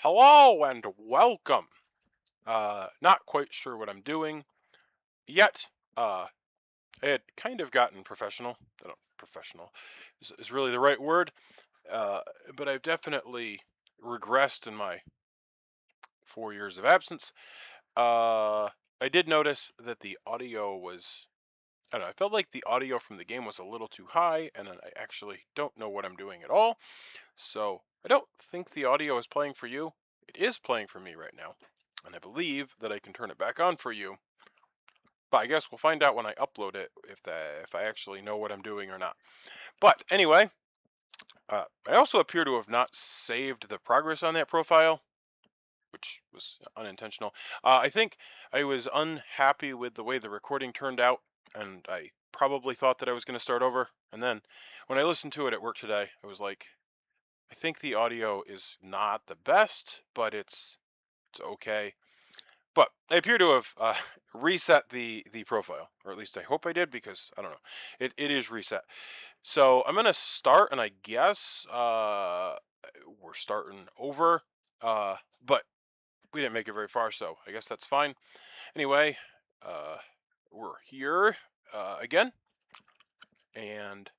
Hello and welcome. Not quite sure what I'm doing yet. I had kind of gotten professional. I don't professional is really the right word. Uh, but I've definitely regressed in my 4 years of absence. I did notice that the audio was. I don't know. I felt like the audio from the game was a little too high, and I actually don't know what I'm doing at all. So I don't think the audio is playing for you. It is playing for me right now, and I believe that I can turn it back on for you. But I guess we'll find out when I upload it if I actually know what I'm doing or not. But anyway, I also appear to have not saved the progress on that profile, which was unintentional. I think I was unhappy with the way the recording turned out, and I probably thought that I was going to start over. And then when I listened to it at work today, I was like, I think the audio is not the best, but it's okay. But I appear to have reset the profile, or at least I hope I did, because I don't know. It is reset. So I'm gonna start, and I guess we're starting over. But we didn't make it very far, so I guess that's fine. Anyway, uh, we're here again, and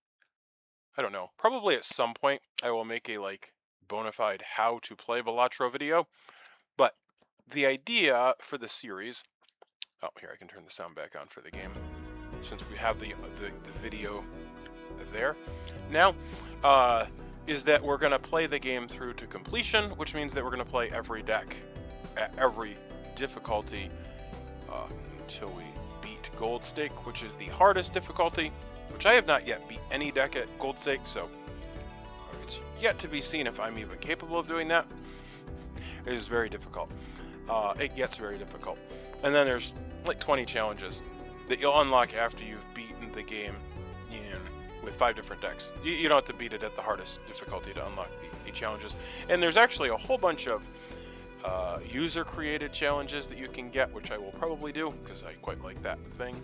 I don't know. Probably at some point I will make a bona fide how to play Balatro video. But the idea for the series, oh, here, I can turn the sound back on for the game, since we have the video there. Now, is that we're going to play the game through to completion, which means that we're going to play every deck at every difficulty until we beat Gold Stake, which is the hardest difficulty, which I have not yet beat any deck at Gold Stake, so it's yet to be seen if I'm even capable of doing that. It is very difficult. It gets very difficult. And then there's like 20 challenges that you'll unlock after you've beaten the game with 5 different decks. You don't have to beat it at the hardest difficulty to unlock the challenges. And there's actually a whole bunch of user-created challenges that you can get, which I will probably do, because I quite like that thing.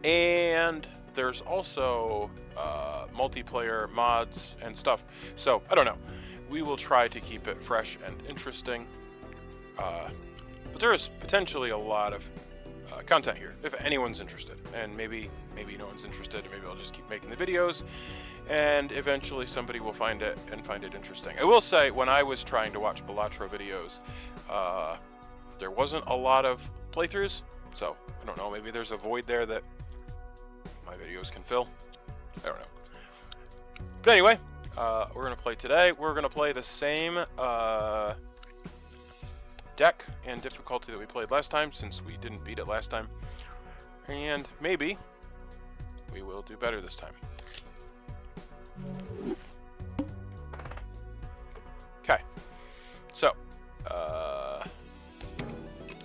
And there's also multiplayer mods and stuff. So, I don't know. We will try to keep it fresh and interesting. But there is potentially a lot of content here, if anyone's interested. And maybe no one's interested, maybe I'll just keep making the videos, and eventually somebody will find it and find it interesting. I will say, when I was trying to watch Balatro videos, there wasn't a lot of playthroughs, so I don't know, maybe there's a void there that my videos can fill. I don't know. But anyway, we're going to play today. We're going to play the same deck and difficulty that we played last time, since we didn't beat it last time. And maybe we will do better this time. Okay. So,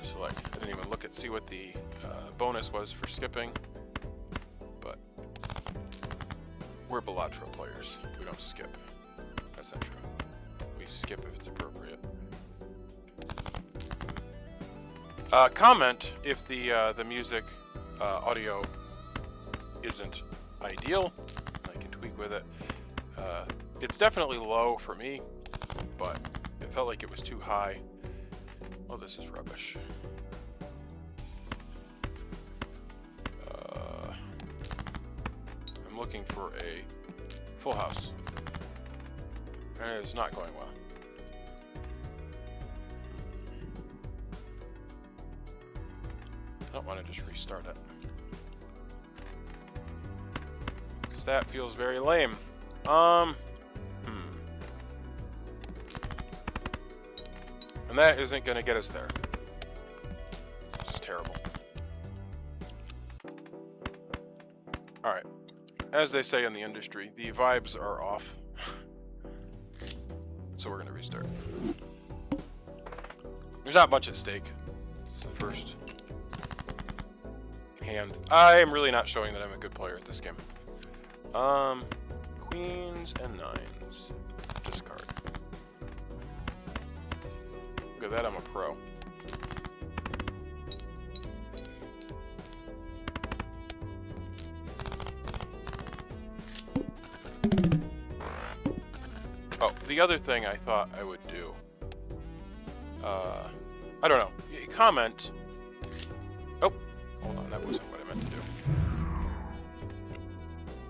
select. I didn't even look at see what the bonus was for skipping, but we're Balatro players. We don't skip. That's not true. We skip if it's appropriate. Comment if the music audio isn't ideal. I can tweak with it. It's definitely low for me, but it felt like it was too high. Oh, this is rubbish. I'm looking for a full house, and it is not going well. I don't want to just restart it, because that feels very lame. And that isn't going to get us there. It's terrible. Alright. As they say in the industry, the vibes are off. So we're going to restart. There's not much at stake. It's the first hand. I am really not showing that I'm a good player at this game. Queens and nines. Discard. Look at that, I'm a pro. Oh, the other thing I thought I would do I don't know. Comment. Oh, hold on, that wasn't what I meant to do.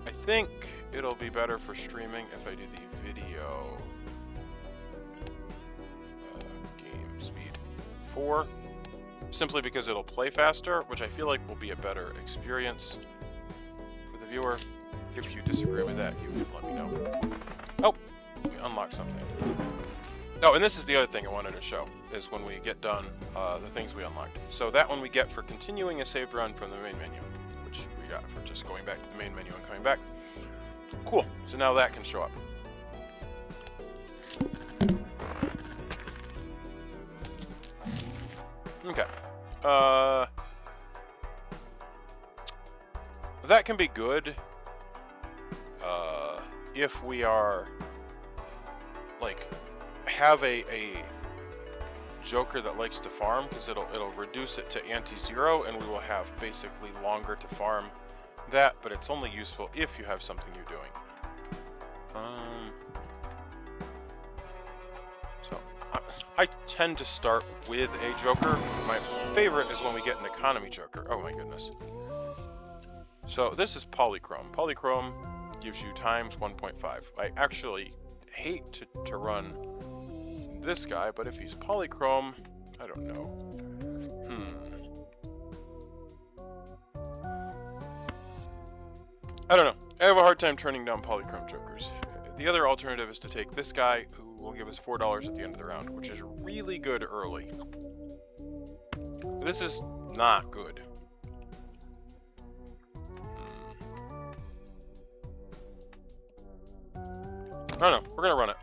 I think it'll be better for streaming if I do the video game speed 4, simply because it'll play faster, which I feel like will be a better experience for the viewer. If you disagree with that, you can let me know. Oh, we unlocked something. Oh, and this is the other thing I wanted to show, is when we get done, the things we unlocked. So that one we get for continuing a saved run from the main menu, which we got for just going back to the main menu and coming back. Cool, so now that can show up. Okay. That can be good, if we are, like, have a Joker that likes to farm, because it'll reduce it to anti-zero, and we will have basically longer to farm that, but it's only useful if you have something you're doing. So I tend to start with a Joker. My favorite is when we get an economy Joker. Oh my goodness. So this is Polychrome. Polychrome gives you times 1.5. I actually hate to run this guy, but if he's Polychrome, I don't know. I don't know. I have a hard time turning down Polychrome Jokers. The other alternative is to take this guy, who will give us $4 at the end of the round, which is really good early. This is not good. I don't know. We're gonna run it.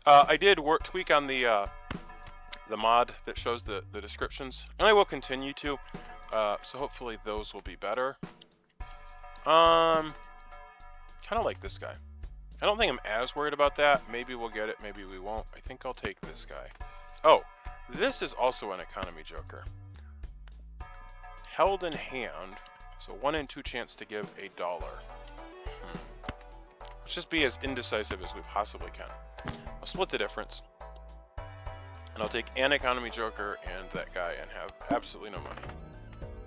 I did tweak on the mod that shows the descriptions, and I will continue to. So hopefully those will be better. Kind of like this guy. I don't think I'm as worried about that. Maybe we'll get it, maybe we won't. I think I'll take this guy. Oh, this is also an economy Joker. Held in hand, so 1 in 2 chance to give $1. Let's just be as indecisive as we possibly can. I'll split the difference, and I'll take an economy Joker and that guy and have absolutely no money.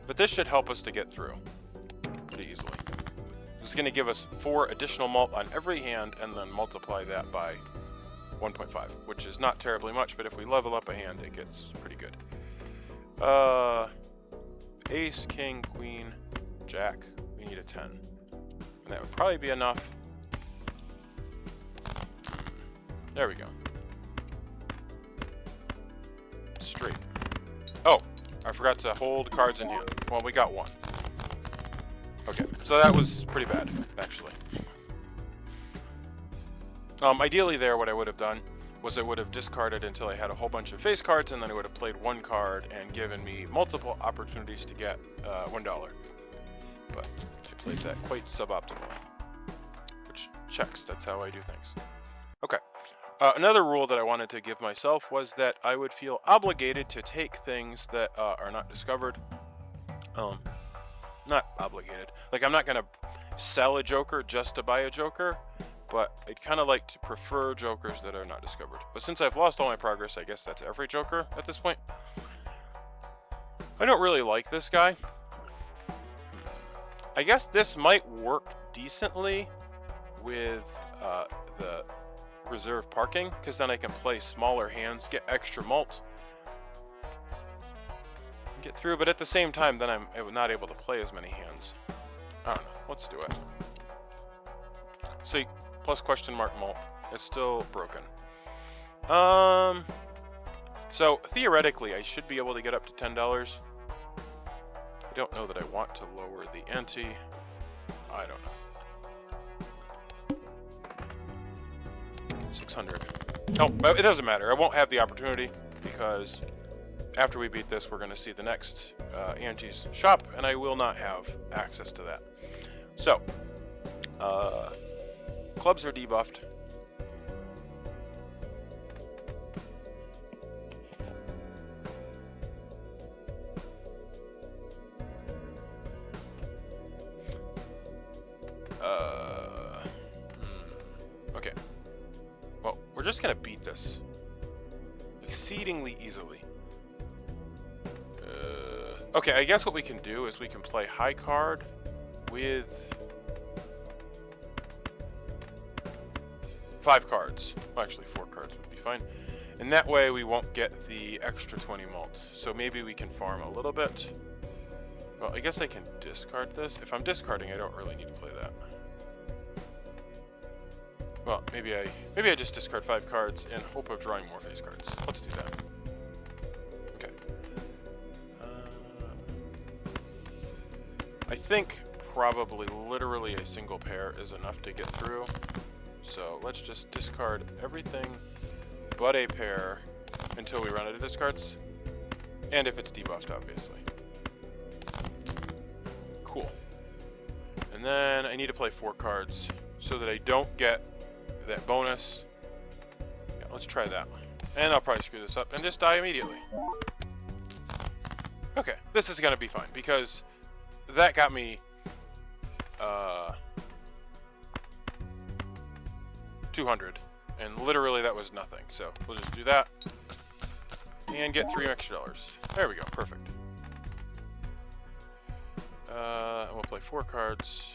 But this should help us to get through pretty easily. This is going to give us 4 additional mult on every hand, and then multiply that by 1.5, which is not terribly much, but if we level up a hand, it gets pretty good. Ace, king, queen, jack. We need a 10. And that would probably be enough. There we go. Straight. Oh, I forgot to hold cards in hand. Well, we got 1. Okay, so that was pretty bad, actually. Ideally there, what I would have done was I would have discarded until I had a whole bunch of face cards, and then I would have played 1 card and given me multiple opportunities to get $1. But I played that quite suboptimally. Which checks, that's how I do things. Okay. Another rule that I wanted to give myself was that I would feel obligated to take things that are not discovered. Not obligated. Like, I'm not going to sell a Joker just to buy a Joker, but I'd kind of like to prefer Jokers that are not discovered. But since I've lost all my progress, I guess that's every Joker at this point. I don't really like this guy. I guess this might work decently with the reserve parking, because then I can play smaller hands, get extra mult, get through, but at the same time then I'm not able to play as many hands. I don't know, let's do it. See, plus question mark mult, it's still broken. So theoretically I should be able to get up to $10. I don't know that I want to lower the ante. I don't know. 600. Oh, it doesn't matter. I won't have the opportunity, because after we beat this, we're going to see the next Auntie's shop, and I will not have access to that. So, clubs are debuffed. Okay. Well, we're just gonna beat this exceedingly easily. Okay, I guess what we can do is we can play high card with 5 cards. Well, actually 4 cards would be fine. And that way we won't get the extra 20 malt. So maybe we can farm a little bit. Well, I guess I can discard this. If I'm discarding, I don't really need to play that. Well, maybe I just discard 5 cards in hope of drawing more face cards. Let's do that. Okay. I think probably literally a single pair is enough to get through. So let's just discard everything but a pair until we run out of discards. And if it's debuffed, obviously. Cool. And then I need to play 4 cards so that I don't get that bonus. Yeah, let's try that. And I'll probably screw this up and just die immediately. Okay, this is gonna be fine because that got me 200, and literally that was nothing. So we'll just do that and get $3 extra. There we go, perfect. And we'll play 4 cards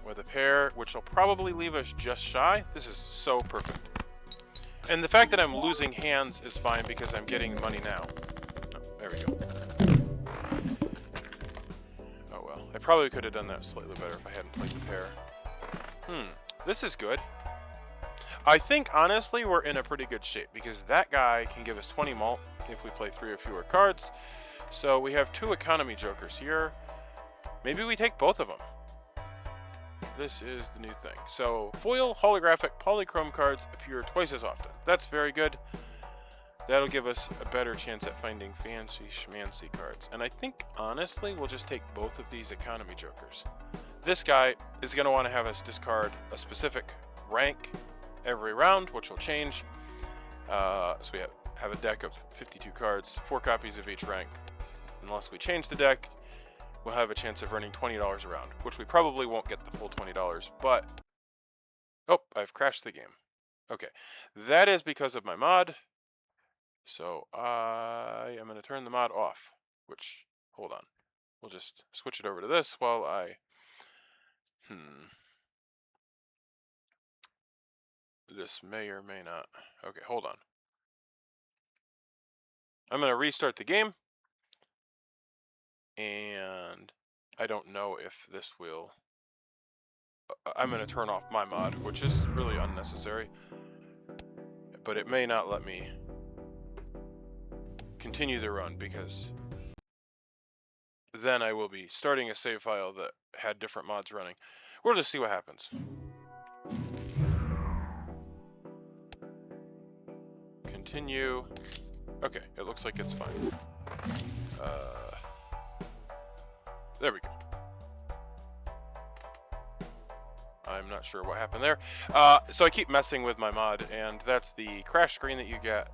with a pair, which will probably leave us just shy. This is so perfect. And the fact that I'm losing hands is fine because I'm getting money now. Oh, there we go. Oh well, I probably could have done that slightly better if I hadn't played the pair. This is good. I think honestly we're in a pretty good shape because that guy can give us 20 malt if we play 3 or fewer cards. So we have 2 economy jokers here. Maybe we take both of them. This is the new thing. So foil, holographic, polychrome cards appear twice as often. That's very good. That'll give us a better chance at finding fancy schmancy cards. And I think honestly we'll just take both of these economy jokers. This guy is going to want to have us discard a specific rank every round, which will change. So we have a deck of 52 cards, 4 copies of each rank. Unless we change the deck, we'll have a chance of earning $20 a round, which we probably won't get the full $20, but... Oh, I've crashed the game. Okay, that is because of my mod. So I am going to turn the mod off, which, hold on. We'll just switch it over to this while I... This may or may not. Okay, hold on. I'm going to restart the game. And I don't know if this will... I'm going to turn off my mod, which is really unnecessary. But it may not let me continue the run because then I will be starting a save file that had different mods running. We'll just see what happens. Continue. Okay, it looks like it's fine. There we go. I'm not sure what happened there. So I keep messing with my mod, and that's the crash screen that you get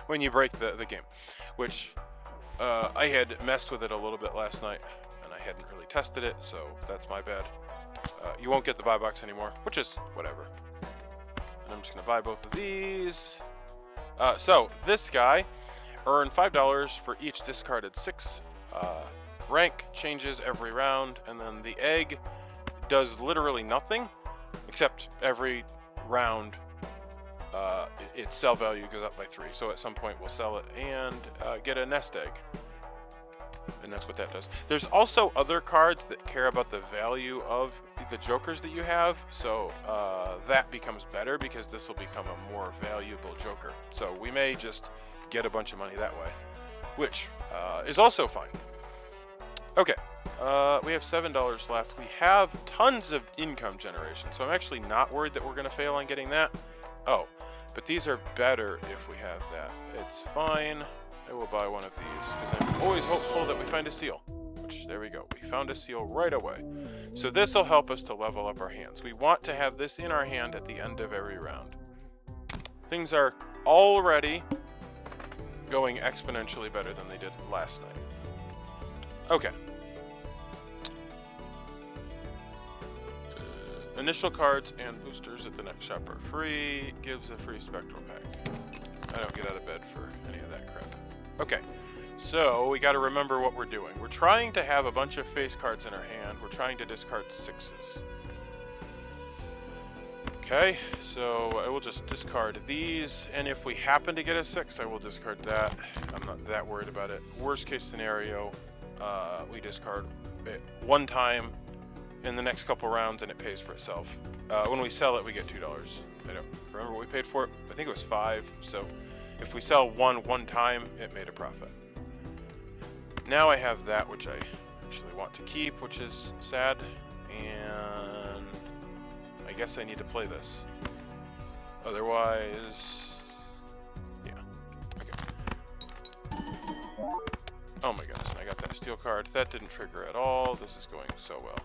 when you break the game, which I had messed with it a little bit last night, and I hadn't really tested it, so that's my bad. You won't get the buy box anymore, which is whatever. And I'm just gonna buy both of these. So this guy earned $5 for each discarded 6. Rank changes every round, and then the egg does literally nothing, except every round its sell value goes up by 3. So at some point we'll sell it and get a nest egg. And that's what that does. There's also other cards that care about the value of the jokers that you have, so that becomes better because this will become a more valuable joker. So we may just get a bunch of money that way, which is also fine. Okay, we have $7 left. We have tons of income generation, so I'm actually not worried that we're going to fail on getting that. Oh, but these are better if we have that. It's fine. I will buy one of these because I'm always hopeful that we find a seal. Which, there we go. We found a seal right away. So this will help us to level up our hands. We want to have this in our hand at the end of every round. Things are already going exponentially better than they did last night. Okay. Initial cards and boosters at the next shop are free. Gives a free spectral pack. I don't get out of bed for any of that crap. Okay, so we got to remember what we're doing. We're trying to have a bunch of face cards in our hand. We're trying to discard 6s. Okay, so I will just discard these, and if we happen to get a 6, I will discard that. I'm not that worried about it. Worst case scenario, we discard it one time in the next couple rounds and it pays for itself. When we sell it, we get $2. I don't remember what we paid for it. I think it was 5, so if we sell one time, it made a profit. Now I have that, which I actually want to keep, which is sad, and I guess I need to play this. Otherwise, yeah. Okay. Oh my goodness, and I got that steel card. That didn't trigger at all. This is going so well.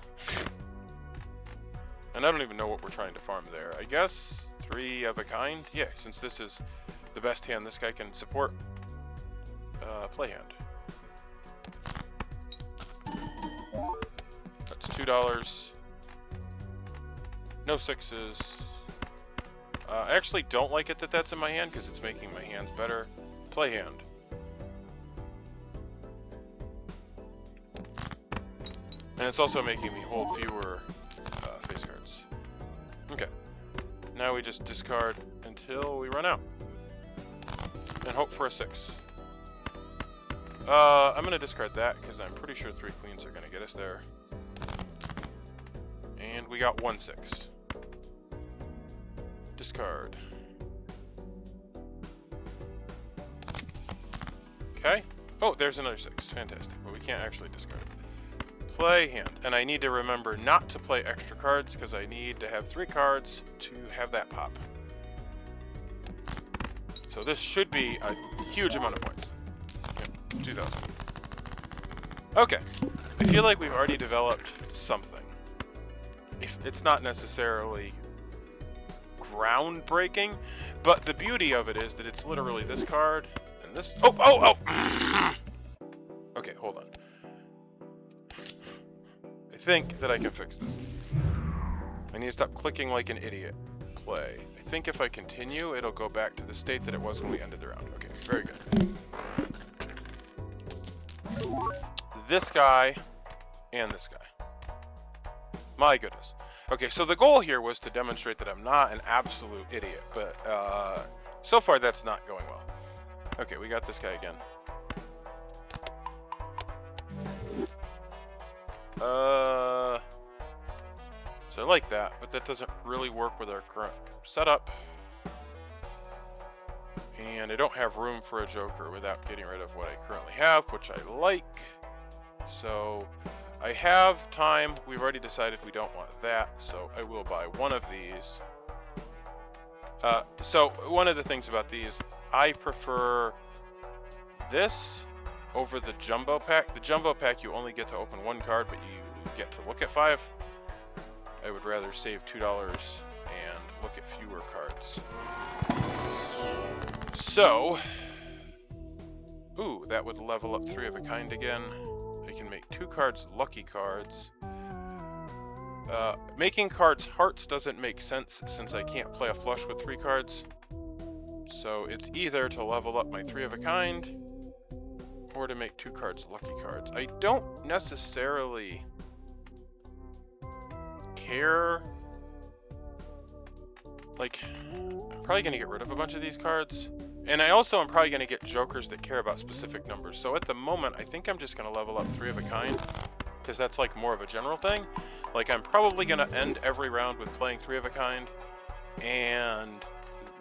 And I don't even know what we're trying to farm there. I guess 3 of a kind? Yeah, since this is the best hand this guy can support. Play hand. That's $2. No 6s. I actually don't like it that that's in my hand because it's making my hands better. Play hand. And it's also making me hold fewer face cards. Okay. Now we just discard until we run out. And hope for a 6. I'm going to discard that because I'm pretty sure 3 queens are going to get us there. And we got 1 6. Discard. Okay. Oh, there's another 6. Fantastic. But we can't actually discard it. Play hand. And I need to remember not to play extra cards because I need to have 3 cards to have that pop. So this should be a huge amount of points. Yep, 2,000. Okay. I feel like we've already developed something. If it's not necessarily groundbreaking, but the beauty of it is that it's literally this card and this. Oh! Okay, hold on. I think that I can fix this. I need to stop clicking like an idiot. Play. I think if I continue, it'll go back to the state that it was when we ended the round. Okay, very good. This guy and this guy. My goodness. Okay, so the goal here was to demonstrate that I'm not an absolute idiot, but so far that's not going well. Okay, we got this guy again. So I like that, but that doesn't really work with our current setup. And I don't have room for a joker without getting rid of what I currently have, which I like. So I have time. We've already decided we don't want that, so I will buy one of these. So one of the things about these, I prefer this over the jumbo pack. The jumbo pack, you only get to open 1 card, but you get to look at 5. I would rather save $2 and look at fewer cards. So, ooh, that would level up 3 of a kind again. I can make 2 cards lucky cards. Making cards hearts doesn't make sense since I can't play a flush with 3 cards. So it's either to level up my 3 of a kind or to make 2 cards lucky cards. I don't necessarily care. Like, I'm probably going to get rid of a bunch of these cards. And I also am probably going to get jokers that care about specific numbers. So at the moment, I think I'm just going to level up 3 of a kind. Because that's like more of a general thing. Like, I'm probably going to end every round with playing 3 of a kind. And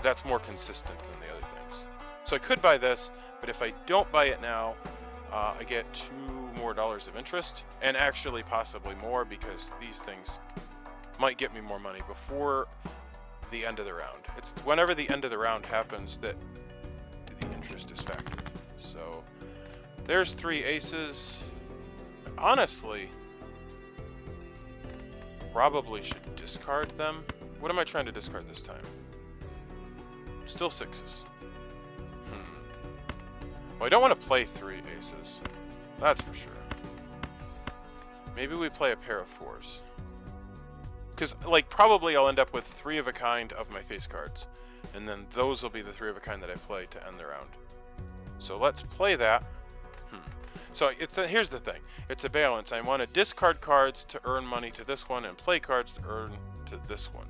that's more consistent than the other things. So I could buy this, but if I don't buy it now, I get $2 more of interest. And actually possibly more, because these things might get me more money before the end of the round. It's whenever the end of the round happens that the interest is factored. So there's 3 aces. Honestly, probably should discard them. What am I trying to discard this time? Still 6s. Well, I don't want to play 3 aces. That's for sure. Maybe we play a pair of 4s. because like probably I'll end up with 3 of a kind of my face cards, and then those will be the 3 of a kind that I play to end the round. So let's play that. So here's the thing. It's a balance. I want to discard cards to earn money to this one and play cards to earn to this one.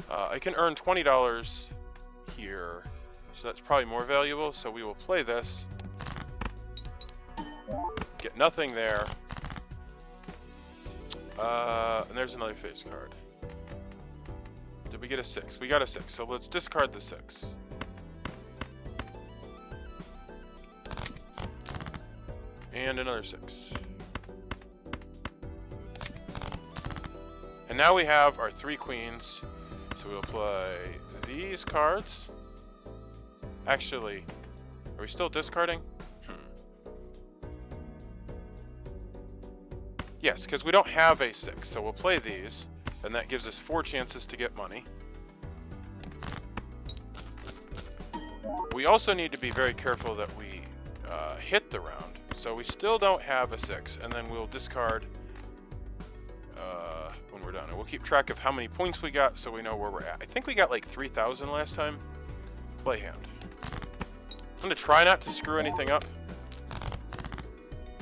I can earn $20 here, so that's probably more valuable. So we will play this. Get nothing there. And there's another face card. Did we get a 6? We got a 6. So let's discard the 6. And another 6. And now we have our 3 queens. So we'll play these cards. Actually, are we still discarding? Yes, because we don't have a 6. So we'll play these. And that gives us 4 chances to get money. We also need to be very careful that we hit the round. So we still don't have a 6, and then we'll discard when we're done. And we'll keep track of how many points we got so we know where we're at. I think we got like 3,000 last time. Play hand. I'm going to try not to screw anything up.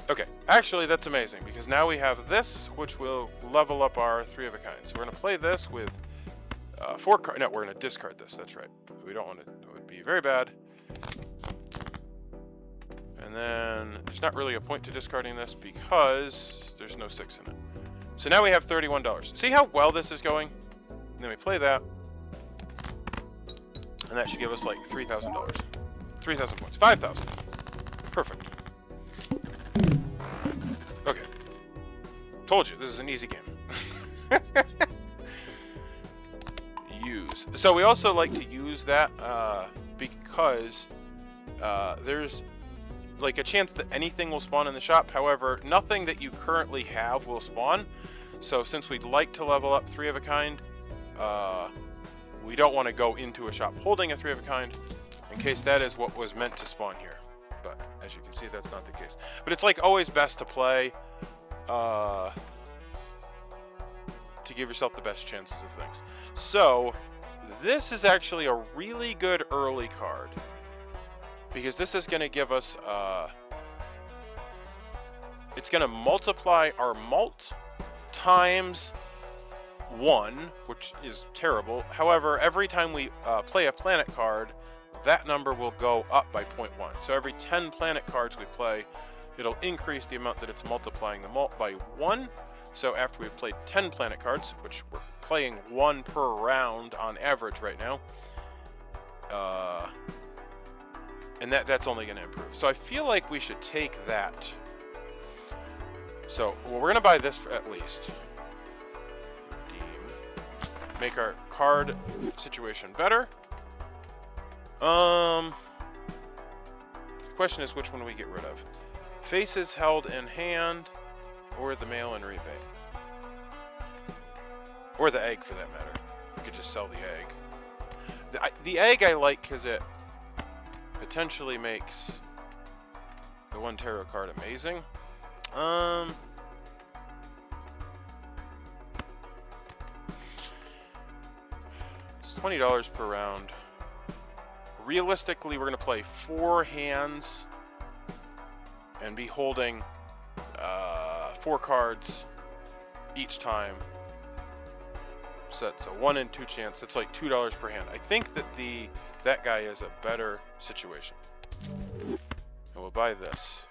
Okay, actually that's amazing, because now we have this, which will level up our 3 of a kind. So we're going to play this with 4 cards. No, we're going to discard this, that's right. We don't want to, it would be very bad. And then there's not really a point to discarding this because there's no 6 in it. So now we have $31. See how well this is going? And then we play that. And that should give us like $3,000. 3,000 points. 5,000. Perfect. Okay. Told you, this is an easy game. Use. So we also like to use that because there's like a chance that anything will spawn in the shop. However, nothing that you currently have will spawn. So since we'd like to level up 3 of a kind, we don't want to go into a shop holding a 3 of a kind in case that is what was meant to spawn here. But as you can see, that's not the case. But it's like always best to play to give yourself the best chances of things. So this is actually a really good early card, because this is going to give us, it's going to multiply our mult times 1, which is terrible. However, every time we play a planet card, that number will go up by 0.1. So every 10 planet cards we play, it'll increase the amount that it's multiplying the mult by 1. So after we've played 10 planet cards, which we're playing 1 per round on average right now, and that's only going to improve. So I feel like we should take that. So we're going to buy this for at least. Redeem. Make our card situation better. The question is which one we get rid of. Faces held in hand, or the mail and rebate. Or the egg for that matter. We could just sell the egg. The egg I like because it potentially makes the 1 tarot card amazing. It's $20 per round. Realistically, we're going to play 4 hands and be holding 4 cards each time. So that's a 1 in 2 chance. That's like $2 per hand. I think that that guy is a better situation. And we'll buy this.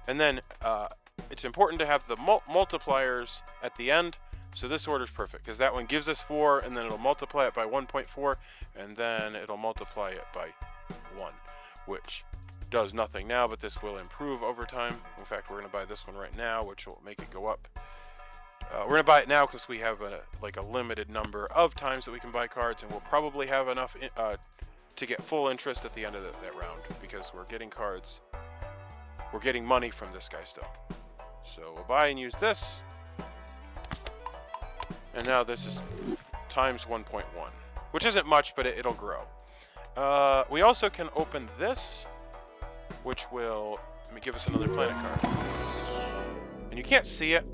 And then it's important to have the multipliers at the end. So this order is perfect because that one gives us 4, and then it'll multiply it by 1.4, and then it'll multiply it by 1, which does nothing now, but this will improve over time. In fact, we're going to buy this one right now, which will make it go up. We're going to buy it now because we have a limited number of times that we can buy cards, and we'll probably have enough to get full interest at the end of that round, because we're getting cards. We're getting money from this guy still. So we'll buy and use this. And now this is times 1.1, which isn't much, but it'll grow. We also can open this, which will give us another planet card. And you can't see it,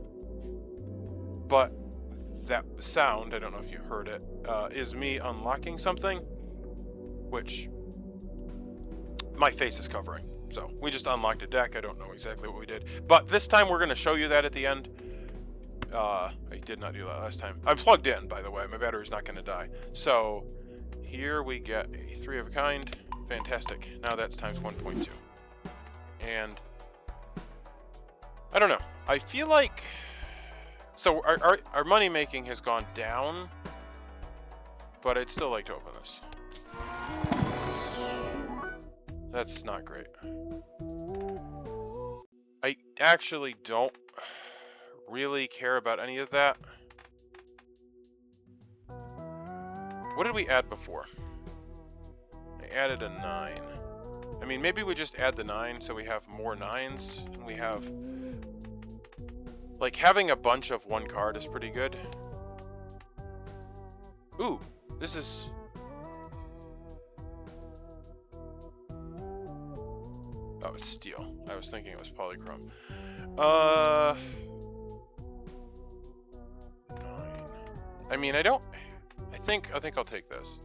But that sound, I don't know if you heard it, is me unlocking something, which my face is covering. So we just unlocked a deck. I don't know exactly what we did, but this time we're going to show you that at the end. I did not do that last time. I'm plugged in, by the way. My battery's not going to die. So here we get a 3 of a kind. Fantastic. Now that's times 1.2. And I don't know. I feel like... So our money making has gone down, but I'd still like to open this. That's not great. I actually don't really care about any of that. What did we add before? I added a 9. I mean, maybe we just add the 9 so we have more 9s. And we have... Like, having a bunch of one card is pretty good. Ooh, this is... Oh, it's steel. I was thinking it was polychrome. 9. I mean, I think I'll take this.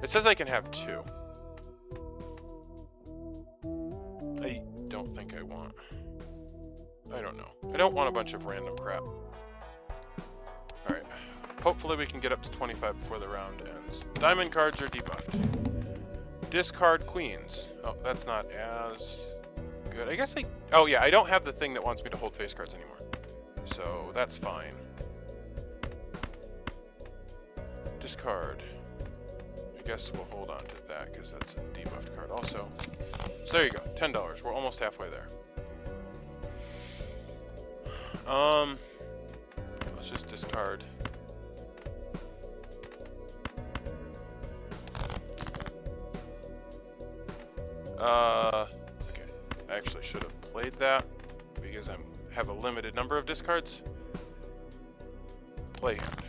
It says I can have 2. I don't think I want. I don't know. I don't want a bunch of random crap. Alright. Hopefully we can get up to 25 before the round ends. Diamond cards are debuffed. Discard queens. Oh, that's not as good. I guess oh yeah, I don't have the thing that wants me to hold face cards anymore. So that's fine. Discard. I guess we'll hold on to that because that's a debuffed card also. So there you go. $10. We're almost halfway there. Let's just discard. Okay. I actually should have played that because I have a limited number of discards. Play hand.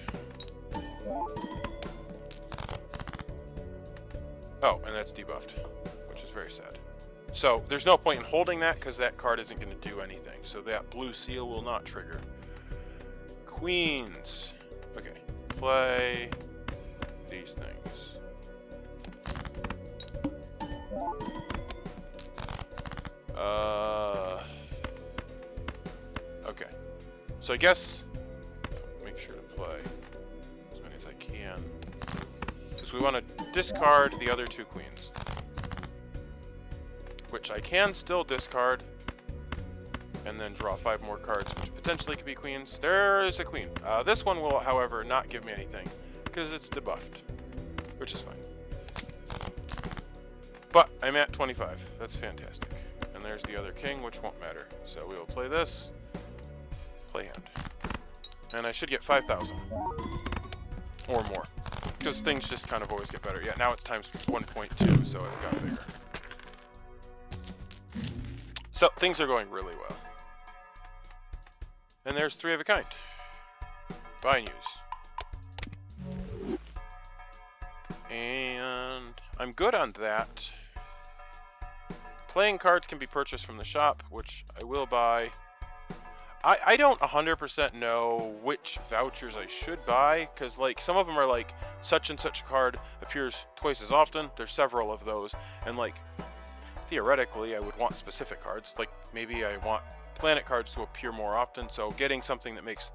Oh, and that's debuffed, which is very sad. So there's no point in holding that because that card isn't going to do anything. So that blue seal will not trigger. Queens. Okay. Play these things. Okay. So I guess make sure to play as many as I can. Because we want to discard the other 2 queens. Which I can still discard and then draw 5 more cards, which potentially could be queens. There is a queen. This one will, however, not give me anything because it's debuffed, which is fine. But I'm at 25. That's fantastic. And there's the other king, which won't matter. So we will play this. Play hand. And I should get 5,000 or more because things just kind of always get better. Yeah, now it's times 1.2, so it got bigger. So things are going really well. And there's 3 of a kind. Buy and use. And I'm good on that. Playing cards can be purchased from the shop, which I will buy. I don't 100% know which vouchers I should buy, because like some of them are like such and such card appears twice as often. There's several of those, and like theoretically I would want specific cards. Like maybe I want planet cards to appear more often, so getting something that makes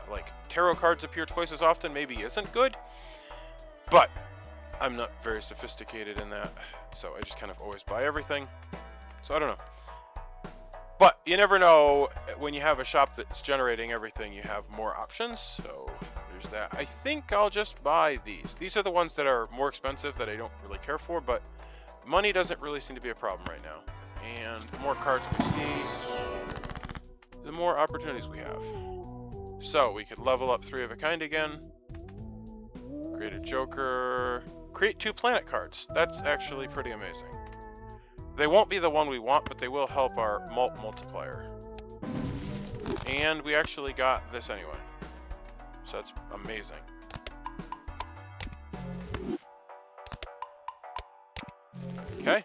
like tarot cards appear twice as often maybe isn't good. But I'm not very sophisticated in that, so I just kind of always buy everything. So I don't know. But you never know, when you have a shop that's generating everything, you have more options. So there's that. I think I'll just buy these. These are the ones that are more expensive that I don't really care for, but money doesn't really seem to be a problem right now. And the more cards we see, the more opportunities we have. So we could level up 3 of a kind again. Create a Joker. Create 2 planet cards. That's actually pretty amazing. They won't be the one we want, but they will help our multiplier. And we actually got this anyway. So that's amazing. Okay.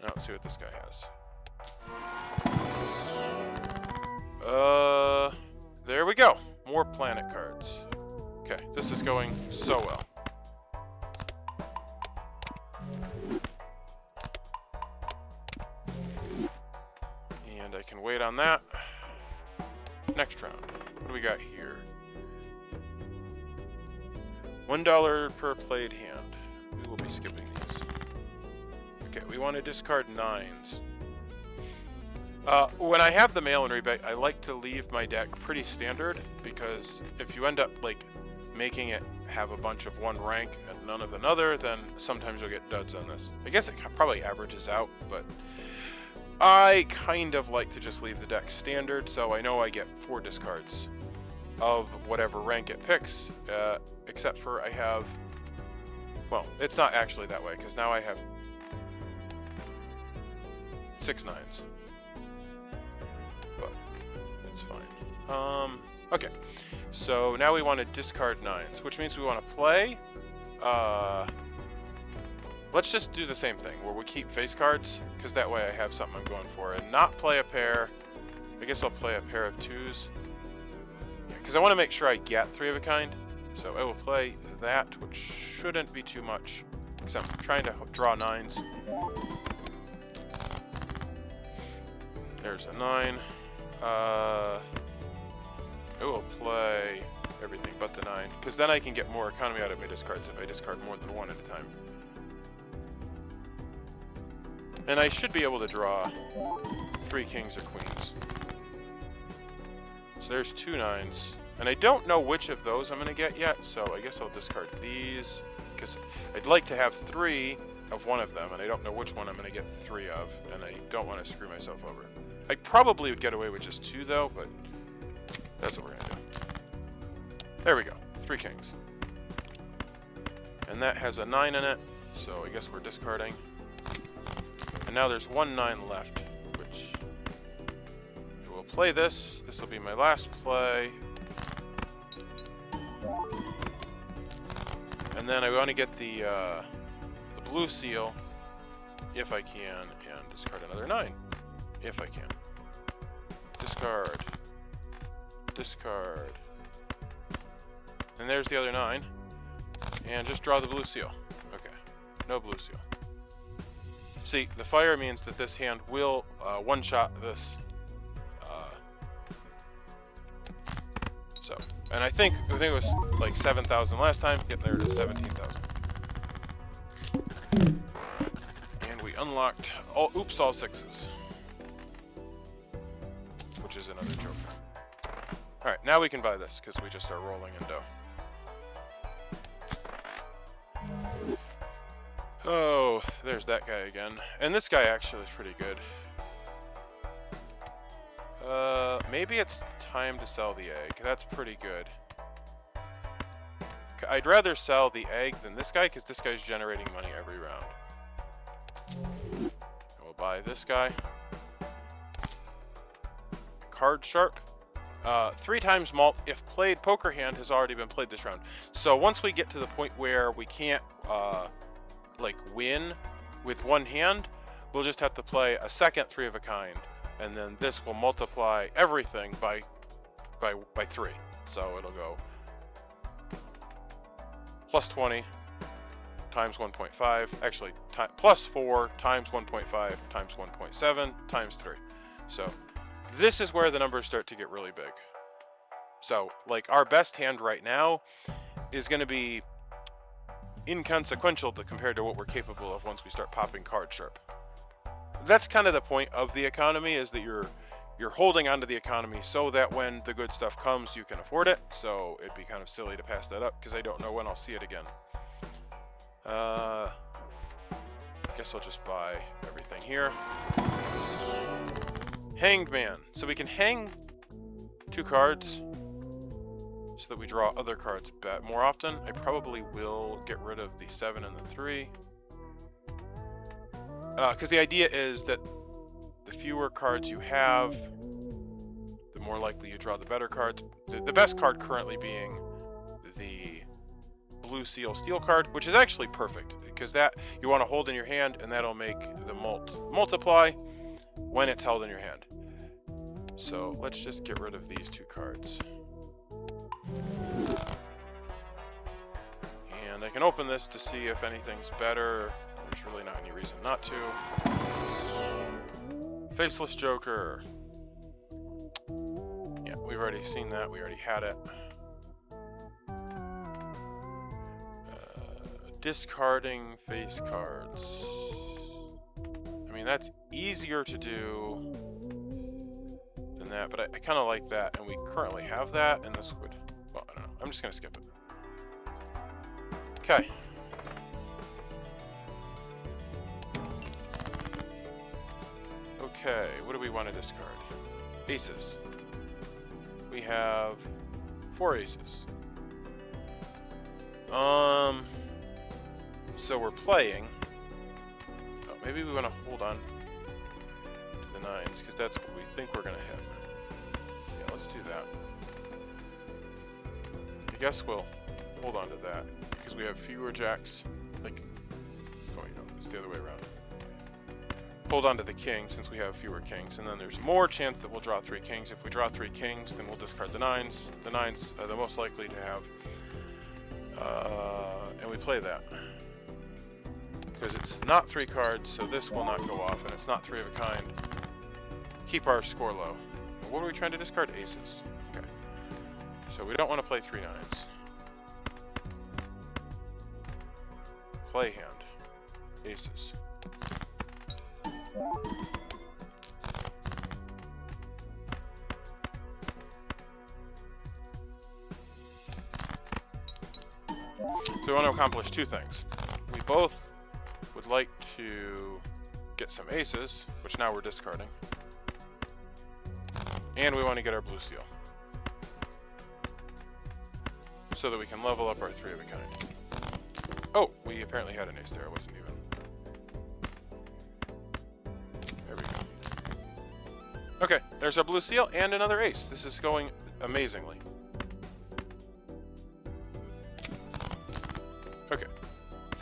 Now let's see what this guy has. There we go. more planet cards. Okay, this is going so well. And I can wait on that. Next round. What do we got here? $1 per played hand. We will be skipping these. Okay, we want to discard 9s. When I have the mail-in rebate, I like to leave my deck pretty standard, because if you end up like making it have a bunch of one rank and none of another, then sometimes you'll get duds on this. I guess it probably averages out, but I kind of like to just leave the deck standard, so I know I get 4 discards of whatever rank it picks, except for I have, well, it's not actually that way, because now I have 6 9s. But it's fine. Okay, so now we want to discard 9s, which means we want to play. Let's just do the same thing, where we keep face cards, because that way I have something I'm going for, and not play a pair. I guess I'll play a pair of 2s, because I want to make sure I get 3 of a kind. So I will play that, which shouldn't be too much, because I'm trying to draw 9s. There's a 9. I will play everything but the 9, because then I can get more economy out of my discards if I discard more than 1 at a time. And I should be able to draw 3 kings or queens. So there's 2 9s. And I don't know which of those I'm going to get yet, so I guess I'll discard these, because I'd like to have 3 of one of them, and I don't know which one I'm going to get 3 of, and I don't want to screw myself over. I probably would get away with just 2 though, but that's what we're going to do. There we go, 3 kings. And that has a 9 in it, so I guess we're discarding. And now there's 1 9 left, which I will play this. This will be my last play. And then I want to get the blue seal, if I can, and discard another 9, if I can. Discard. Discard. And there's the other 9. And just draw the blue seal. Okay, no blue seal. See, the fire means that this hand will one-shot this. So, and I think it was like 7,000 last time. Yep, there it is, 17,000. And we unlocked all 6s, which is another joker. All right, now we can buy this because we just start rolling in dough. Oh, there's that guy again. And this guy actually is pretty good. Maybe it's time to sell the egg. That's pretty good. I'd rather sell the egg than this guy, because this guy's generating money every round. And we'll buy this guy. Card Sharp. 3 times malt, if played. Poker hand has already been played this round. So once we get to the point where we can't like win with one hand, we'll just have to play a second 3 of a kind, and then this will multiply everything by 3. So it'll go plus 20 times 1.5, actually plus 4 times 1.5 times 1.7 times 3. So this is where the numbers start to get really big. So like our best hand right now is going to be inconsequential compared to what we're capable of once we start popping Card Sharp. That's kind of the point of the economy, is that you're holding onto the economy so that when the good stuff comes, you can afford it. So it'd be kind of silly to pass that up, because I don't know when I'll see it again. I guess I'll just buy everything here. Hanged Man. So we can hang 2 cards so that we draw other cards more often. I probably will get rid of the 7 and the 3. Because the idea is that the fewer cards you have, the more likely you draw the better cards. The best card currently being the blue seal steel card, which is actually perfect, because that you want to hold in your hand, and that'll make the multiply when it's held in your hand. So let's just get rid of these 2 cards. And I can open this to see if anything's better. There's really not any reason not to. Faceless Joker. Yeah, we've already seen that. We already had it. Discarding face cards. I mean, that's easier to do than that, but I kind of like that, and we currently have that, and this would... Well, I don't know. I'm just going to skip it. Okay. Okay, what do we want to discard? Aces. We have 4 aces. So we're playing. Oh, maybe we want to hold on to the 9s, because that's what we think we're going to hit. Yeah, let's do that. I guess we'll hold on to that, because we have fewer jacks. Like, oh, wait, no, it's the other way around. Hold on to the king, since we have fewer kings, and then there's more chance that we'll draw 3 kings. If we draw 3 kings, then we'll discard the 9s. The 9s are the most likely to have. And we play that. Because it's not 3 cards, so this will not go off, and it's not 3 of a kind. Keep our score low. What are we trying to discard? Aces. Okay. So we don't want to play 3 9s. Play hand. Aces. So we want to accomplish 2 things. We both would like to get some aces, which now we're discarding. And we want to get our blue seal. So that we can level up our 3 of a kind. Oh, we apparently had an ace there. It wasn't even. There we go. Okay, there's our blue seal and another ace. This is going amazingly. Okay,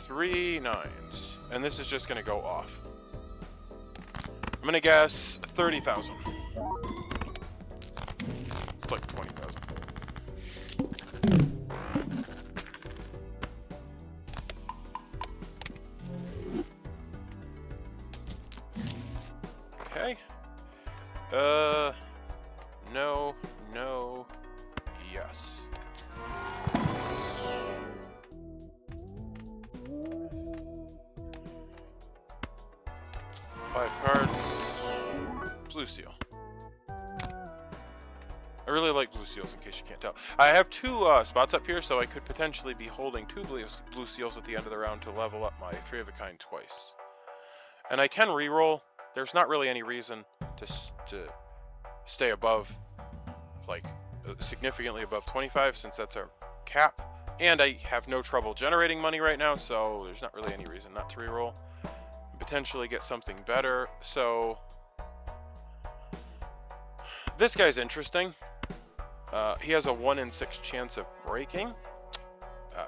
3 9s, and this is just going to go off. I'm going to guess 30,000. It's like 20,000. Okay. No, no, yes. Five cards. Blue seal. I really like blue seals, in case you can't tell. I have 2 spots up here, so I could potentially be holding 2 blue seals at the end of the round to level up my 3 of a kind twice. And I can reroll. There's not really any reason to stay above, like, significantly above 25, since that's our cap. And I have no trouble generating money right now, so there's not really any reason not to reroll. Potentially get something better. So this guy's interesting. He has a 1 in 6 chance of breaking,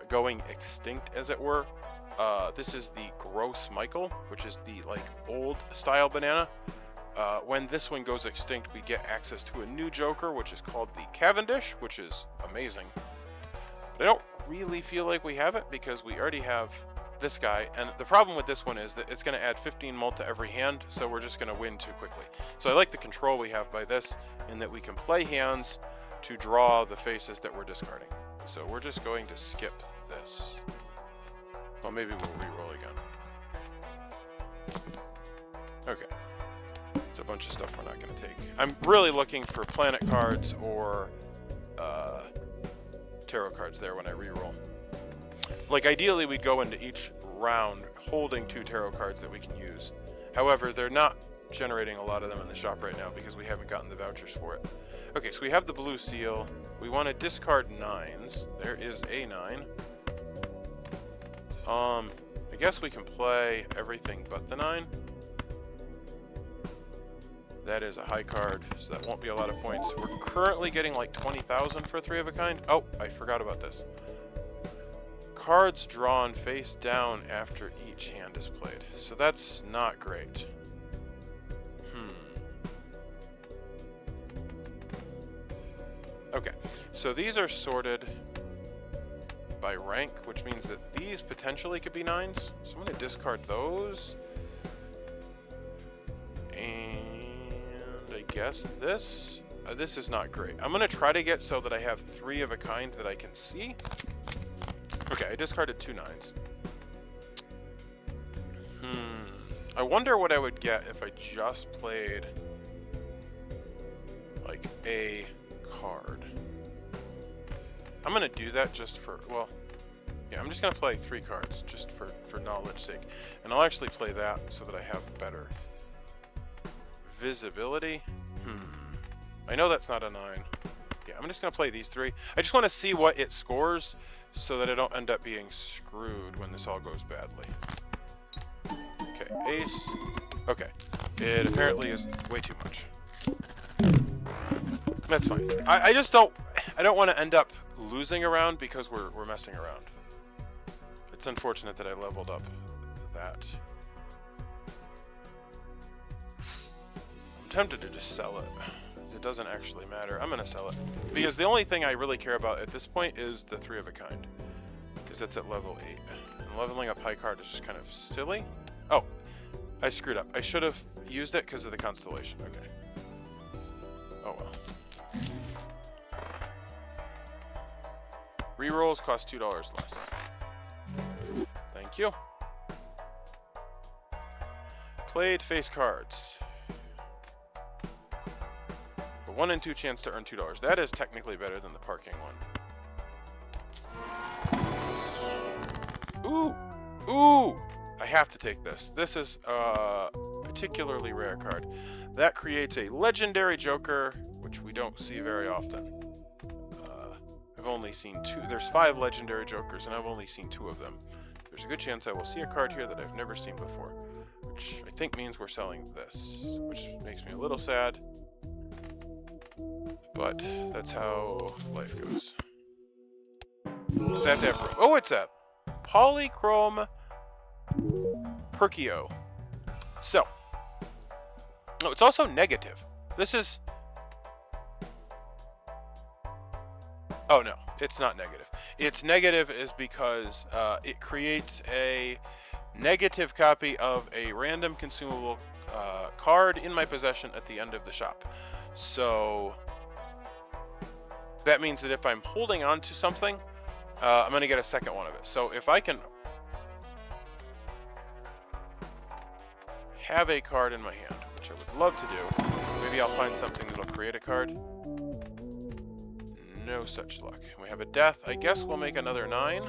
going extinct, as it were. This is the Gross Michael, which is the old style banana. When this one goes extinct, we get access to a new Joker, which is called the Cavendish, which is amazing. But I don't really feel like we have it, because we already have this guy, and the problem with this one is that it's going to add 15 mult to every hand, so we're just going to win too quickly. So I like the control we have by this, in that we can play hands to draw the faces that we're discarding. So we're just going to skip this. Well, maybe we'll re-roll again. Okay. There's a bunch of stuff we're not going to take. I'm really looking for planet cards or tarot cards there when I re-roll. Like, ideally, we'd go into each round holding 2 tarot cards that we can use. However, they're not generating a lot of them in the shop right now because we haven't gotten the vouchers for it. Okay, so we have the blue seal. We want to discard 9s. There is a 9. I guess we can play everything but the 9. That is a high card, so that won't be a lot of points. We're currently getting like 20,000 for 3 of a kind. Oh, I forgot about this. Cards drawn face down after each hand is played. So that's not great. Okay, so these are sorted. by rank, which means that these potentially could be 9s. So I'm going to discard those. And I guess this is not great. I'm going to try to get so that I have 3 of a kind that I can see. Okay, I discarded 2 9s. I wonder what I would get if I just played like a card. I'm gonna do that just for, well, yeah, I'm just gonna play 3 cards just for knowledge sake, and I'll actually play that so that I have better visibility. I know that's not a 9. Yeah, I'm just gonna play these 3. I just want to see what it scores so that I don't end up being screwed when this all goes badly. Okay, ace. Okay, it apparently is way too much. That's fine. I just don't want to end up losing a round because we're messing around. It's unfortunate that I leveled up that. I'm tempted to just sell it. It doesn't actually matter. I'm gonna sell it because the only thing I really care about at this point is the 3 of a kind, because that's at level 8. And leveling up high card is just kind of silly. Oh, I screwed up. I should have used it because of the constellation. Okay. Oh well. Rerolls cost $2 less. Thank you. Played face cards. A 1 in 2 chance to earn $2. That is technically better than the parking one. Ooh! Ooh! I have to take this. This is a particularly rare card. That creates a legendary joker, which we don't see very often. I've only seen 2. There's 5 legendary jokers, and I've only seen 2 of them. There's a good chance I will see a card here that I've never seen before, which I think means we're selling this, which makes me a little sad. But that's how life goes. Does that have room? Oh, it's a Polychrome Perkio. So, no, it's also negative. This is... Oh no, it's not negative. It's negative is because it creates a negative copy of a random consumable card in my possession at the end of the shop. So that means that if I'm holding on to something, I'm going to get a second one of it. So if I can have a card in my hand, which I would love to do, maybe I'll find something that'll create a card. No such luck. We have a death. I guess we'll make another 9.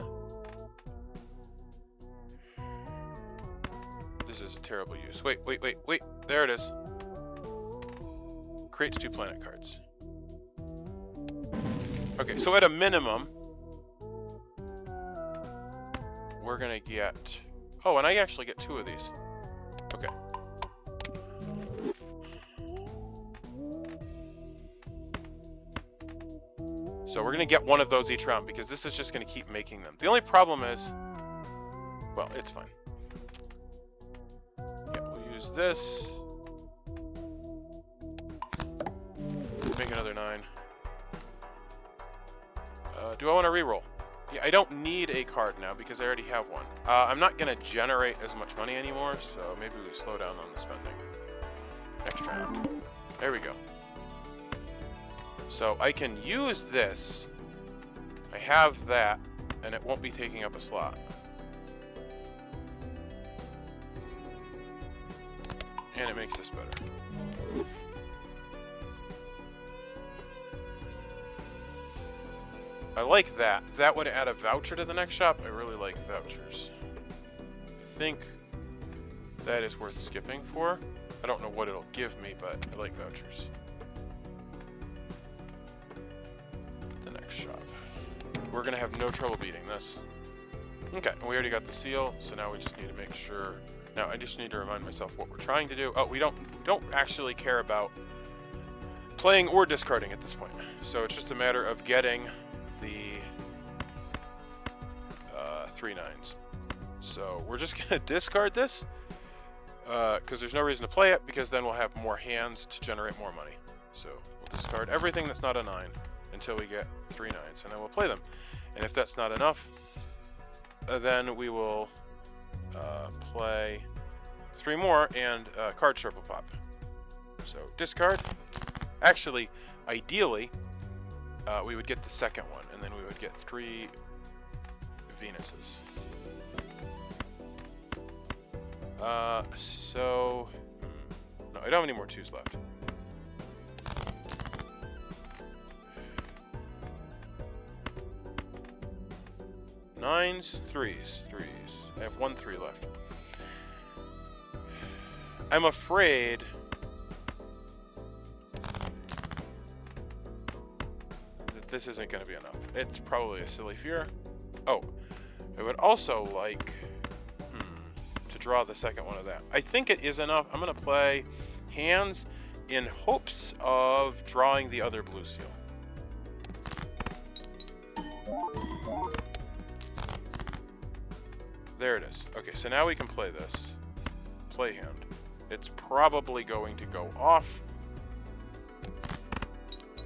This is a terrible use. Wait. There it is. Creates 2 planet cards. Okay, so at a minimum, we're gonna get... Oh, and I actually get 2 of these. Okay. So we're going to get 1 of those each round because this is just going to keep making them. The only problem is, well, it's fine. Yeah, we'll use this. Make another 9. Do I want to reroll? Yeah, I don't need a card now because I already have one. I'm not going to generate as much money anymore, so maybe we slow down on the spending. Next round. There we go. So I can use this. I have that, and it won't be taking up a slot. And it makes this better. I like that. That would add a voucher to the next shop. I really like vouchers. I think that is worth skipping for. I don't know what it'll give me, but I like vouchers. Shop. We're going to have no trouble beating this. Okay, we already got the seal, so now we just need to make sure. Now I just need to remind myself what we're trying to do. Oh, we don't actually care about playing or discarding at this point. So it's just a matter of getting the 3 9s. So we're just going to discard this because there's no reason to play it, because then we'll have more hands to generate more money. So we'll discard everything that's not a 9 until we get 3 9s, and then we'll play them. And if that's not enough, then we will play 3 more and card shuffle pop. So discard. Actually, ideally, we would get the second one, and then we would get 3 Venuses. No, I don't have any more 2s left. Nines, threes. I have 1 3 left. I'm afraid that this isn't going to be enough. It's probably a silly fear. Oh, I would also like to draw the second one of that. I think it is enough. I'm going to play hands in hopes of drawing the other blue seal. There it is. Okay, so now we can play this. Play hand. It's probably going to go off.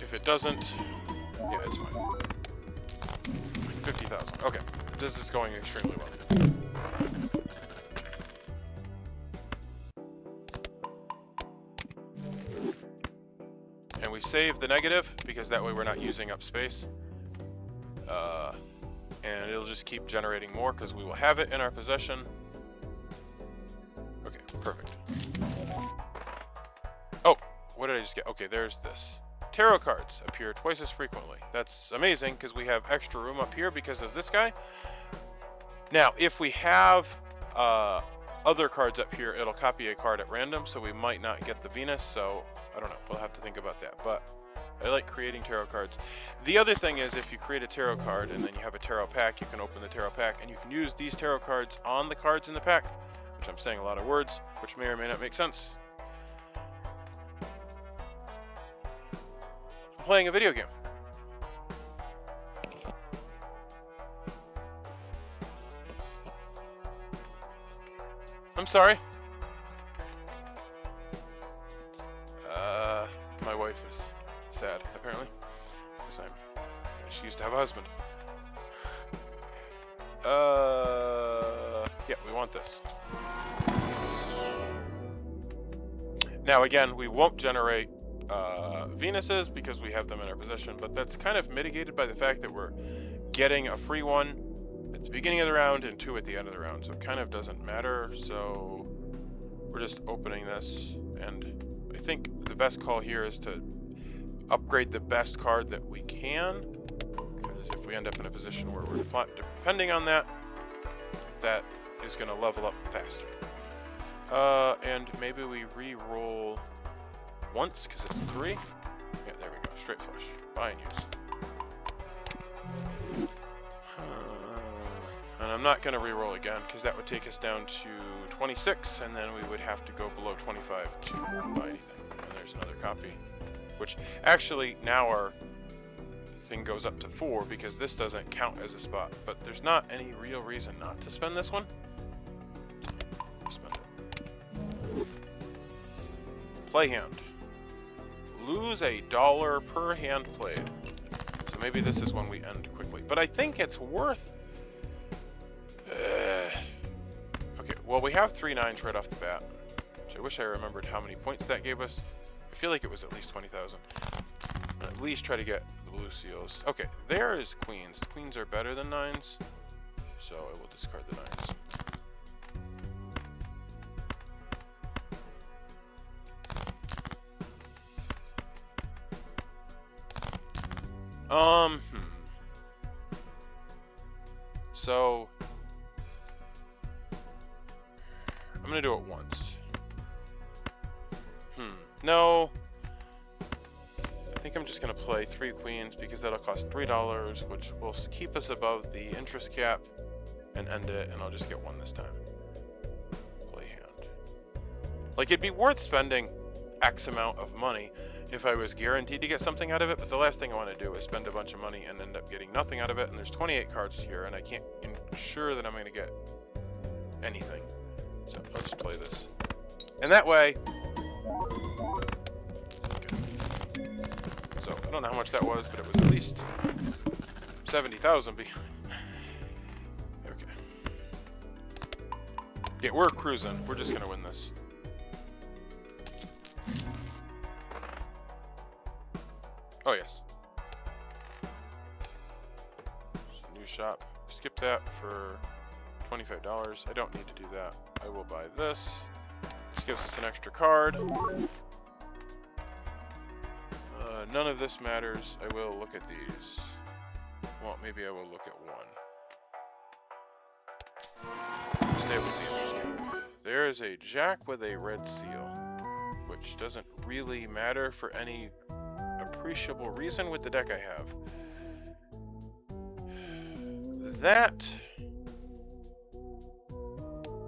If it doesn't, yeah, it's fine. 50,000. Okay, this is going extremely well. And we save the negative because that way we're not using up space. And it'll just keep generating more because we will have it in our possession. Okay, perfect. Oh, what did I just get? Okay, there's this. Tarot cards appear twice as frequently. That's amazing because we have extra room up here because of this guy. Now, if we have other cards up here, it'll copy a card at random, so we might not get the Venus, so I don't know. We'll have to think about that. But I like creating tarot cards. The other thing is if you create a tarot card and then you have a tarot pack, you can open the tarot pack and you can use these tarot cards on the cards in the pack, which I'm saying a lot of words, which may or may not make sense. I'm playing a video game. I'm sorry. My wife is sad, apparently. Because she used to have a husband. Yeah, we want this. Now again, we won't generate Venuses because we have them in our possession, but that's kind of mitigated by the fact that we're getting a free one at the beginning of the round and 2 at the end of the round, so it kind of doesn't matter. So we're just opening this, and I think the best call here is to upgrade the best card that we can, because if we end up in a position where we're depending on that, that is going to level up faster. And maybe we re-roll once because it's 3. Yeah, there we go. Straight flush. Buy and use. And I'm not going to re-roll again because that would take us down to 26, and then we would have to go below 25 to buy anything. And there's another copy, which actually now our thing goes up to 4 because this doesn't count as a spot. But there's not any real reason not to spend this one. Spend it. Play hand. Lose $1 per hand played. So maybe this is when we end quickly. But I think it's worth... Okay, well we have 3 9s right off the bat. Which I wish I remembered how many points that gave us. I feel like it was at least 20,000. At least try to get the blue seals. Okay, there is queens. Queens are better than 9s. So I will discard the 9s. So I'm gonna do it once. No. I think I'm just gonna play 3 queens because that'll cost $3, which will keep us above the interest cap, and end it, and I'll just get 1 this time. Play hand. Like, it'd be worth spending X amount of money if I was guaranteed to get something out of it, but the last thing I want to do is spend a bunch of money and end up getting nothing out of it, and there's 28 cards here, and I can't ensure that I'm going to get anything. So I'll just play this. And that way... Okay. So, I don't know how much that was, but it was at least 70,000 be... Okay. Yeah, we're cruising. We're just gonna win this. Oh, yes. New shop. Skip that for $25. I don't need to do that. I will buy this. This gives us an extra card. None of this matters. I will look at these. Well, maybe I will look at one. Stay with the interesting. There is a jack with a red seal, which doesn't really matter for any appreciable reason with the deck I have. That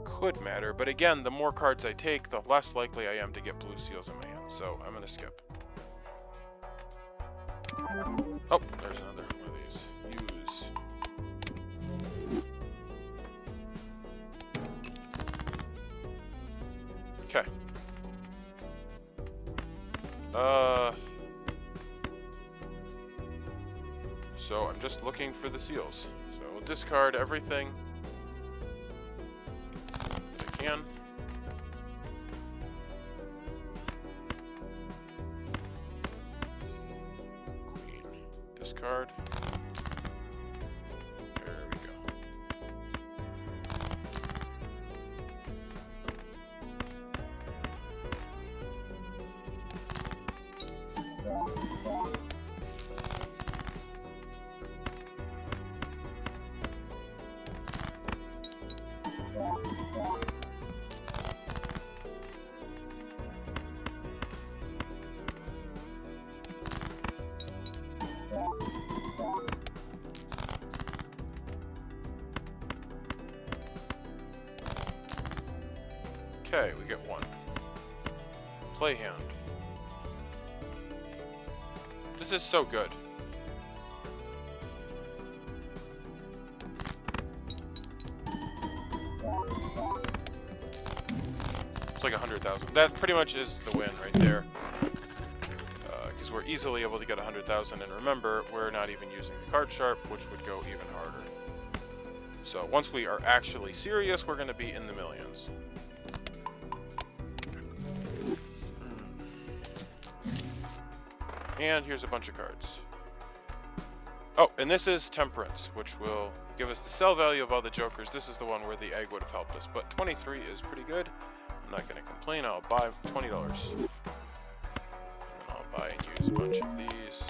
could matter, but again, the more cards I take, the less likely I am to get blue seals in my hand, so I'm gonna skip. Oh, there's another one of these. Use. Okay. So I'm just looking for the seals. So we'll discard everything I can. Card. There we go. Okay, we get one. Play hand. This is so good. It's like 100,000. That pretty much is the win right there. Because we're easily able to get 100,000, and remember, we're not even using the card sharp, which would go even harder. So once we are actually serious, we're going to be in the millions. And here's a bunch of cards. Oh, and this is Temperance, which will give us the sell value of all the jokers. This is the one where the egg would have helped us, but 23 is pretty good. I'm not going to complain. I'll buy $20. And I'll buy and use a bunch of these.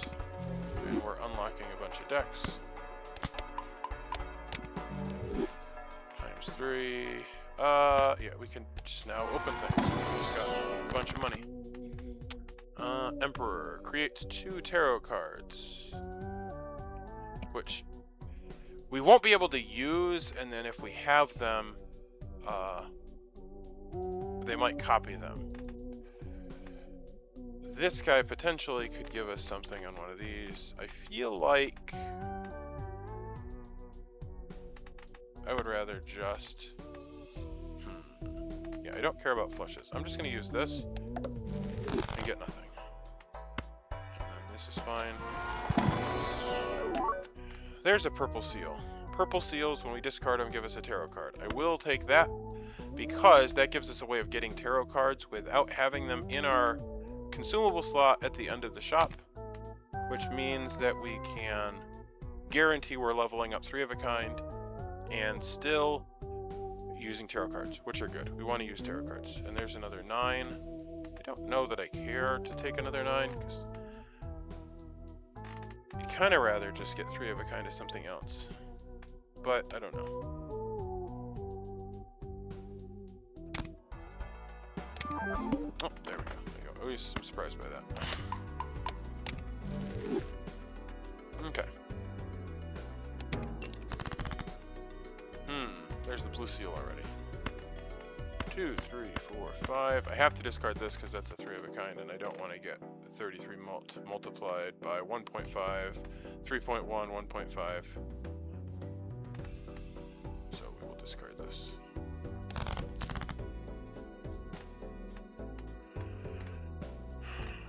And we're unlocking a bunch of decks. Times 3. Yeah, we can just now open things. We just got a bunch of money. Emperor creates 2 tarot cards, which we won't be able to use, and then if we have them, they might copy them. This guy potentially could give us something on one of these. I feel like I would rather just... Yeah, I don't care about flushes. I'm just going to use this and get nothing. This is fine. There's a purple seal. Purple seals, when we discard them, give us a tarot card. I will take that because that gives us a way of getting tarot cards without having them in our consumable slot at the end of the shop, which means that we can guarantee we're leveling up 3 of a kind and still using tarot cards, which are good. We want to use tarot cards. And there's another 9. I don't know that I care to take another 9 because I'd kind of rather just get 3 of a kind of something else, but I don't know. Oh, there we go. Always I'm surprised by that. Okay. There's the blue seal already. 2, 3, 4, 5. I have to discard this because that's a 3 of a kind, and I don't want to get 33 multiplied by 1.5, 3.1, 1.5. So we will discard this.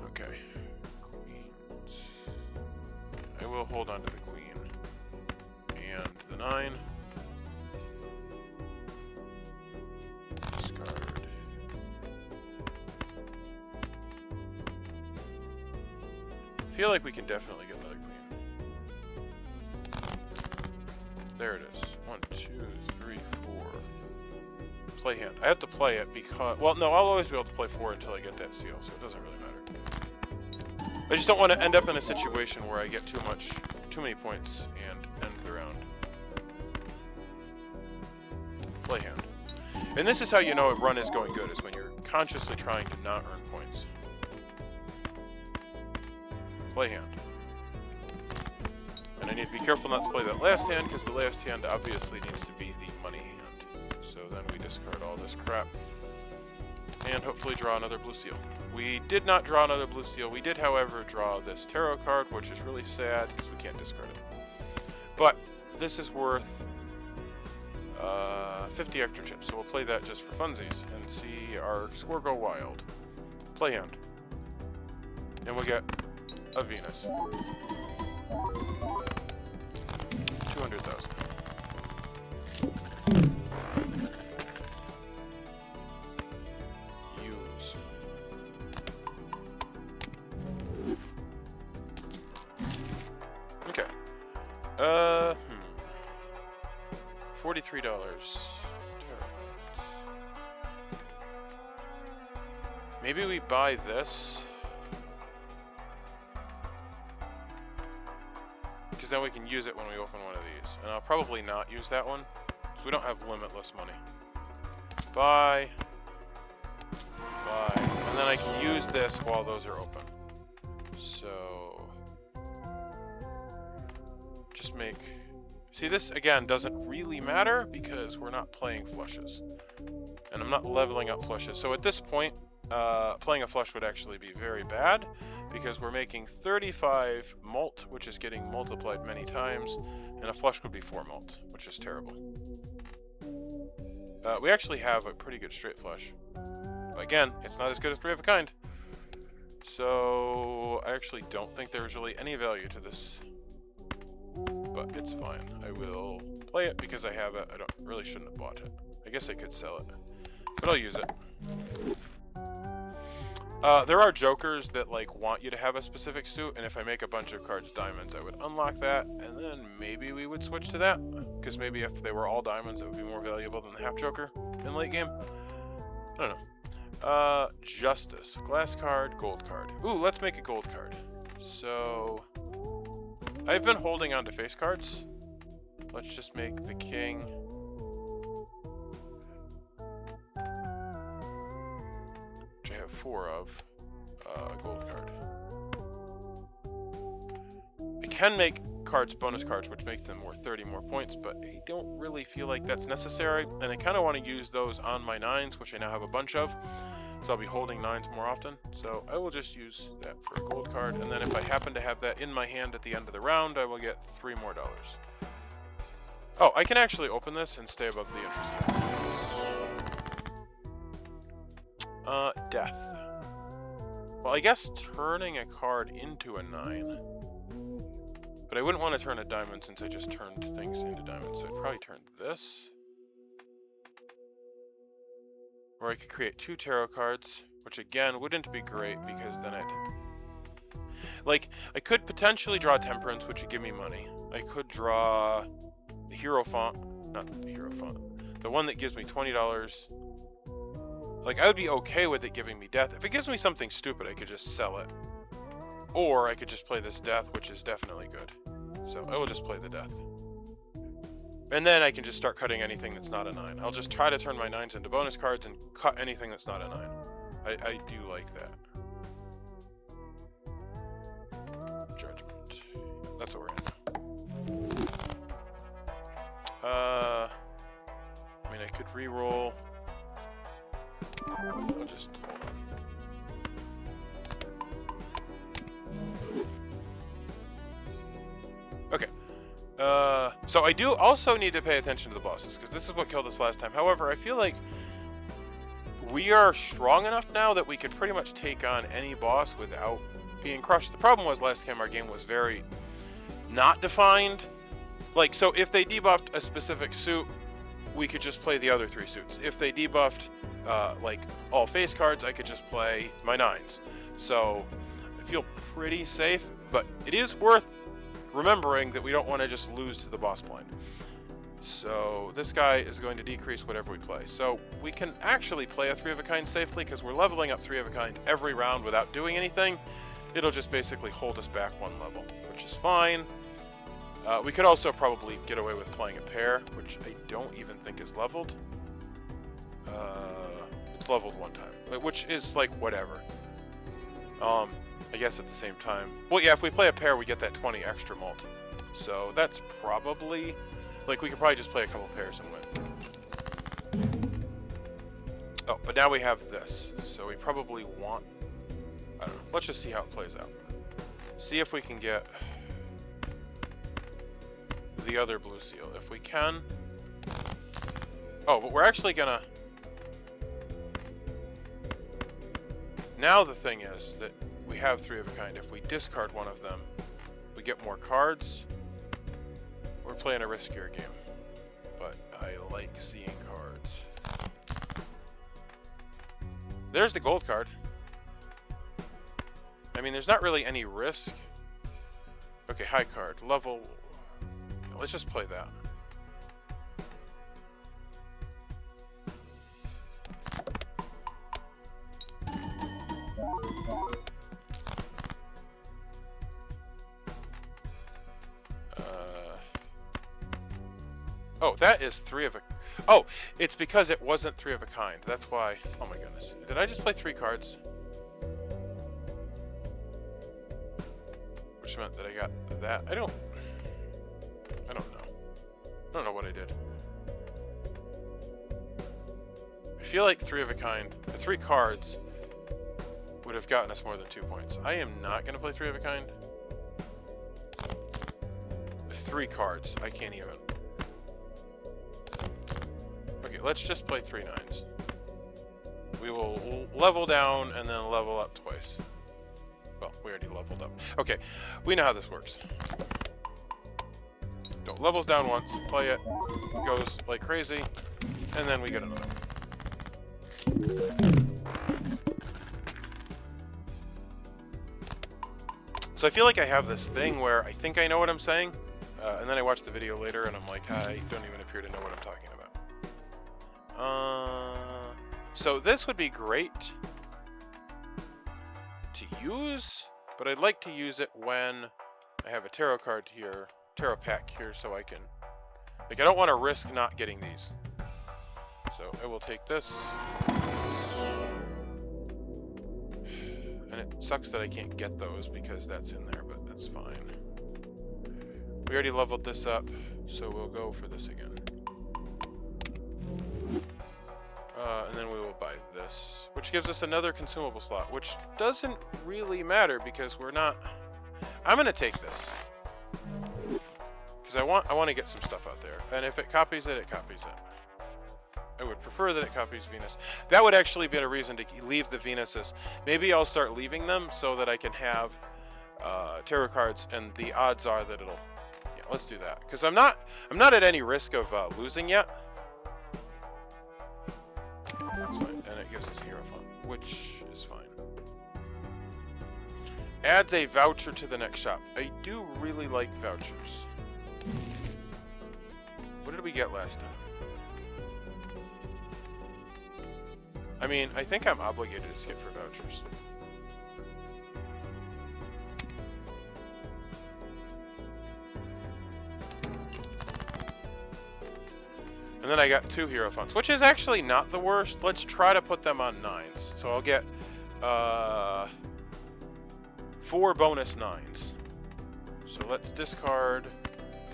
Okay. Queens. I will hold on to the queen. 9. Discard. I feel like we can definitely get another queen. There it is. 1, 2, 3, 4. Play hand. I have to play it because... Well, no, I'll always be able to play 4 until I get that seal, so it doesn't really matter. I just don't want to end up in a situation where I get too many points and end the round. Play hand. And this is how you know a run is going good, is when you're consciously trying to not earn points. Play hand. And I need to be careful not to play that last hand, because the last hand obviously needs to be the money hand. So then we discard all this crap. And hopefully draw another blue seal. We did not draw another blue seal. We did, however, draw this tarot card, which is really sad, because we can't discard it. But this is worth 50 extra chips, so we'll play that just for funsies and see our score go wild. Play hand. And we'll get a Venus. 200,000. Use. Okay. $43. Maybe we buy this. Because then we can use it when we open one of these. And I'll probably not use that one, because we don't have limitless money. Buy. Buy. And then I can use this while those are open. So... just make... See, this, again, doesn't really matter, because we're not playing flushes. And I'm not leveling up flushes. So at this point, playing a flush would actually be very bad, because we're making 35 mult, which is getting multiplied many times, and a flush would be 4 mult, which is terrible. We actually have a pretty good straight flush. Again, it's not as good as 3 of a kind. So I actually don't think there's really any value to this, but it's fine. I will play it because I have it. I really shouldn't have bought it. I guess I could sell it, but I'll use it. There are jokers that like want you to have a specific suit, and if I make a bunch of cards diamonds, I would unlock that, and then maybe we would switch to that, because maybe if they were all diamonds, it would be more valuable than the half joker in late game. I don't know. Justice, glass card, gold card. Ooh, let's make a gold card. So I've been holding on to face cards. Let's just make the king. Which I have 4 of. Gold card. I can make cards bonus cards, which makes them worth 30 more points, but I don't really feel like that's necessary, and I kind of want to use those on my 9s, which I now have a bunch of, so I'll be holding 9s more often. So I will just use that for a gold card, and then if I happen to have that in my hand at the end of the round, I will get $3 more. Oh, I can actually open this and stay above the interest rate. Death. Well, I guess turning a card into a 9. But I wouldn't want to turn a diamond since I just turned things into diamonds. So I'd probably turn this. Or I could create 2 tarot cards, which again wouldn't be great because then like, I could potentially draw Temperance, which would give me money. I could draw the Hierophant, not the Hierophant, the one that gives me $20. Like, I would be okay with it giving me death. If it gives me something stupid, I could just sell it. Or I could just play this death, which is definitely good. So I will just play the death. And then I can just start cutting anything that's not a 9. I'll just try to turn my 9s into bonus cards and cut anything that's not a 9. I do like that. Judgment. That's what we're in. I mean, I could re-roll. I'll just hold on. Okay. So I do also need to pay attention to the bosses, because this is what killed us last time. However, I feel like we are strong enough now that we could pretty much take on any boss without being crushed. The problem was last time our game was very not defined, Like, so if they debuffed a specific suit, we could just play the other 3 suits. If they debuffed, like, all face cards, I could just play my 9s. So, I feel pretty safe, but it is worth remembering that we don't want to just lose to the boss blind. So, this guy is going to decrease whatever we play. So, we can actually play a 3 of a kind safely, because we're leveling up 3 of a kind every round without doing anything. It'll just basically hold us back 1 level, which is fine. We could also probably get away with playing a pair, which I don't even think is leveled. It's leveled 1 time, which is like whatever. I guess at the same time. Well, yeah, if we play a pair, we get that 20 extra mult. So that's probably, like, we could probably just play a couple pairs and win. Oh, but now we have this, so we probably want, I don't know, let's just see how it plays out. See if we can get the other blue seal. If we can. Oh, but we're actually gonna. Now the thing is that we have 3 of a kind. If we discard one of them, we get more cards. We're playing a riskier game, but I like seeing cards. There's the gold card. I mean, there's not really any risk. Okay, high card. Level. Let's just play that. Oh, that is 3 of a... Oh, it's because it wasn't 3 of a kind. That's why... Oh my goodness. Did I just play 3 cards? Which meant that I got that. I don't know. I don't know what I did. I feel like 3 of a kind, 3 cards would have gotten us more than 2 points. I am not going to play 3 of a kind. 3 cards. I can't even. Okay, let's just play 3 9s. We will level down and then level up twice. Well, we already leveled up. Okay, we know how this works. Levels down once, play it, goes like crazy, and then we get another one. So I feel like I have this thing where I think I know what I'm saying, and then I watch the video later and I'm like, I don't even appear to know what I'm talking about. So this would be great to use, but I'd like to use it when I have a tarot card here. Tarot pack here, so I can, like, I don't want to risk not getting these, so I will take this, and it sucks that I can't get those because that's in there, but that's fine. We already leveled this up, so we'll go for this again, and then we will buy this, which gives us another consumable slot, which doesn't really matter because we're not. I'm gonna take this. Because I want to get some stuff out there, and if it copies it, it copies it. I would prefer that it copies Venus. That would actually be a reason to leave the Venuses. Maybe I'll start leaving them so that I can have tarot cards, and the odds are that it'll. Yeah, let's do that. Because I'm not at any risk of losing yet. That's fine, and it gives us a hero font, which is fine. Adds a voucher to the next shop. I do really like vouchers. What did we get last time? I mean, I think I'm obligated to skip for vouchers. And then I got 2 hero fonts, which is actually not the worst. Let's try to put them on 9s. So I'll get 4 bonus 9s. So let's discard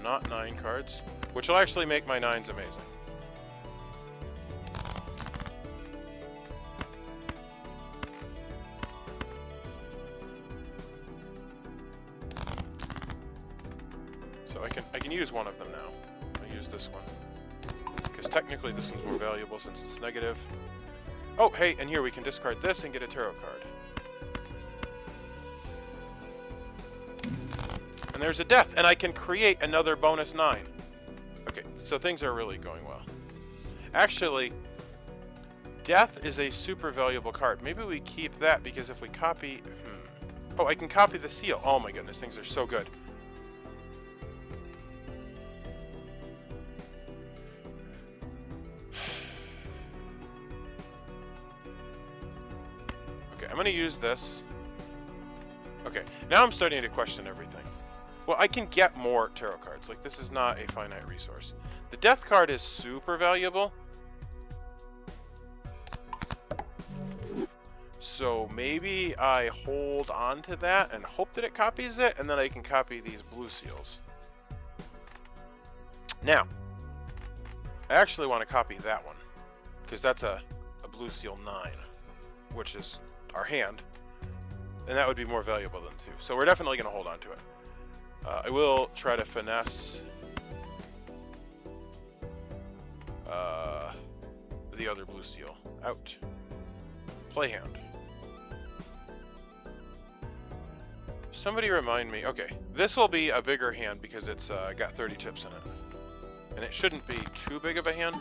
not 9 cards, which will actually make my 9s amazing. So I can use one of them now. I'll use this one. Because technically this one's more valuable since it's negative. Oh, hey, and here we can discard this and get a tarot card. And there's a death, and I can create another bonus 9. Okay, so things are really going well. Actually, death is a super valuable card. Maybe we keep that, because if we copy... Oh, I can copy the seal. Oh my goodness, things are so good. Okay, I'm going to use this. Okay, now I'm starting to question everything. Well, I can get more tarot cards. Like, this is not a finite resource. The death card is super valuable. So maybe I hold on to that and hope that it copies it, and then I can copy these blue seals. Now, I actually want to copy that one, because that's a blue seal 9, which is our hand, and that would be more valuable than 2. So we're definitely going to hold on to it. I will try to finesse the other blue seal. Out. Play hand. Somebody remind me. Okay, this will be a bigger hand because it's got 30 chips in it. And it shouldn't be too big of a hand.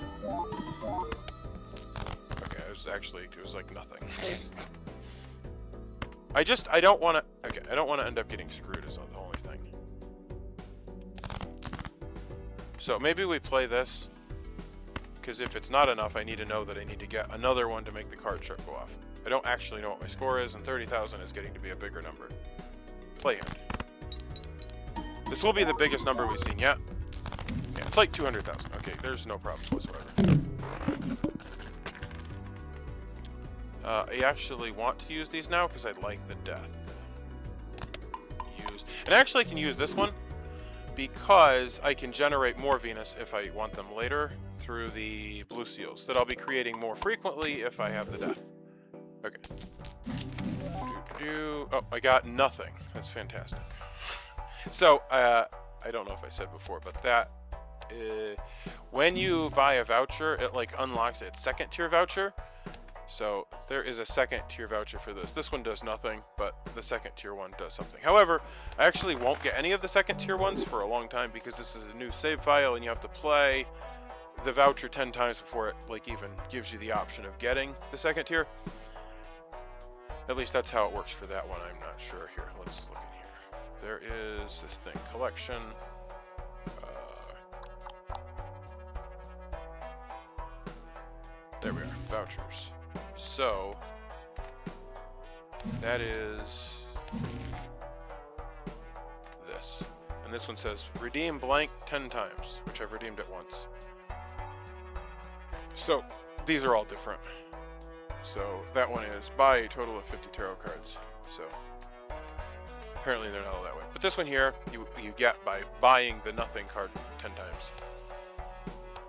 Okay, it was like nothing. I don't want to, okay, I don't want to end up getting screwed is the only thing. So maybe we play this, because if it's not enough, I need to know that I need to get another one to make the card chip go off. I don't actually know what my score is, and 30,000 is getting to be a bigger number. Play hand. This will be the biggest number we've seen yet. Yeah, it's like 200,000. Okay, there's no problems whatsoever. I actually want to use these now because I like the death. Use, and actually I can use this one because I can generate more Venus if I want them later through the blue seals that I'll be creating more frequently if I have the death. Okay. Oh, I got nothing. That's fantastic. So, I don't know if I said before, but that when you buy a voucher, it like unlocks its second tier voucher. So there is a second tier voucher for this. This one does nothing, but the second tier one does something. However, I actually won't get any of the second tier ones for a long time because this is a new save file and you have to play the voucher 10 times before it like even gives you the option of getting the second tier. At least that's how it works for that one. I'm not sure. Here, let's look in here. There is this thing, collection. There we are, vouchers. So, that is this. And this one says, redeem blank 10 times, which I've redeemed it once. So, these are all different. So, that one is buy a total of 50 tarot cards. So, apparently they're not all that way. But this one here, you get by buying the nothing card 10 times.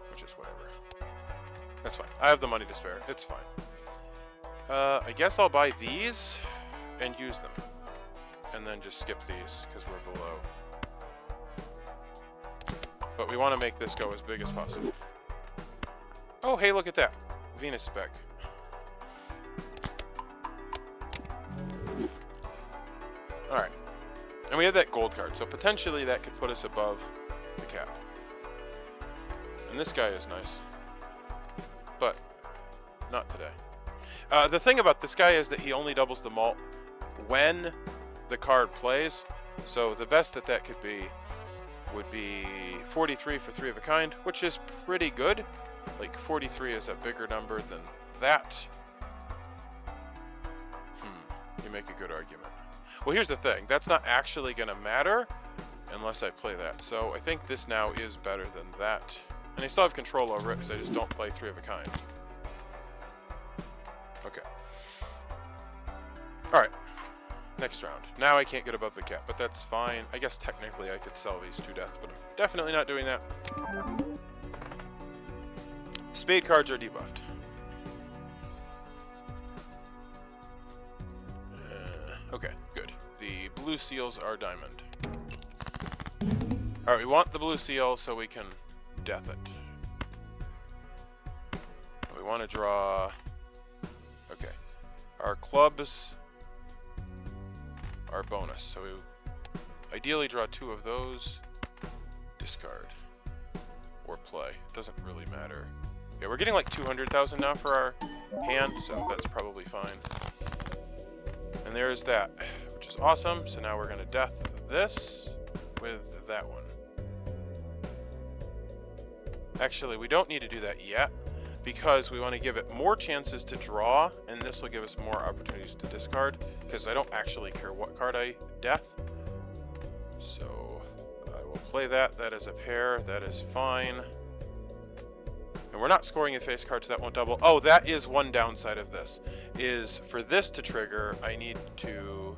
Which is whatever. That's fine. I have the money to spare. It's fine. I guess I'll buy these and use them. And then just skip these because we're below. But we want to make this go as big as possible. Oh, hey, look at that. Venus spec. Alright. And we have that gold card, so potentially that could put us above the cap. And this guy is nice. But not today. The thing about this guy is that he only doubles the malt when the card plays. So the best that could be would be 43 for 3 of a kind, which is pretty good. Like 43 is a bigger number than that. You make a good argument. Well, here's the thing. That's not actually going to matter unless I play that. So I think this now is better than that. And I still have control over it because I just don't play 3 of a kind. Okay. Alright. Next round. Now I can't get above the cap, but that's fine. I guess technically I could sell these 2 deaths, but I'm definitely not doing that. Spade cards are debuffed. Okay, good. The blue seals are diamond. Alright, we want the blue seal so we can death it. We want to draw... Okay. Our clubs are bonus, so ideally draw 2 of those, discard, or play. Doesn't really matter. Yeah, we're getting like 200,000 now for our hand, so that's probably fine. And there's that, which is awesome. So now we're going to death this with that one. Actually, we don't need to do that yet, because we want to give it more chances to draw, and this will give us more opportunities to discard, because I don't actually care what card I death. So I will play that. That is a pair. That is fine. And we're not scoring a face card, so that won't double. Oh, that is one downside of this, is for this to trigger, I need to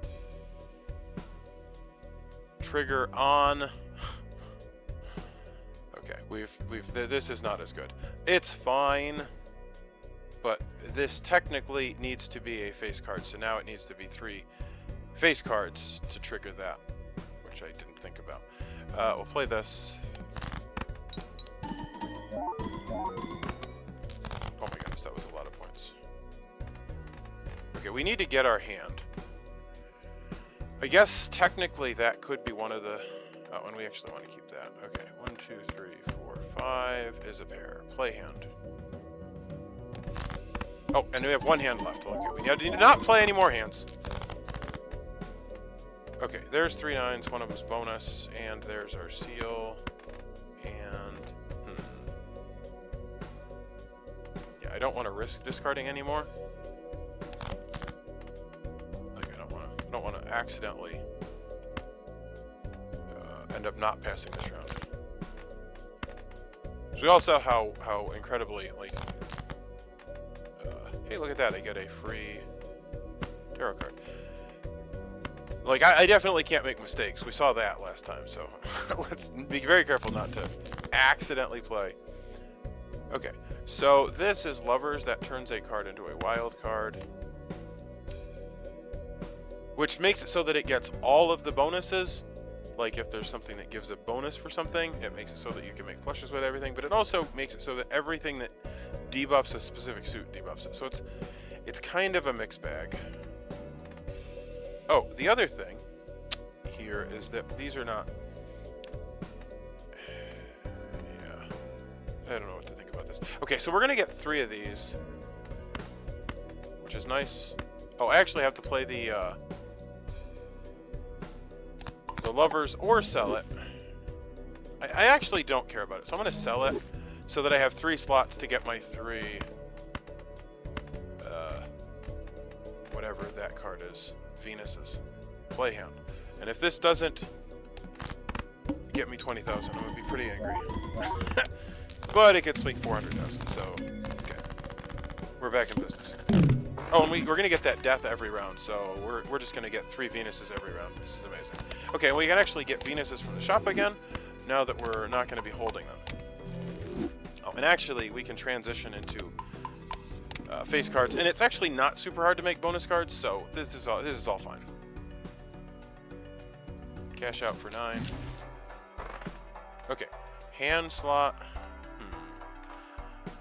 trigger on... Okay, this is not as good. It's fine, but this technically needs to be a face card, so now it needs to be 3 face cards to trigger that, which I didn't think about. We'll play this. Oh my goodness, that was a lot of points. Okay, we need to get our hand. I guess technically that could be one of the... Oh, and we actually want to keep that. Okay, 1, 2, 3, 4, 5 is a pair. Play hand. Oh, and we have 1 hand left. Okay, we need to not play any more hands. Okay, there's 3 9s. One of them's bonus, and there's our seal. And yeah, I don't want to risk discarding anymore. Like I don't want to accidentally end up not passing this round. So we also how incredibly like hey, look at that, I get a free tarot card. Like I definitely can't make mistakes. We saw that last time, so let's be very careful not to accidentally play. Okay, so this is Lovers. That turns a card into a wild card, which makes it so that it gets all of the bonuses. Like if there's something that gives a bonus for something, it makes it so that you can make flushes with everything, but it also makes it so that everything that debuffs a specific suit debuffs it. So it's kind of a mixed bag. Oh, the other thing here is that these are not... Yeah, I don't know what to think about this. Okay, so we're going to get 3 of these, which is nice. Oh, I actually have to play the Lovers or sell it. I actually don't care about it, so I'm going to sell it so that I have 3 slots to get my 3 whatever that card is, Venus's play hand. And if this doesn't get me 20,000, I'm going to be pretty angry. But it gets me 400,000, so okay. We're back in business. Oh, and we're going to get that death every round, so we're just going to get 3 Venuses every round. This is amazing. Okay, we can actually get Venuses from the shop again, now that we're not going to be holding them. Oh, and actually, we can transition into face cards, and it's actually not super hard to make bonus cards, so this is all fine. Cash out for 9. Okay, hand slot.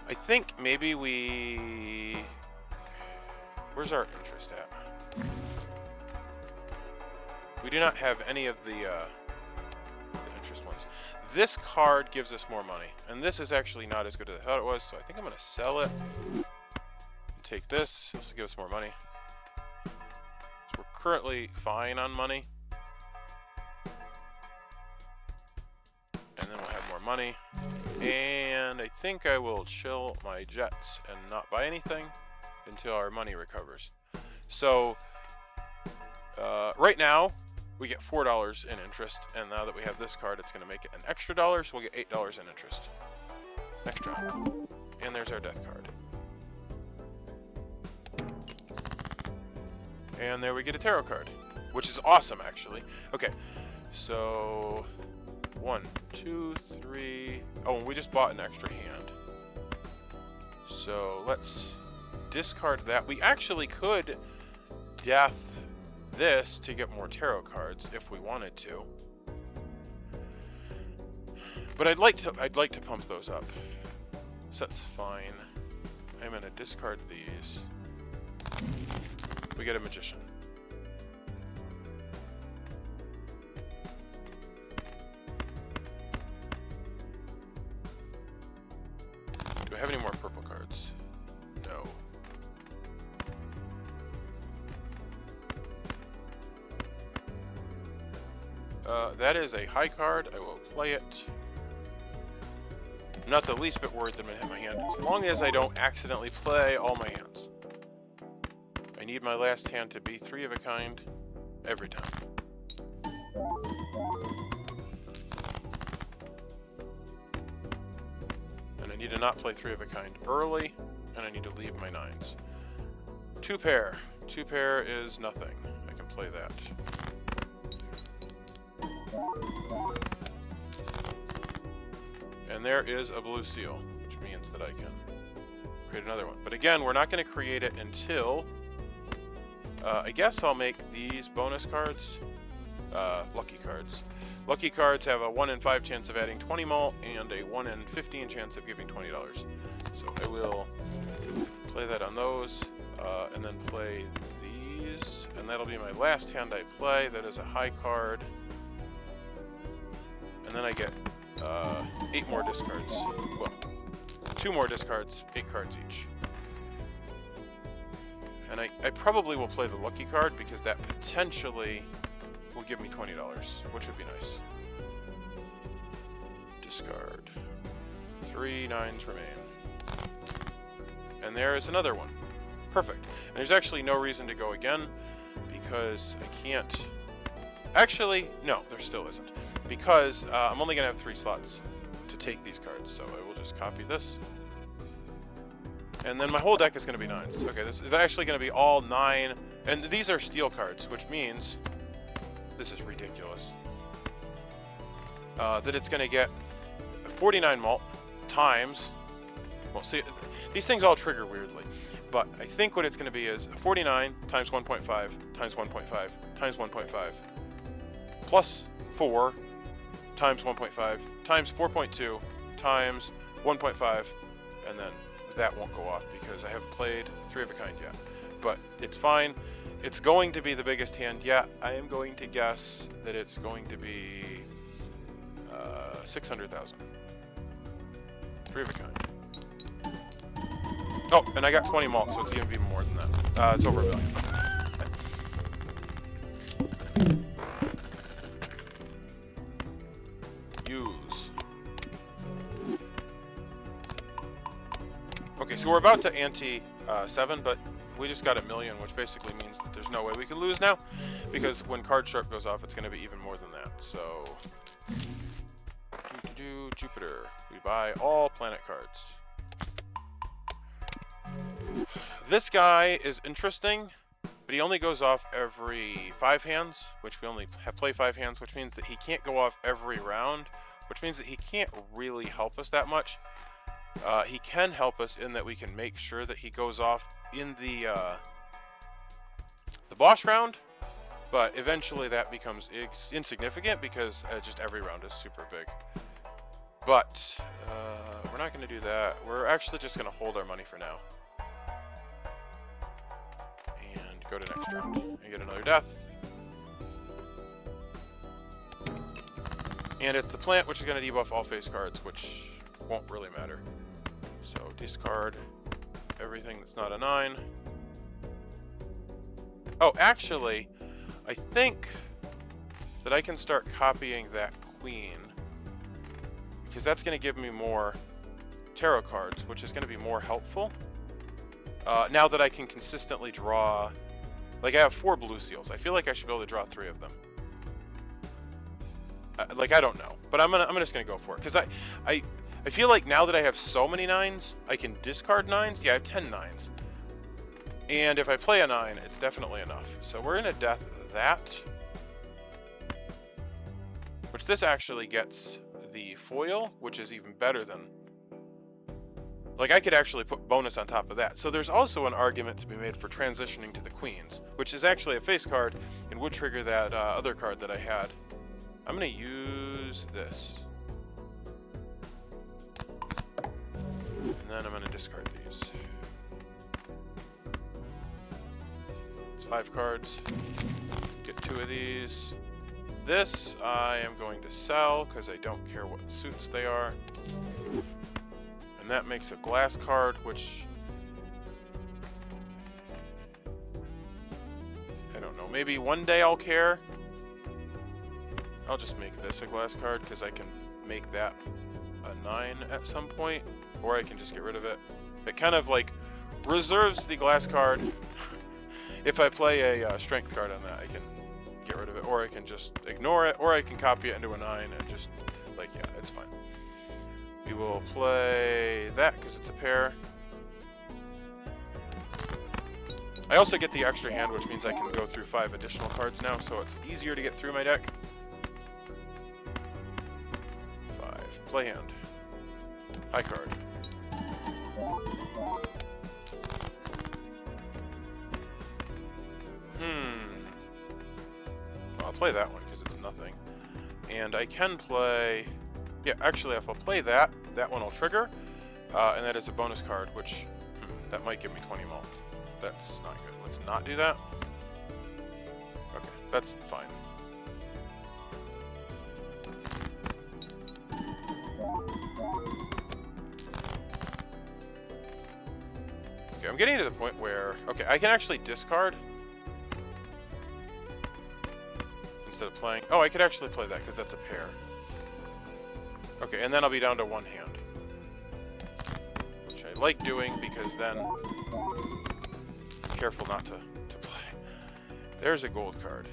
I think maybe we... Where's our interest at? We do not have any of the interest ones. This card gives us more money, and this is actually not as good as I thought it was, so I think I'm going to sell it. Take this. This will give us more money. So we're currently fine on money. And then we'll have more money. And I think I will chill my jets and not buy anything until our money recovers. So right now we get $4 in interest, and now that we have this card, it's going to make it an extra $1, so we'll get $8 in interest. Next round. And there's our death card. And there we get a tarot card, which is awesome, actually. Okay, so 1, 2, 3. Oh, and we just bought an extra hand. So let's discard that. We actually could death this to get more tarot cards if we wanted to. But I'd like to pump those up. So that's fine. I'm gonna discard these. We get a magician. That is a high card. I will play it. I'm not the least bit worried that I'm going to hit my hand, as long as I don't accidentally play all my hands. I need my last hand to be 3 of a kind every time. And I need to not play 3 of a kind early, and I need to leave my 9s. 2 pair. 2 pair is nothing. I can play that. And there is a blue seal, which means that I can create another one. But again, we're not going to create it until... I guess I'll make these bonus cards lucky cards. Lucky cards have a 1 in 5 chance of adding 20 malt and a 1 in 15 chance of giving $20. So I will play that on those, and then play these, and that'll be my last hand I play. That is a high card. And then I get 8 more discards. Well, 2 more discards, 8 cards each. And I probably will play the lucky card because that potentially will give me $20, which would be nice. Discard. 3 9s remain. And there is another one. Perfect. And there's actually no reason to go again because I can't... Actually, no, there still isn't. Because I'm only going to have 3 slots to take these cards, so I will just copy this. And then my whole deck is going to be 9s. Okay, this is actually going to be all 9, and these are steel cards, which means, this is ridiculous, that it's going to get 49 malt times, well, see, these things all trigger weirdly, but I think what it's going to be is 49 times 1.5 times 1.5 times 1.5 plus 4 times 1.5 times 4.2 times 1.5, and then that won't go off because I haven't played 3 of a kind yet. But it's fine. It's going to be the biggest hand yet. I am going to guess that it's going to be 600,000. 3 of a kind. Oh, and I got 20 malt, so it's even more than that. It's over $1 million. Okay, so we're about to ante 7, but we just got $1 million, which basically means that there's no way we can lose now, because when card sharp goes off, it's going to be even more than that. So, Jupiter. We buy all planet cards. This guy is interesting, but he only goes off every 5 hands, which we only play 5 hands, which means that he can't go off every round, which means that he can't really help us that much. He can help us in that we can make sure that he goes off in the boss round, but eventually that becomes insignificant because just every round is super big. But we're not going to do that. We're actually just going to hold our money for now. And go to next round and get another death. And it's the plant, which is going to debuff all face cards, which won't really matter. So discard everything that's not a 9. Oh, actually, I think that I can start copying that queen, because that's going to give me more tarot cards, which is going to be more helpful. Now that I can consistently draw, like I have 4 blue seals. I feel like I should be able to draw 3 of them. Like, I don't know, but I'm just gonna go for it, because I feel like now that I have so many 9s, I can discard 9s. Yeah, I have 10 9s. And if I play a 9, it's definitely enough. So we're in a death that. Which this actually gets the foil, which is even better than... Like, I could actually put bonus on top of that. So there's also an argument to be made for transitioning to the queens, which is actually a face card and would trigger that other card that I had. I'm going to use this. And then I'm going to discard these. It's 5 cards. Get 2 of these. This I am going to sell because I don't care what suits they are. And that makes a glass card, which... I don't know. Maybe one day I'll care. I'll just make this a glass card because I can make that a 9 at some point, or I can just get rid of it. It kind of like reserves the glass card. If I play a strength card on that, I can get rid of it, or I can just ignore it, or I can copy it into a 9 and just, like, yeah, it's fine. We will play that because it's a pair. I also get the extra hand, which means I can go through 5 additional cards now, so it's easier to get through my deck. 5. Play hand. High card. Well, I'll play that one because it's nothing. And I can play... Yeah, actually, if I'll play that, that one will trigger. And that is a bonus card, which... that might give me 20 malt. That's not good. Let's not do that. Okay, that's fine. Okay, I'm getting to the point where... Okay, I can actually discard. Instead of playing... Oh, I could actually play that because that's a pair. Okay, and then I'll be down to 1 hand. Which I like doing because then... Careful not to play. There's a gold card.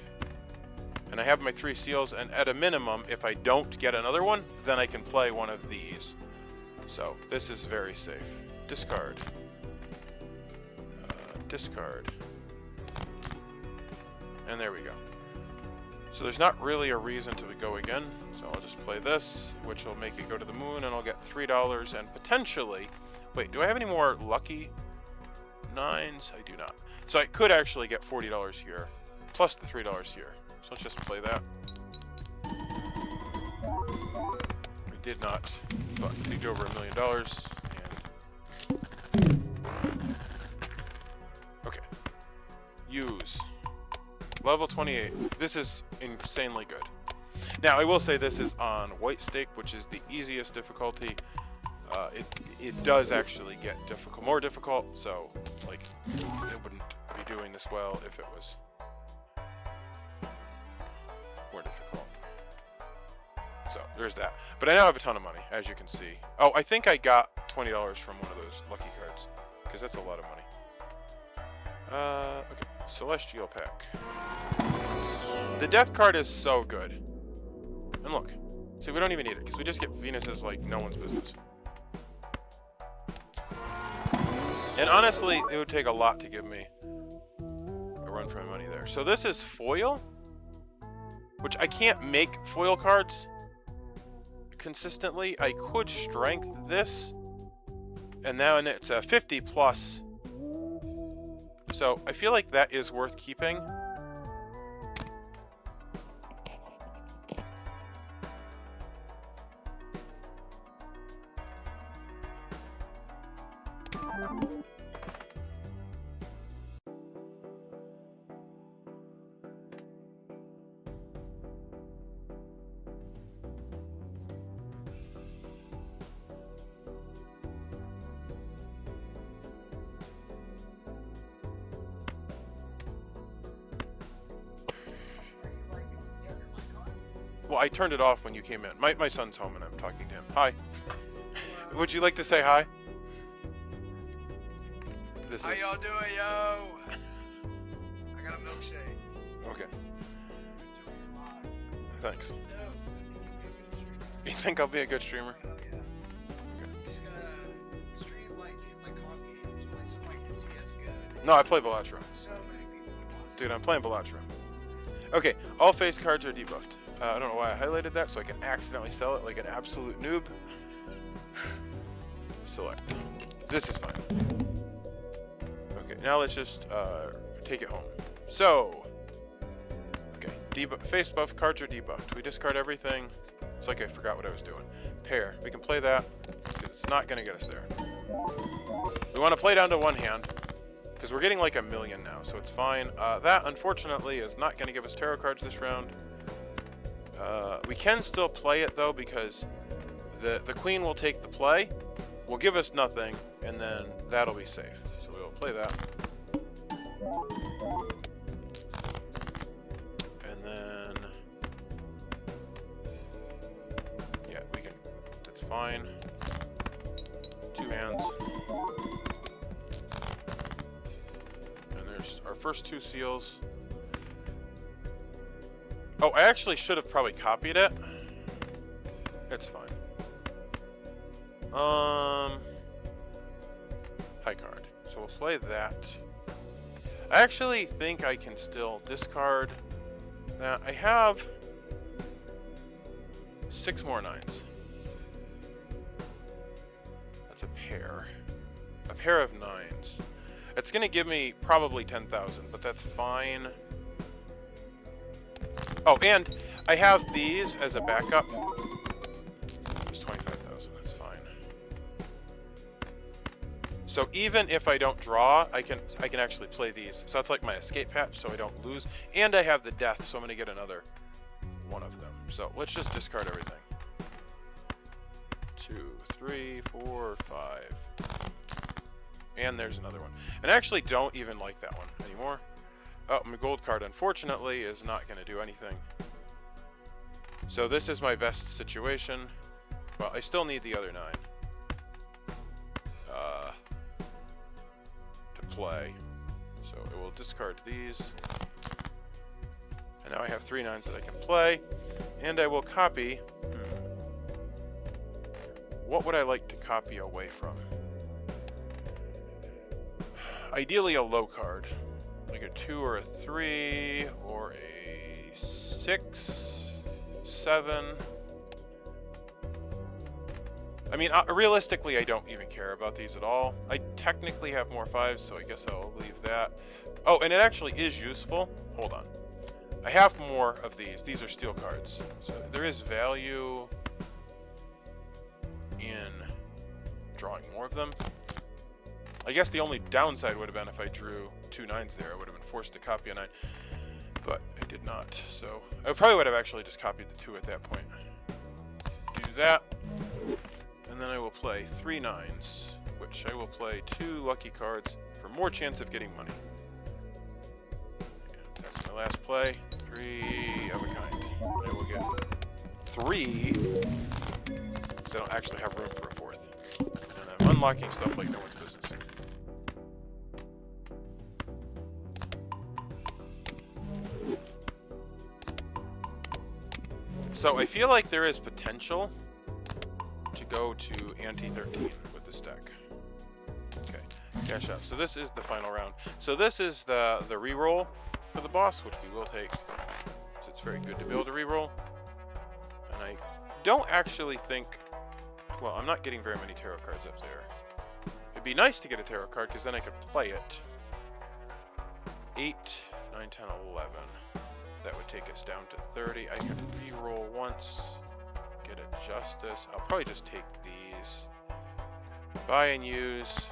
And I have my 3 seals, and at a minimum, if I don't get another one, then I can play one of these. So, this is very safe. Discard. Discard. And there we go. So there's not really a reason to go again, so I'll just play this, which will make it go to the moon, and I'll get $3, and potentially... Wait, do I have any more lucky 9s? I do not. So I could actually get $40 here, plus the $3 here. So let's just play that. We did not, but we do over $1 million, and... Okay. Use. Level 28. This is insanely good. Now, I will say this is on White Stake, which is the easiest difficulty. It does actually get more difficult, so, like, it wouldn't be doing this well if it was more difficult. So, there's that. But I now have a ton of money, as you can see. Oh, I think I got $20 from one of those lucky cards, because that's a lot of money. Okay. Celestial Pack. The death card is so good. And look. See, we don't even need it, because we just get Venuses like no one's business. And honestly, it would take a lot to give me a run for my money there. So this is foil, which I can't make foil cards consistently. I could strength this, and now it's a 50 plus. So I feel like that is worth keeping. Well, I turned it off when you came in. My son's home and I'm talking to him. Hi. Would you like to say hi? How y'all doing, yo? I got a milkshake. Okay. Thanks. You think I'll be a good streamer? Hell yeah. Okay. Just gonna stream like coffee games, play some like CS:GO. No, I play Balatro. So many people watch. Dude, I'm playing Balatro. Okay, all face cards are debuffed. I don't know why I highlighted that, so I can accidentally sell it like an absolute noob. Select. This is fine. Okay, now let's just take it home. So, okay, face buff, cards are debuffed. We discard everything. It's like I forgot what I was doing. Pair. We can play that, because it's not going to get us there. We want to play down to 1 hand, because we're getting like 1 million now, so it's fine. That, unfortunately, is not going to give us tarot cards this round. We can still play it, though, because the queen will take the play, will give us nothing, and then that'll be safe. So we will play that. And then fine. 2 hands. And there's our first 2 seals. Oh, I actually should have probably copied it. It's fine. High card. So we'll play that. I actually think I can still discard that. I have 6 more 9s. That's a pair. A pair of 9s. It's going to give me probably 10,000, but that's fine. Oh, and I have these as a backup. It's 25,000. That's fine. So even if I don't draw, I can actually play these. So that's like my escape hatch, so I don't lose. And I have the death, so I'm going to get another one of them. So let's just discard everything. 2, 3, 4, 5. And there's another one. And I actually don't even like that one anymore. Oh, my gold card, unfortunately, is not going to do anything. So this is my best situation. Well, I still need the other 9 to play. So I will discard these. And now I have 3 9s that I can play. And I will copy. What would I like to copy away from? Ideally a low card. Like a 2 or a 3 or a 6, 7. I mean, realistically, I don't even care about these at all. I technically have more 5s, so I guess I'll leave that. Oh, and it actually is useful. Hold on. I have more of these. These are steel cards. So there is value in drawing more of them. I guess the only downside would have been if I drew 2 9s there. I would have been forced to copy a 9. But I did not. So I probably would have actually just copied the 2 at that point. Do that. And then I will play 3 9s, which I will play 2 lucky cards for more chance of getting money. And that's my last play. 3 of a kind. And I will get 3, because I don't actually have room for a 4th. And I'm unlocking stuff like no one's business. So I feel like there is potential to go to ante-13 with this deck. Okay, cash out. So this is the final round. So this is the reroll for the boss, which we will take. So it's very good to be able to reroll. And I don't actually think... Well, I'm not getting very many tarot cards up there. It'd be nice to get a tarot card, because then I could play it. 8, 9, 10, 11. That would take us down to 30. I could re-roll once, get a justice. I'll probably just take these. Buy and use.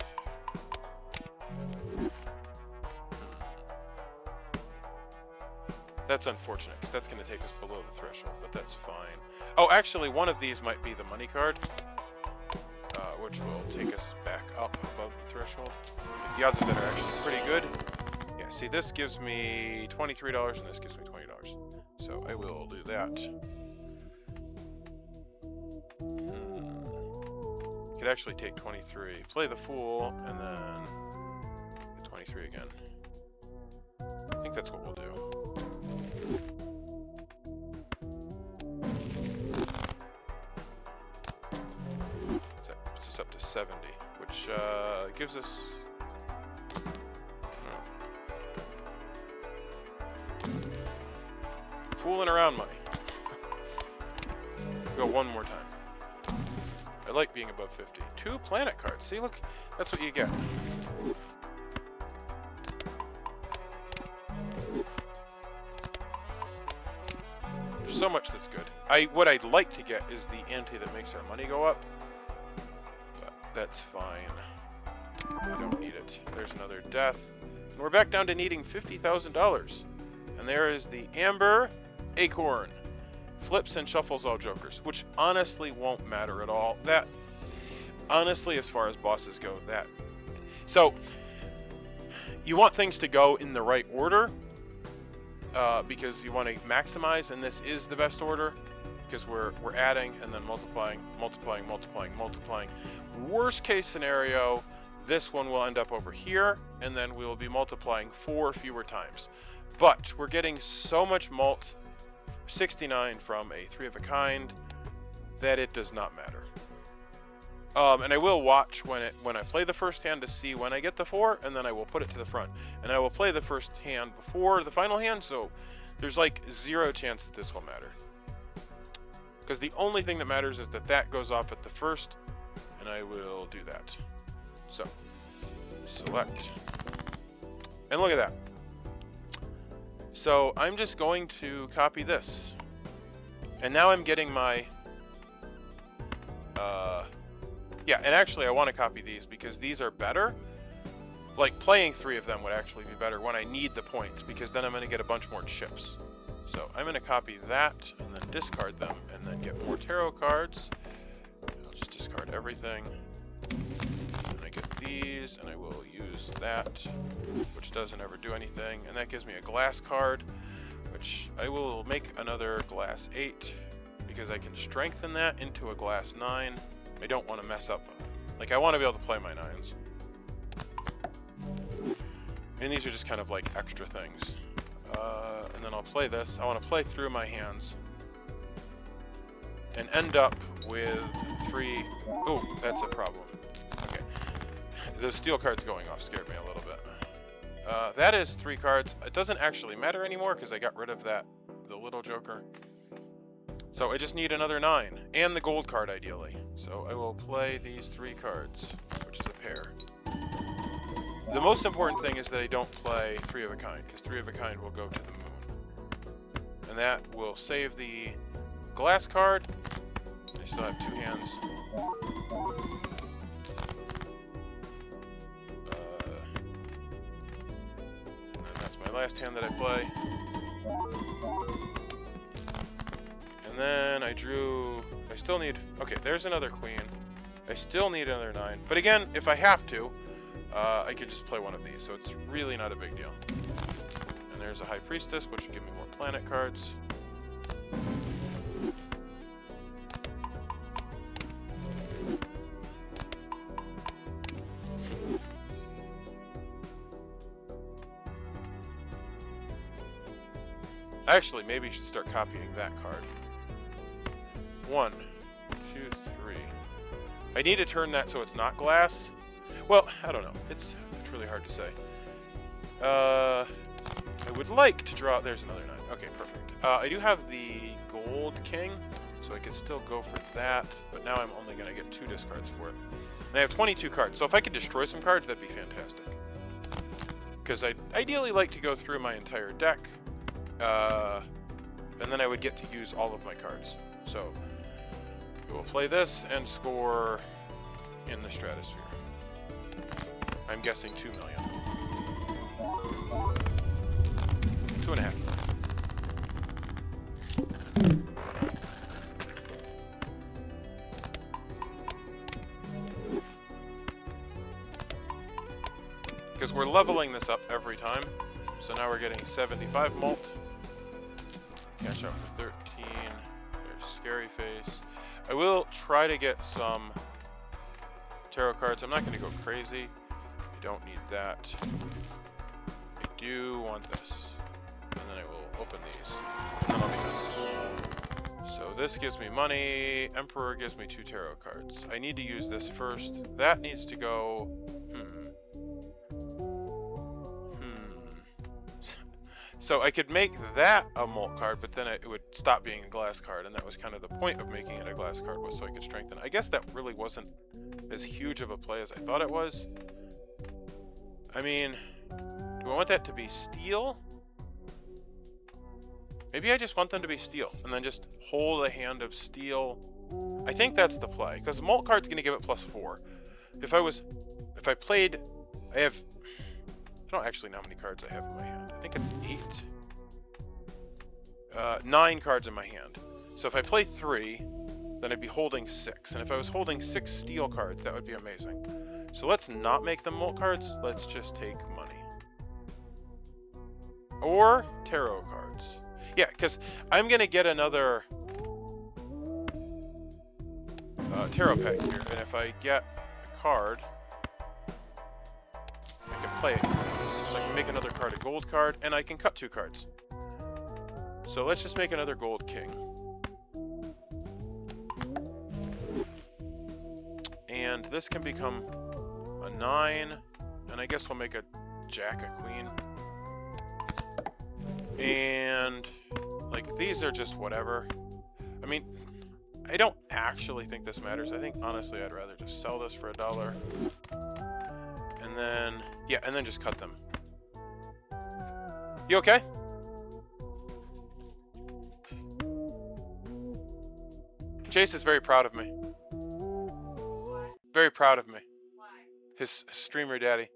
That's unfortunate, because that's going to take us below the threshold, but that's fine. Oh, actually, one of these might be the money card, which will take us back up above the threshold. The odds of that are actually pretty good. Yeah, see, this gives me $23, and this gives me $20. So I will do that. Could actually take 23, play the Fool, and then get 23 again. I think that's what we'll do. So that puts us up to 70, which gives us... Fooling around money. Go one more time. I like being above 50. 2 planet cards. See, look, that's what you get. There's so much that's good. What I'd like to get is the ante that makes our money go up. But that's fine. I don't need it. There's another death. And we're back down to needing $50,000. And there is the Amber Acorn. Flips and shuffles all jokers, which honestly won't matter at all. That, honestly, as far as bosses go, that. So, you want things to go in the right order, because you want to maximize, and this is the best order. because we're adding and then multiplying, multiplying, multiplying, multiplying. Worst case scenario, this one will end up over here, and then we will be multiplying 4 fewer times. But we're getting so much mult, 69 from a 3 of a kind, that it does not matter. And I will watch when I play the first hand to see when I get the 4, and then I will put it to the front. And I will play the first hand before the final hand, so there's like 0 chance that this will matter. Because the only thing that matters is that that goes off at the first, and I will do that. So, select. And look at that. So I'm just going to copy this. And now I'm getting my... yeah, and actually I want to copy these because these are better. Like, playing 3 of them would actually be better when I need the points, because then I'm going to get a bunch more chips. So I'm going to copy that, and then discard them, and then get more tarot cards. I'll just discard everything. And I get these, and I will use that, which doesn't ever do anything. And that gives me a glass card, which I will make another glass 8, because I can strengthen that into a glass 9. I don't want to mess up. Like, I want to be able to play my 9s. And these are just kind of like extra things. And then I'll play this. I want to play through my hands. And end up with 3... Oh, that's a problem. Okay. Those steel cards going off scared me a little bit. That is 3 cards. It doesn't actually matter anymore because I got rid of that, the little joker. So I just need another 9, and the gold card ideally. So I will play these 3 cards, which is a pair. The most important thing is that I don't play 3 of a kind, because 3 of a kind will go to the moon. And that will save the glass card. I still have 2 hands. And that's my last hand that I play. And then I drew... I still need... Okay, there's another queen. I still need another 9. But again, if I have to, I could just play one of these, so it's really not a big deal. And there's a high priestess, which will give me more planet cards. Actually, maybe you should start copying that card. 1, 2, 3. I need to turn that so it's not glass. Well, I don't know. It's really hard to say. I would like to draw... There's another 9. Okay, perfect. I do have the gold king, so I could still go for that, but now I'm only going to get 2 discards for it. And I have 22 cards, so if I could destroy some cards, that'd be fantastic. Because I'd ideally like to go through my entire deck, and then I would get to use all of my cards. So, we will play this and score in the stratosphere. I'm guessing 2 million. 2.5. Because we're leveling this up every time. So now we're getting 75 mult. Cash out for 13. There's Scary Face. I will try to get some tarot cards. I'm not going to go crazy. I don't need that. I do want this. And then I will open these. And then I'll be done. So this gives me money. Emperor gives me 2 tarot cards. I need to use this first. That needs to go... So I could make that a mult card, but then it would stop being a glass card, and that was kind of the point of making it a glass card, was so I could strengthen. I guess that really wasn't as huge of a play as I thought it was. I mean, do I want that to be steel? Maybe I just want them to be steel, and then just hold a hand of steel. I think that's the play, because the mult card's going to give it +4. If I played, I don't actually know how many cards I have in my hand. I think it's 8. 9 cards in my hand. So if I play 3, then I'd be holding 6. And if I was holding 6 steel cards, that would be amazing. So let's not make them mult cards. Let's just take money. Or tarot cards. Yeah, because I'm going to get another tarot pack here, and if I get a card, I can play it. So I can make another card a gold card, and I can cut 2 cards. So let's just make another gold king. And this can become a 9, and I guess we'll make a jack a queen. And like these are just whatever. I mean, I don't actually think this matters. I think honestly I'd rather just sell this for $1. And then yeah, and then just cut them. You okay? Chase is very proud of me. What? Very proud of me. Why? His streamer daddy.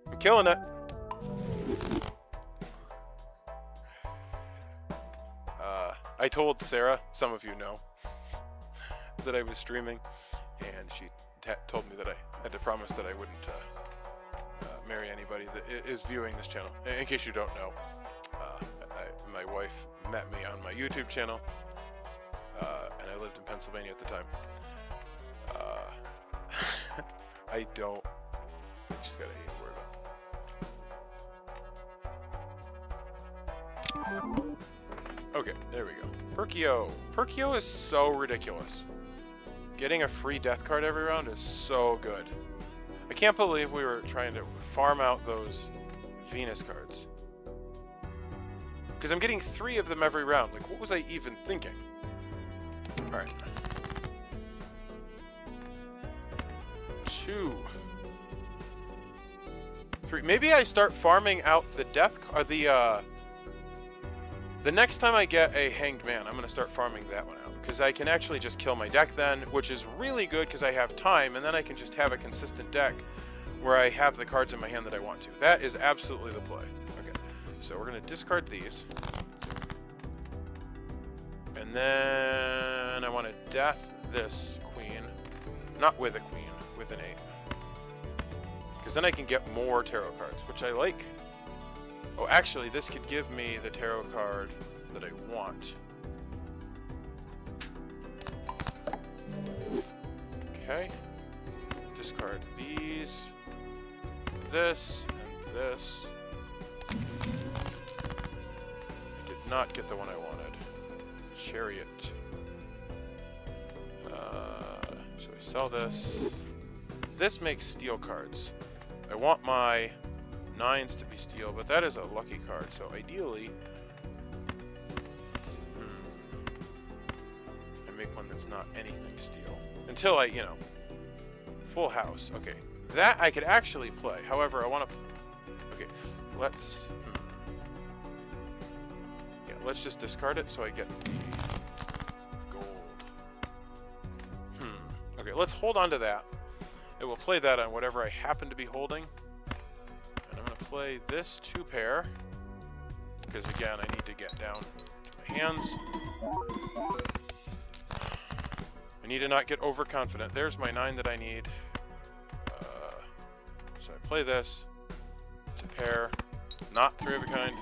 I'm killing it. I told Sarah, some of you know, that I was streaming, and she told me that I had to promise that I wouldn't marry anybody that is viewing this channel. In case you don't know, my wife met me on my YouTube channel, and I lived in Pennsylvania at the time. I don't think she's got a hate word on. Okay, there we go. Perkio. Perkio is so ridiculous. Getting a free death card every round is so good. I can't believe we were trying to farm out those Venus cards. Because I'm getting 3 of them every round. Like, what was I even thinking? Alright. 2. 3. Maybe I start farming out the death card, the next time I get a Hanged Man, I'm going to start farming that one out. Because I can actually just kill my deck then, which is really good because I have time, and then I can just have a consistent deck where I have the cards in my hand that I want to. That is absolutely the play. Okay, so we're going to discard these. And then I want to death this queen. Not with a queen, with an 8. Because then I can get more tarot cards, which I like. Oh, actually, this could give me the tarot card that I want. Okay. Discard these, this, and this. Did not get the one I wanted. Chariot. So I sell this. This makes steel cards. I want my 9s to be steel, but that is a lucky card, so ideally I make one that's not anything steel. Until I, you know, full house. Okay, that I could actually play. However, I want to... Okay, let's... Yeah, let's just discard it so I get the gold. Okay, let's hold on to that. It will play that on whatever I happen to be holding. Play this 2 pair because again I need to get down to my hands. I need to not get overconfident. There's my 9 that I need. So I play this 2 pair, not 3 of a kind.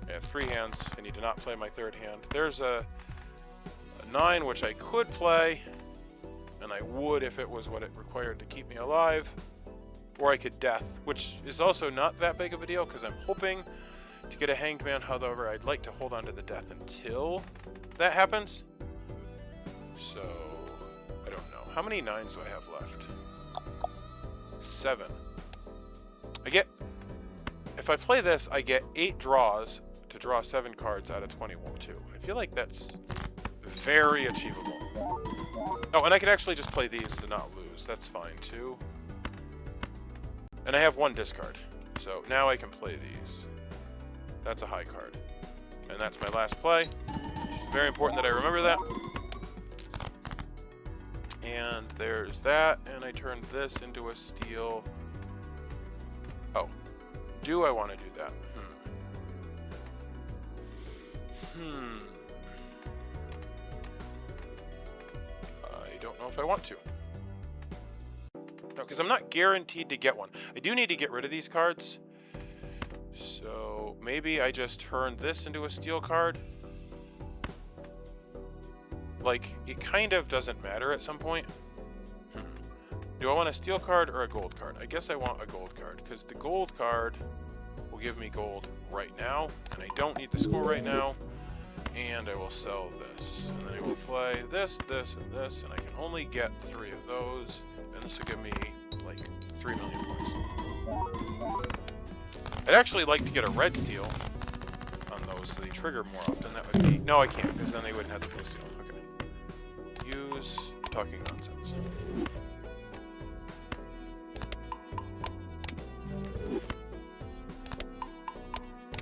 I have 3 hands. I need to not play my 3rd hand. There's a 9 which I could play, and I would if it was what it required to keep me alive. Or I could death, which is also not that big of a deal because I'm hoping to get a Hanged Man. However, I'd like to hold on to the death until that happens. So, I don't know. How many 9s do I have left? 7. If I play this, I get 8 draws to draw 7 cards out of 22. I feel like that's very achievable. Oh, and I can actually just play these to not lose. That's fine too. And I have 1 discard, so now I can play these. That's a high card. And that's my last play. It's very important that I remember that. And there's that, and I turned this into a steel. Oh, do I want to do that? I don't know if I want to. No, because I'm not guaranteed to get one. I do need to get rid of these cards. So maybe I just turn this into a steel card. Like, it kind of doesn't matter at some point. Do I want a steel card or a gold card? I guess I want a gold card, because the gold card will give me gold right now, and I don't need the score right now. And I will sell this, and then I will play this, this, and this, and I can only get 3 of those, and this will give me like 3 million points. I'd actually like to get a red seal on those so they trigger more often. That would be... No, I can't, because then they wouldn't have the blue seal. Okay. Use talking nonsense.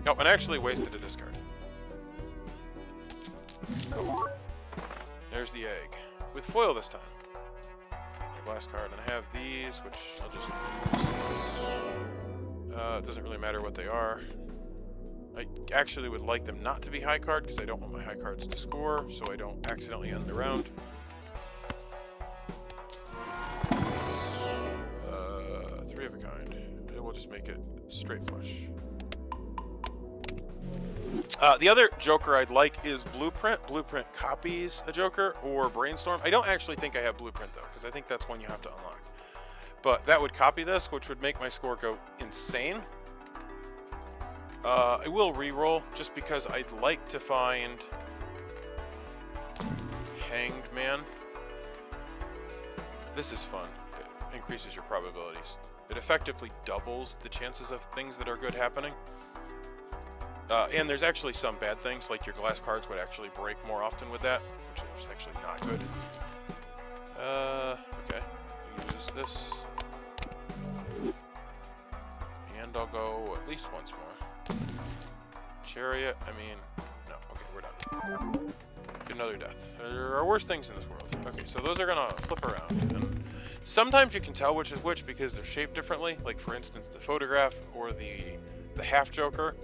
Oh, and I actually wasted a discard. There's the egg. With foil this time. My last card, and I have these, which I'll just use. It doesn't really matter what they are. I actually would like them not to be high card, because I don't want my high cards to score, so I don't accidentally end the round. 3 of a kind. We'll just make it straight flush. The other Joker I'd like is Blueprint. Blueprint copies a Joker, or Brainstorm. I don't actually think I have Blueprint, though, because I think that's one you have to unlock. But that would copy this, which would make my score go insane. I will re-roll, just because I'd like to find Hanged Man. This is fun. It increases your probabilities. It effectively doubles the chances of things that are good happening. And there's actually some bad things, like your glass cards would actually break more often with that, which is actually not good. Okay. Use this. And I'll go at least once more. Chariot, I mean... No, okay, we're done. Get another death. There are worse things in this world. Okay, so those are gonna flip around. And sometimes you can tell which is which because they're shaped differently, like for instance the photograph or the half Joker.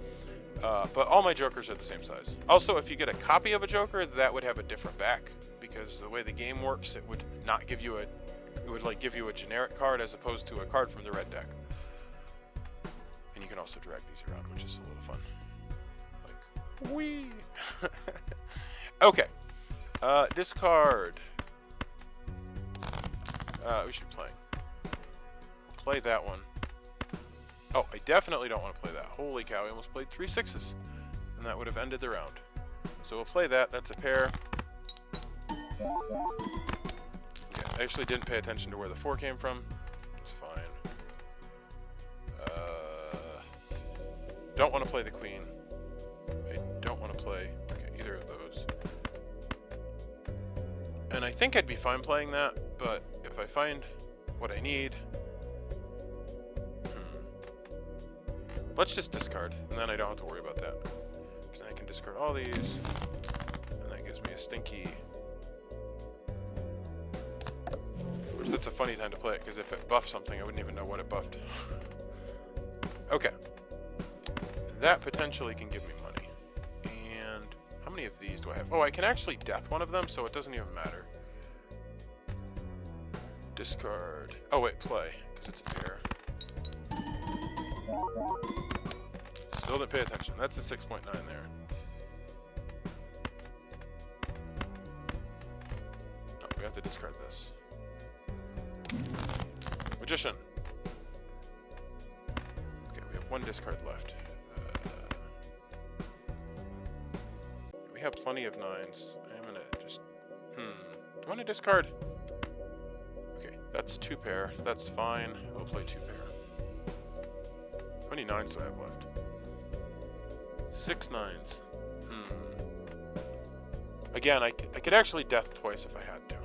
But all my Jokers are the same size. Also, if you get a copy of a Joker, that would have a different back, because the way the game works, it would not give you it would like give you a generic card as opposed to a card from the red deck. And you can also drag these around, which is a little fun. Like, whee! Okay. Discard. We should play. Play that one. Oh, I definitely don't want to play that. Holy cow, I almost played 3 6s. And that would have ended the round. So we'll play that. That's a pair. Yeah, I actually didn't pay attention to where the 4 came from. It's fine. Don't want to play the queen. I don't want to play either of those. And I think I'd be fine playing that, but if I find what I need... Let's just discard, and then I don't have to worry about that. Because then I can discard all these, and that gives me a stinky... Which, that's a funny time to play it, because if it buffed something, I wouldn't even know what it buffed. Okay. That potentially can give me money. And how many of these do I have? Oh, I can actually death one of them, so it doesn't even matter. Discard. Oh wait, play, because it's a pair. Still didn't pay attention. That's the 6.9 there. Oh, we have to discard this. Magician. Okay, we have 1 discard left. We have plenty of 9s. I'm gonna just... Do I want to discard? Okay, that's 2 pair. That's fine. We'll play 2 pair. How many 9s do I have left? 6 9s. Again, I could actually death twice if I had to.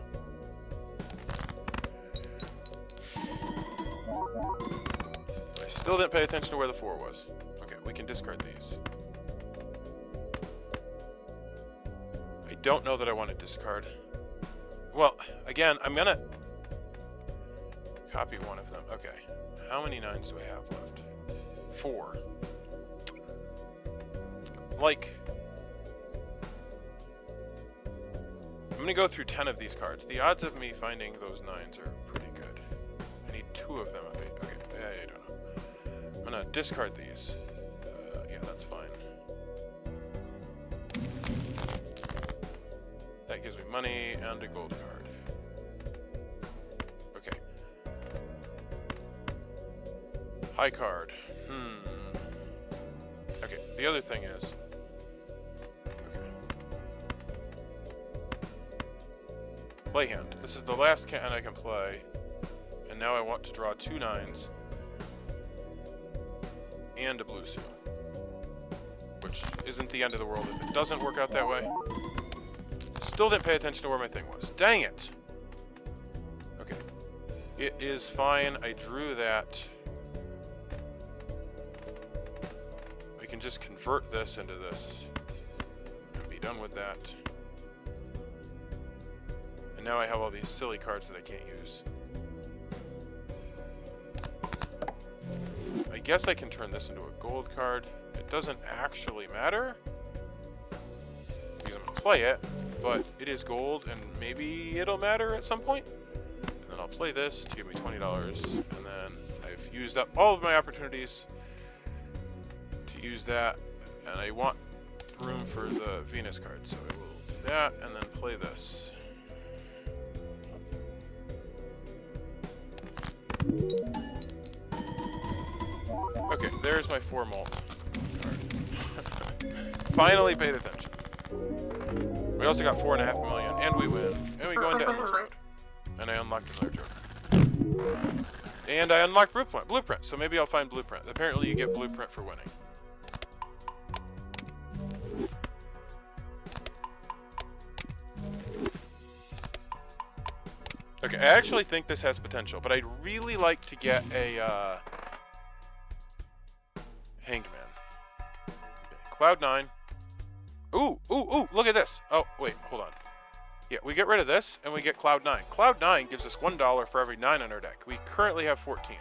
I still didn't pay attention to where the 4 was. Okay, we can discard these. I don't know that I want to discard. Well, again, I'm gonna copy one of them. Okay, how many 9s do I have left? 4. Like, I'm gonna go through 10 of these cards. The odds of me finding those 9s are pretty good. I need 2 of them. Okay, I don't know. I'm gonna discard these. Yeah, that's fine. That gives me money and a gold card. Okay. High card. Okay, the other thing is... Okay. Play hand. This is the last hand I can play. And now I want to draw 2 9s. And a blue seal. Which isn't the end of the world if it doesn't work out that way. Still didn't pay attention to where my thing was. Dang it! Okay. It is fine. I drew that. We can just convert this into this. And be done with that. And now I have all these silly cards that I can't use. I guess I can turn this into a gold card. It doesn't actually matter. Because I'm going to play it. But it is gold, and maybe it'll matter at some point. And then I'll play this to give me $20, and then I've used up all of my opportunities to use that, and I want room for the Venus card, so I will do that, and then play this. Okay, there's my 4 malt card. Finally paid attention. We also got 4.5 million, and we win, and we go into endless mode. And I unlocked another joker. And I unlocked blueprint, so maybe I'll find blueprint. Apparently you get blueprint for winning. Okay, I actually think this has potential, but I'd really like to get a Hanged Man. Okay, Cloud 9. Ooh, look at this. Oh, wait, hold on. Yeah, we get rid of this, and we get Cloud 9. Cloud 9 gives us $1 for every 9 on our deck. We currently have 14.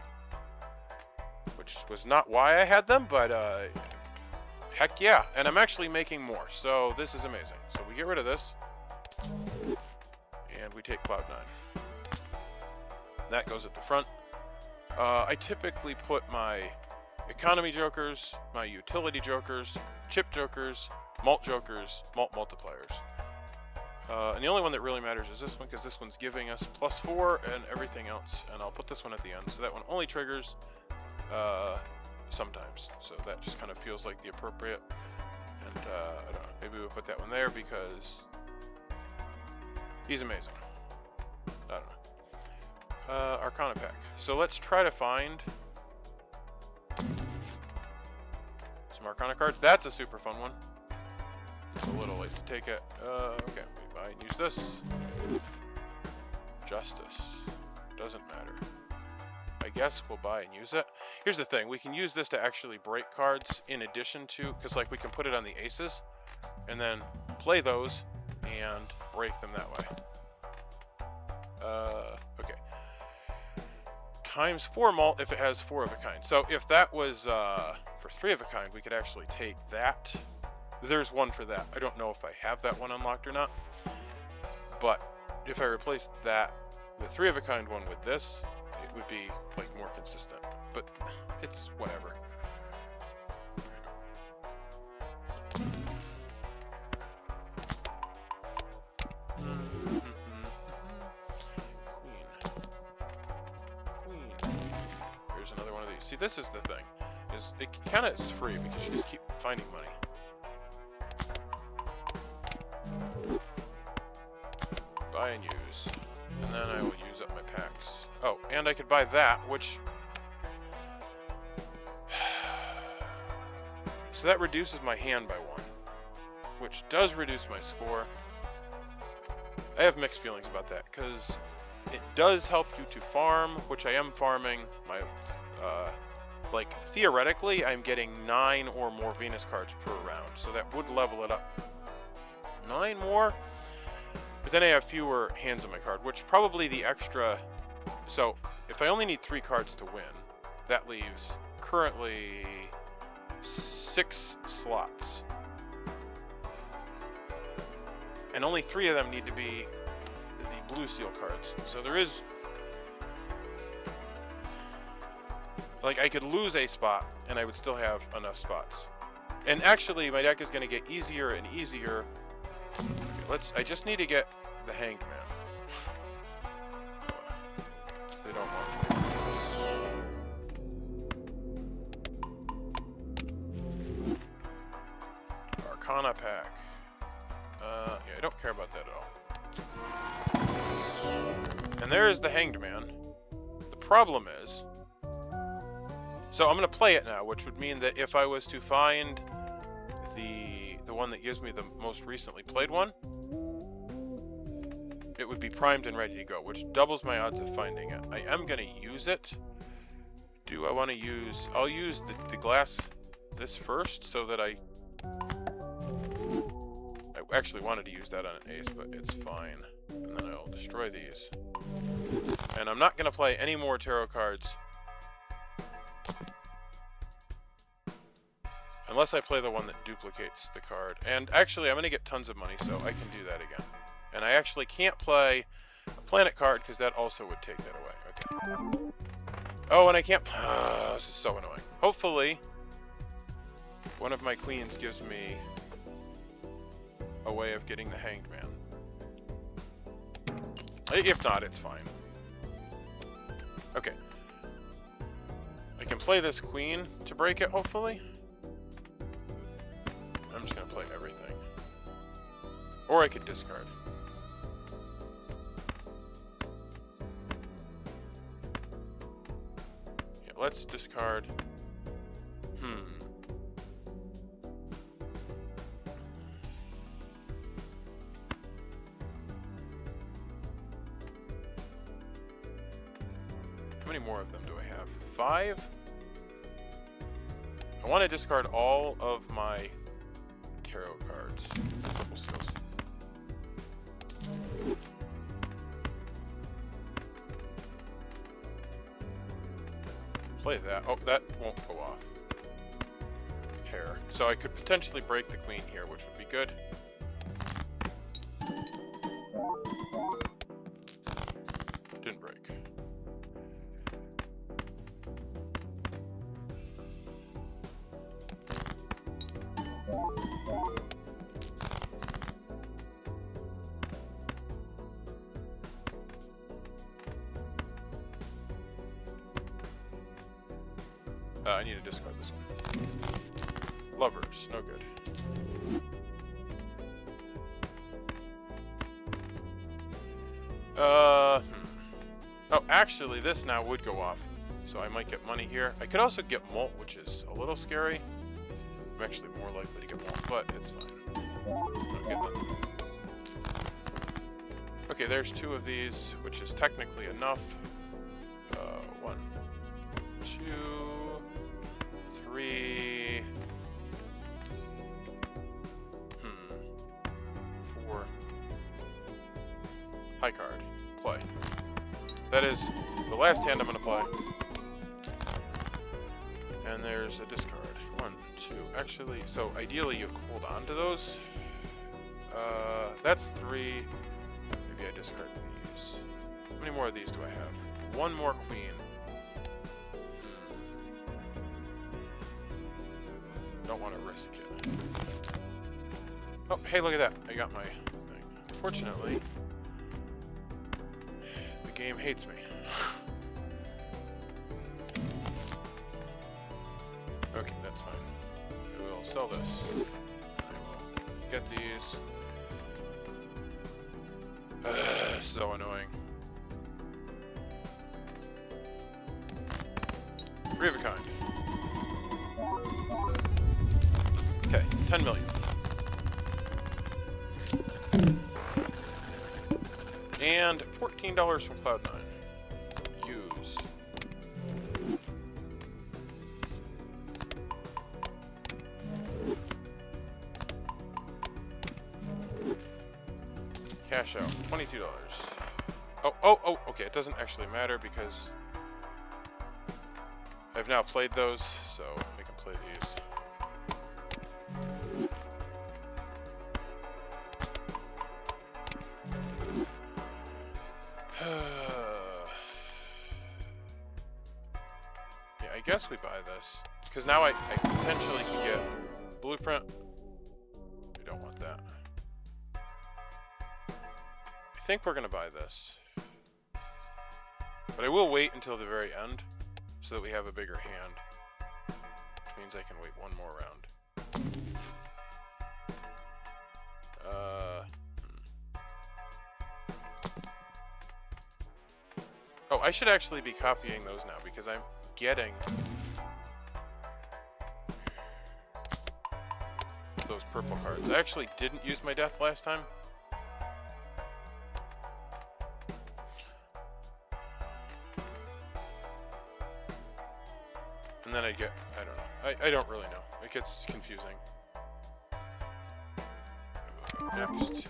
Which was not why I had them, but, heck yeah. And I'm actually making more, so this is amazing. So we get rid of this, and we take Cloud 9. That goes at the front. I typically put my economy jokers, my utility jokers, chip jokers, malt jokers, malt multipliers. And the only one that really matters is this one, because this one's giving us +4 and everything else. And I'll put this one at the end, so that one only triggers sometimes. So that just kind of feels like the appropriate. And I don't know, maybe we'll put that one there because he's amazing. I don't know. Arcana pack. So let's try to find some Arcana cards. That's a super fun one. It's a little late to take it. Okay, we buy and use this. Justice. Doesn't matter. I guess we'll buy and use it. Here's the thing. We can use this to actually break cards in addition to, because like we can put it on the aces and then play those and break them that way. Okay. Times 4 malt if it has 4 of a kind. So if that was for 3 of a kind, we could actually take that. There's one for that. I don't know if I have that one unlocked or not. But if I replace that, the 3 of a kind one with this, it would be like more consistent. But it's whatever. See, this is the thing. Is it kind of is free because you just keep finding money. Buy and use. And then I will use up my packs. Oh, and I could buy that, which... So that reduces my hand by 1. Which does reduce my score. I have mixed feelings about that, because it does help you to farm, which I am farming. My... like, theoretically, I'm getting 9 or more Venus cards per round, so that would level it up 9 more, but then I have fewer hands on my card, which probably the extra, so if I only need 3 cards to win, that leaves currently 6 slots, and only 3 of them need to be the blue seal cards, so there is... Like, I could lose a spot, and I would still have enough spots. And actually, my deck is going to get easier and easier. Okay, I just need to get the Hanged Man. They don't want me. Arcana pack. Yeah, I don't care about that at all. And there is the Hanged Man. The problem is... So I'm going to play it now, which would mean that if I was to find the one that gives me the most recently played one, it would be primed and ready to go, which doubles my odds of finding it. I am going to use it. Do I want to use... I'll use the glass this first so that I actually wanted to use that on an ace, but it's fine. And then I'll destroy these. And I'm not going to play any more tarot cards unless I play the one that duplicates the card. And actually, I'm going to get tons of money, so I can do that again. And I actually can't play a planet card, because that also would take that away. Okay. Oh, and I can't... this is so annoying. Hopefully, one of my queens gives me a way of getting the Hanged Man. If not, it's fine. Okay. I can play this queen to break it, hopefully. I'm just going to play everything. Or I could discard. Yeah, let's discard. How many more of them do I have? 5? I want to discard all of my tarot cards. Purple skills. Play that. Oh, that won't go off. Pair. So I could potentially break the queen here, which would be good. Didn't break. I need to discard this one. Lovers, no good. Oh, actually, this now would go off, so I might get money here. I could also get Molt, which is a little scary. I'm actually more likely to get Molt, but it's fine. I'll get nothing. Okay, there's 2 of these, which is technically enough. 1, 2, 3, 4. High card. Play. That is the last hand I'm going to play. And there's a discard. 1, 2. Actually, so ideally you hold on to those. That's 3. Maybe I discard these. How many more of these do I have? 1 more queen. Don't want to risk it. Oh, hey, look at that. I got my thing. Unfortunately, the game hates me. Okay, that's fine. I will sell this. I will get these. So annoying. 3 of a kind. Okay, 10 million. And $14 from Cloud9. Use. Cash out, $22. Oh, okay, it doesn't actually matter because I've now played those, so I can play these. Yeah, I guess we buy this. Because now I potentially can get blueprint. We don't want that. I think we're gonna buy this. But I will wait until the very end so that we have a bigger hand. Which means I can wait one more round. Oh, I should actually be copying those now because I'm getting those purple cards. I actually didn't use my death last time. And then I get, I don't know. I don't really know. It gets confusing. Next.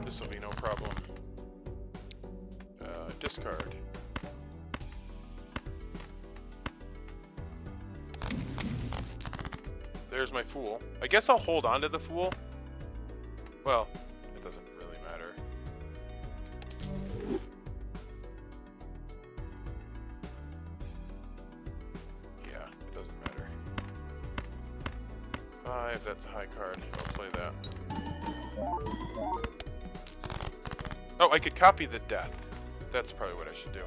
This will be no problem. Discard. There's my fool. I guess I'll hold on to the fool. Well, it doesn't really matter. Yeah, it doesn't matter. 5, that's a high card. I'll play that. Oh, I could copy the death. That's probably what I should do.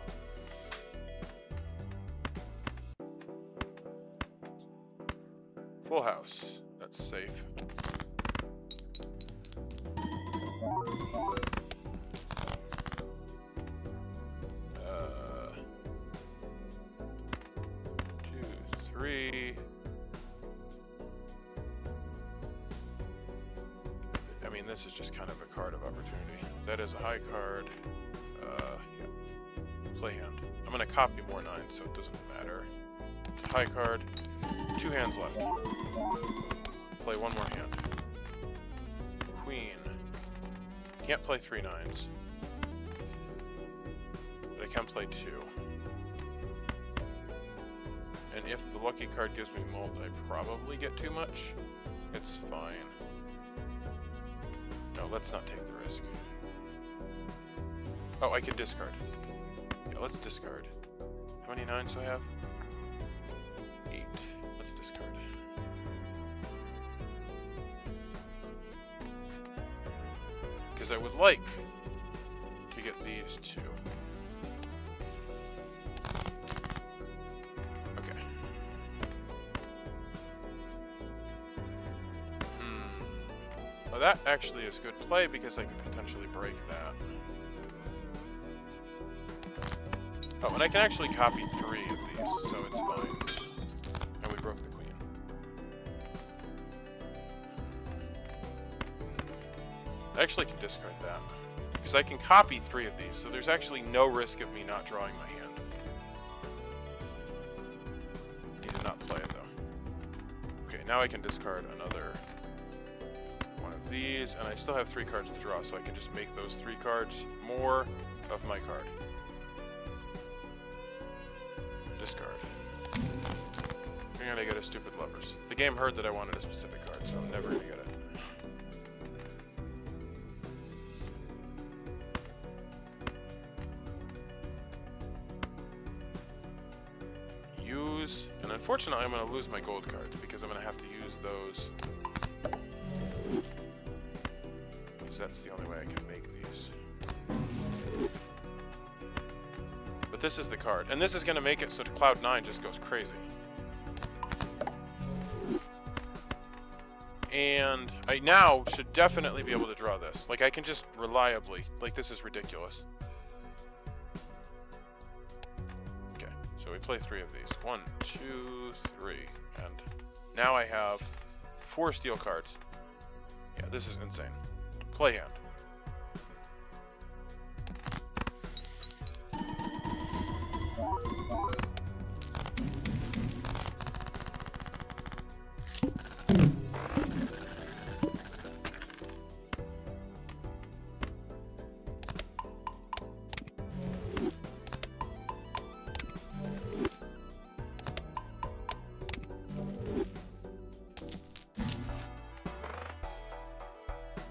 Full house. That's safe. Two, three. I mean, this is just kind of a card of opportunity. That is a high card. Yeah. Play hand. I'm gonna copy more 9s, so it doesn't matter. It's a high card. 2 hands left. Play one more hand. Queen. Can't play 3 9s. But I can play 2. And if the lucky card gives me mult, I probably get too much. It's fine. No, let's not take the risk. Oh, I can discard. Yeah, let's discard. How many 9s do I have? 8. Let's discard. Because I would like to get these 2. Okay. Well, that actually is good play because I could potentially break that. Oh, and I can actually copy 3 of these, so it's fine. And we broke the queen. I actually can discard that. Because I can copy 3 of these, so there's actually no risk of me not drawing my hand. He did not play it, though. Okay, now I can discard another one of these, and I still have 3 cards to draw, so I can just make those 3 cards more of my card. Discard. And I get a stupid lovers. The game heard that I wanted a specific card, so I'm never gonna get it. Use, and unfortunately I'm gonna lose my gold cards because I'm gonna have to use those. Because that's the only way I can make these. But this is the card, and this is going to make it so Cloud 9 just goes crazy. And I now should definitely be able to draw this. Like, I can just reliably, like, this is ridiculous. Okay, so we play 3 of these. 1, 2, 3, and now I have 4 steel cards. Yeah, this is insane. Play hand.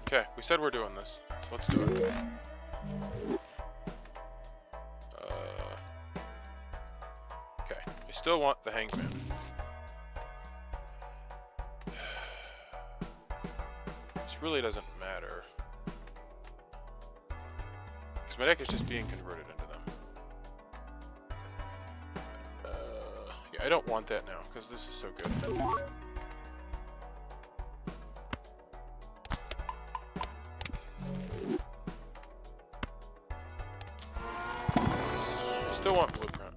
Okay, we said we're doing this. So let's do it. Okay, I still want the Hangman. really doesn't matter. Because my deck is just being converted into them. Yeah, I don't want that now, because this is so good. I still want blueprint.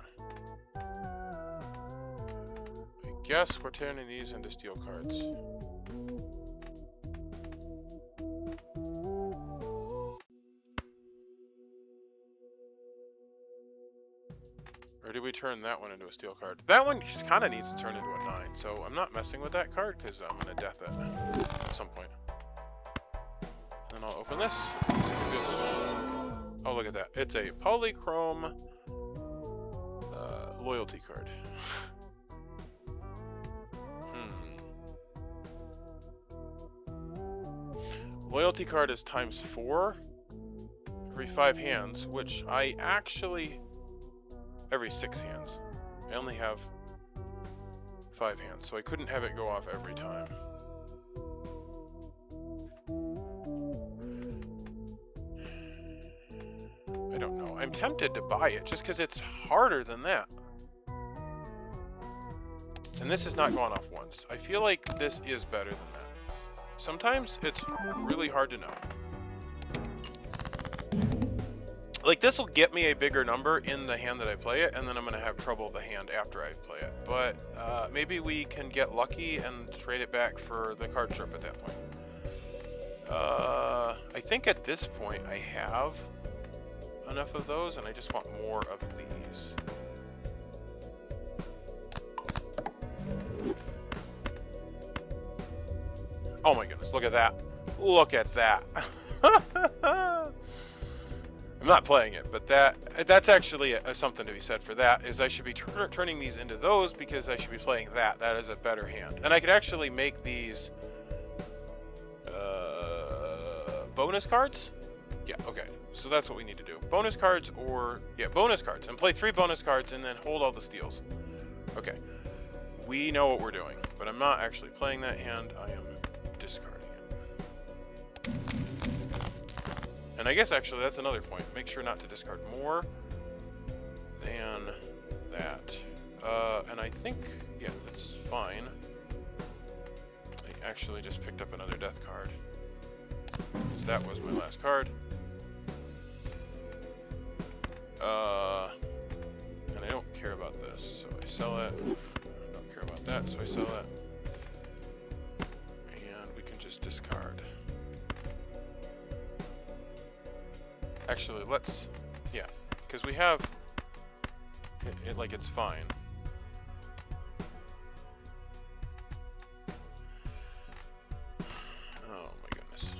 I guess we're turning these into steel cards. Or do we turn that one into a steel card? That one just kind of needs to turn into a 9, so I'm not messing with that card because I'm going to death it at some point. Then I'll open this. Oh, look at that. It's a polychrome loyalty card. Loyalty card is ×4 every 5 hands, which I actually... every 6 hands. I only have 5 hands, so I couldn't have it go off every time. I don't know. I'm tempted to buy it just because it's harder than that. And this is not going off once. I feel like this is better than that. Sometimes it's really hard to know. Like, this will get me a bigger number in the hand that I play it, and then I'm going to have trouble the hand after I play it. But maybe we can get lucky and trade it back for the card strip at that point. I think at this point I have enough of those, and I just want more of these. Oh my goodness, look at that. Look at that. I'm not playing it, but that's actually something to be said for that, is I should be turning these into those because I should be playing that. That is a better hand. And I could actually make these bonus cards? Yeah, okay. So that's what we need to do. Bonus cards or... yeah, bonus cards. And play 3 bonus cards and then hold all the steals. Okay. We know what we're doing, but I'm not actually playing that hand. I am discarding it. And I guess actually that's another point. Make sure not to discard more than that. And I think, yeah, that's fine. I actually just picked up another death card. So that was my last card. And I don't care about this, so I sell it. I don't care about that, so I sell it. And we can just discard. Actually, let's, yeah, because we have it like it's fine. Oh my goodness.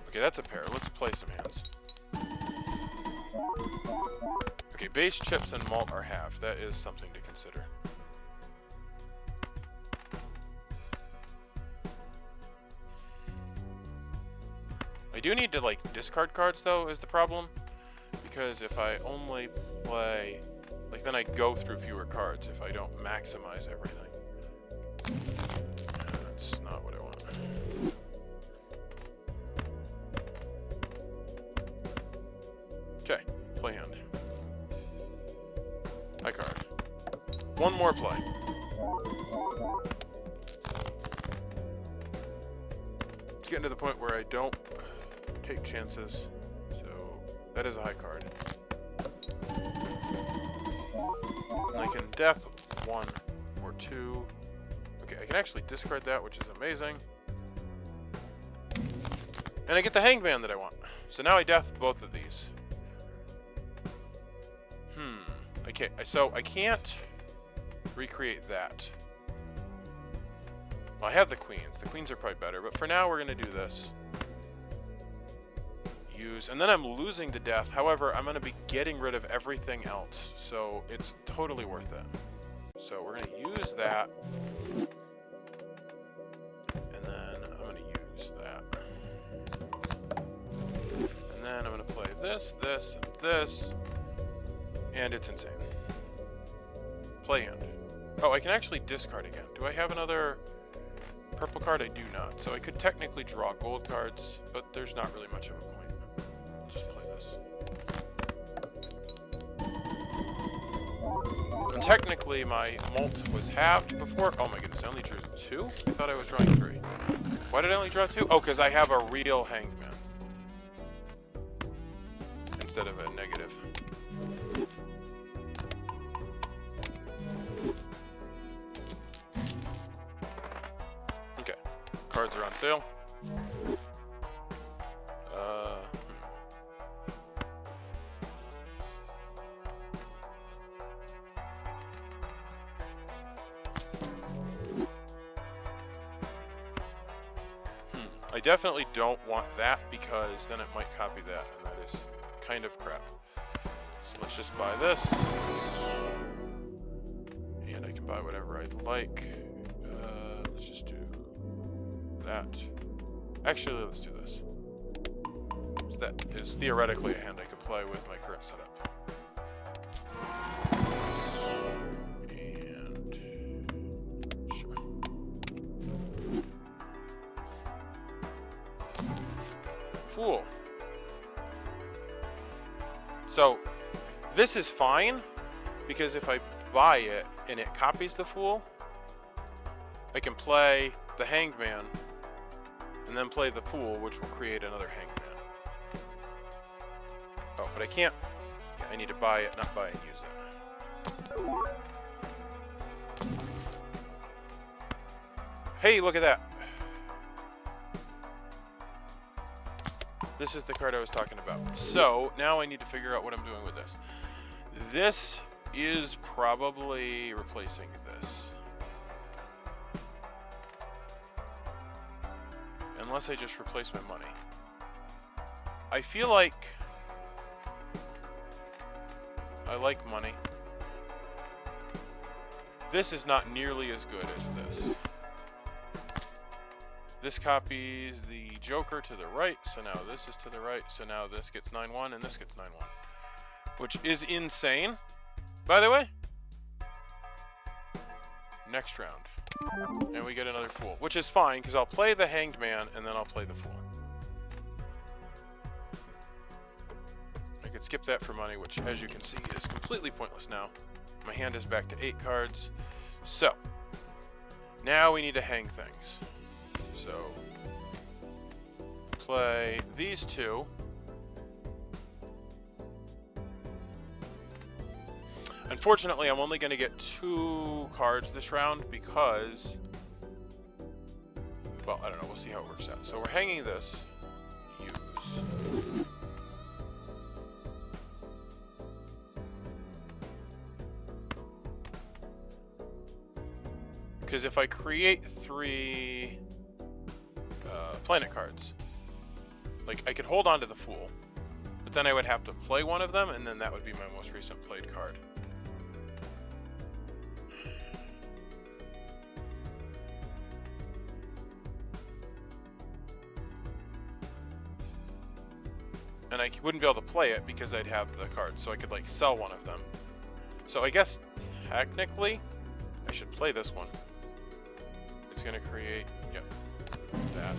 Okay, that's a pair. Let's play some hands. Okay, base, chips, and malt are half. That is something to consider. I do need to, like, discard cards, though, is the problem. Because if I only play... like, then I go through fewer cards if I don't maximize everything. That's not what I want. Okay, play hand. High card. One more play. It's getting to the point where I don't take chances, so that is a high card. And I can death 1 or 2. Okay, I can actually discard that, which is amazing. And I get the hangman that I want. So now I death both of these. Okay, so I can't recreate that. Well, I have the queens. The queens are probably better, but for now we're going to do this. Use, and then I'm losing to death. However, I'm going to be getting rid of everything else, so it's totally worth it. So we're going to use that. And then I'm going to use that. And then I'm going to play this, this, and this. And it's insane. Play hand. Oh, I can actually discard again. Do I have another purple card I do not. So I could technically draw gold cards, but there's not really much of a point. I'll just play this. And technically my mult was halved before. Oh my goodness, I only drew 2? I thought I was drawing 3. Why did I only draw 2? Oh, because I have a real hanged man instead of a negative. Okay, cards are on sale. I definitely don't want that because then it might copy that, and that is kind of crap. So let's just buy this. And I can buy whatever I'd like. Let's just do that. Actually, let's do this. So that is theoretically a hand I could play with my current setup. And sure. Fool. So this is fine because if I buy it and it copies the Fool, I can play the Hanged Man and then play the Fool, which will create another Hanged Man. Oh, but I can't. Yeah, I need to buy it, not buy and use it. Hey, look at that. This is the card I was talking about. So now I need to figure out what I'm doing with this. This is probably replacing this. Unless I just replace my money. I feel like I like money. This is not nearly as good as this. This copies the Joker to the right, so now this is to the right, so now this gets 9-1 and this gets 9-1. Which is insane, by the way. Next round. And we get another Fool, which is fine, because I'll play the Hanged Man and then I'll play the Fool. I could skip that for money, which, as you can see, is completely pointless now. My hand is back to 8 cards. So, now we need to hang things. So, play these 2. Unfortunately, I'm only going to get 2 cards this round because, well, I don't know. We'll see how it works out. So we're hanging this. Use. Because if I create 3 planet cards, like I could hold on to the Fool, but then I would have to play one of them, and then that would be my most recent played card. And I wouldn't be able to play it because I'd have the cards, so I could like sell one of them. So I guess technically I should play this one. It's gonna create, yep, that.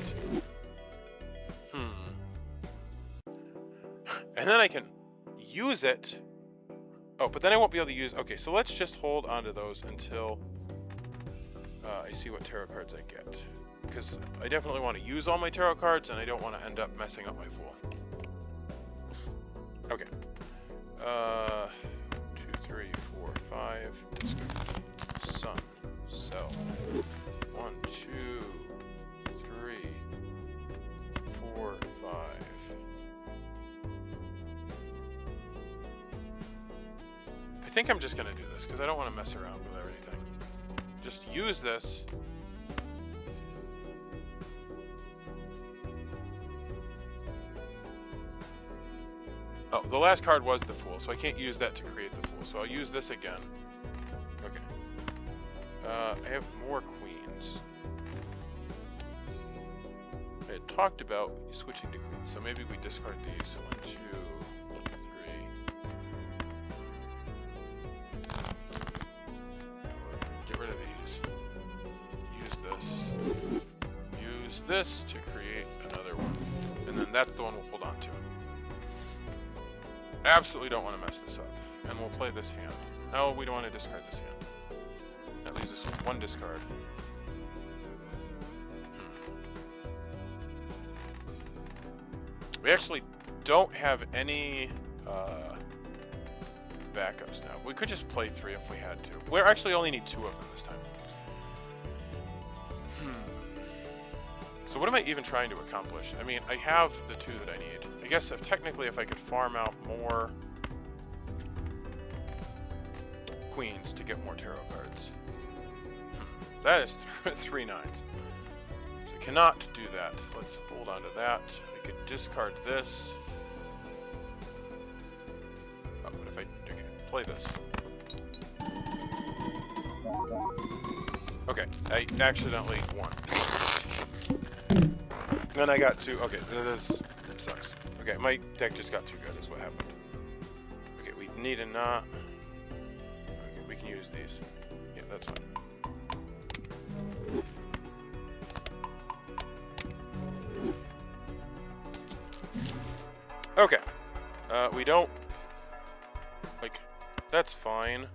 And then I can use it. Oh, but then I won't be able to use, okay, so let's just hold on to those until I see what tarot cards I get. Because I definitely want to use all my tarot cards and I don't want to end up messing up my Fool. Okay. 2, 3, 4, 5. Discard. Sun. Cell. 1, 2, 3, 4, 5. I think I'm just gonna do this because I don't want to mess around with everything. Just use this. Oh, the last card was the Fool, so I can't use that to create the Fool. So I'll use this again. Okay. I have more queens. I had talked about switching to queens, so maybe we discard these. 1, 2, 3. Get rid of these. Use this. this to create another one. And then that's the one we'll hold on to. Absolutely don't want to mess this up. And we'll play this hand. No, we don't want to discard this hand. That leaves us with one discard. We actually don't have any backups now. We could just play 3 if we had to. We actually only need 2 of them this time. So what am I even trying to accomplish? I mean, I have the 2 that I need. I guess technically if I could farm out more queens to get more tarot cards. That is 3 9s. So I cannot do that. Let's hold on to that. I could discard this. Oh, what if I play this? Okay, I accidentally won. Then I got 2. Okay, this sucks. Okay, my deck just got too good is what happened. Okay, we need a knot. Okay, we can use these. Yeah, that's fine. Okay. We don't... Like, that's fine.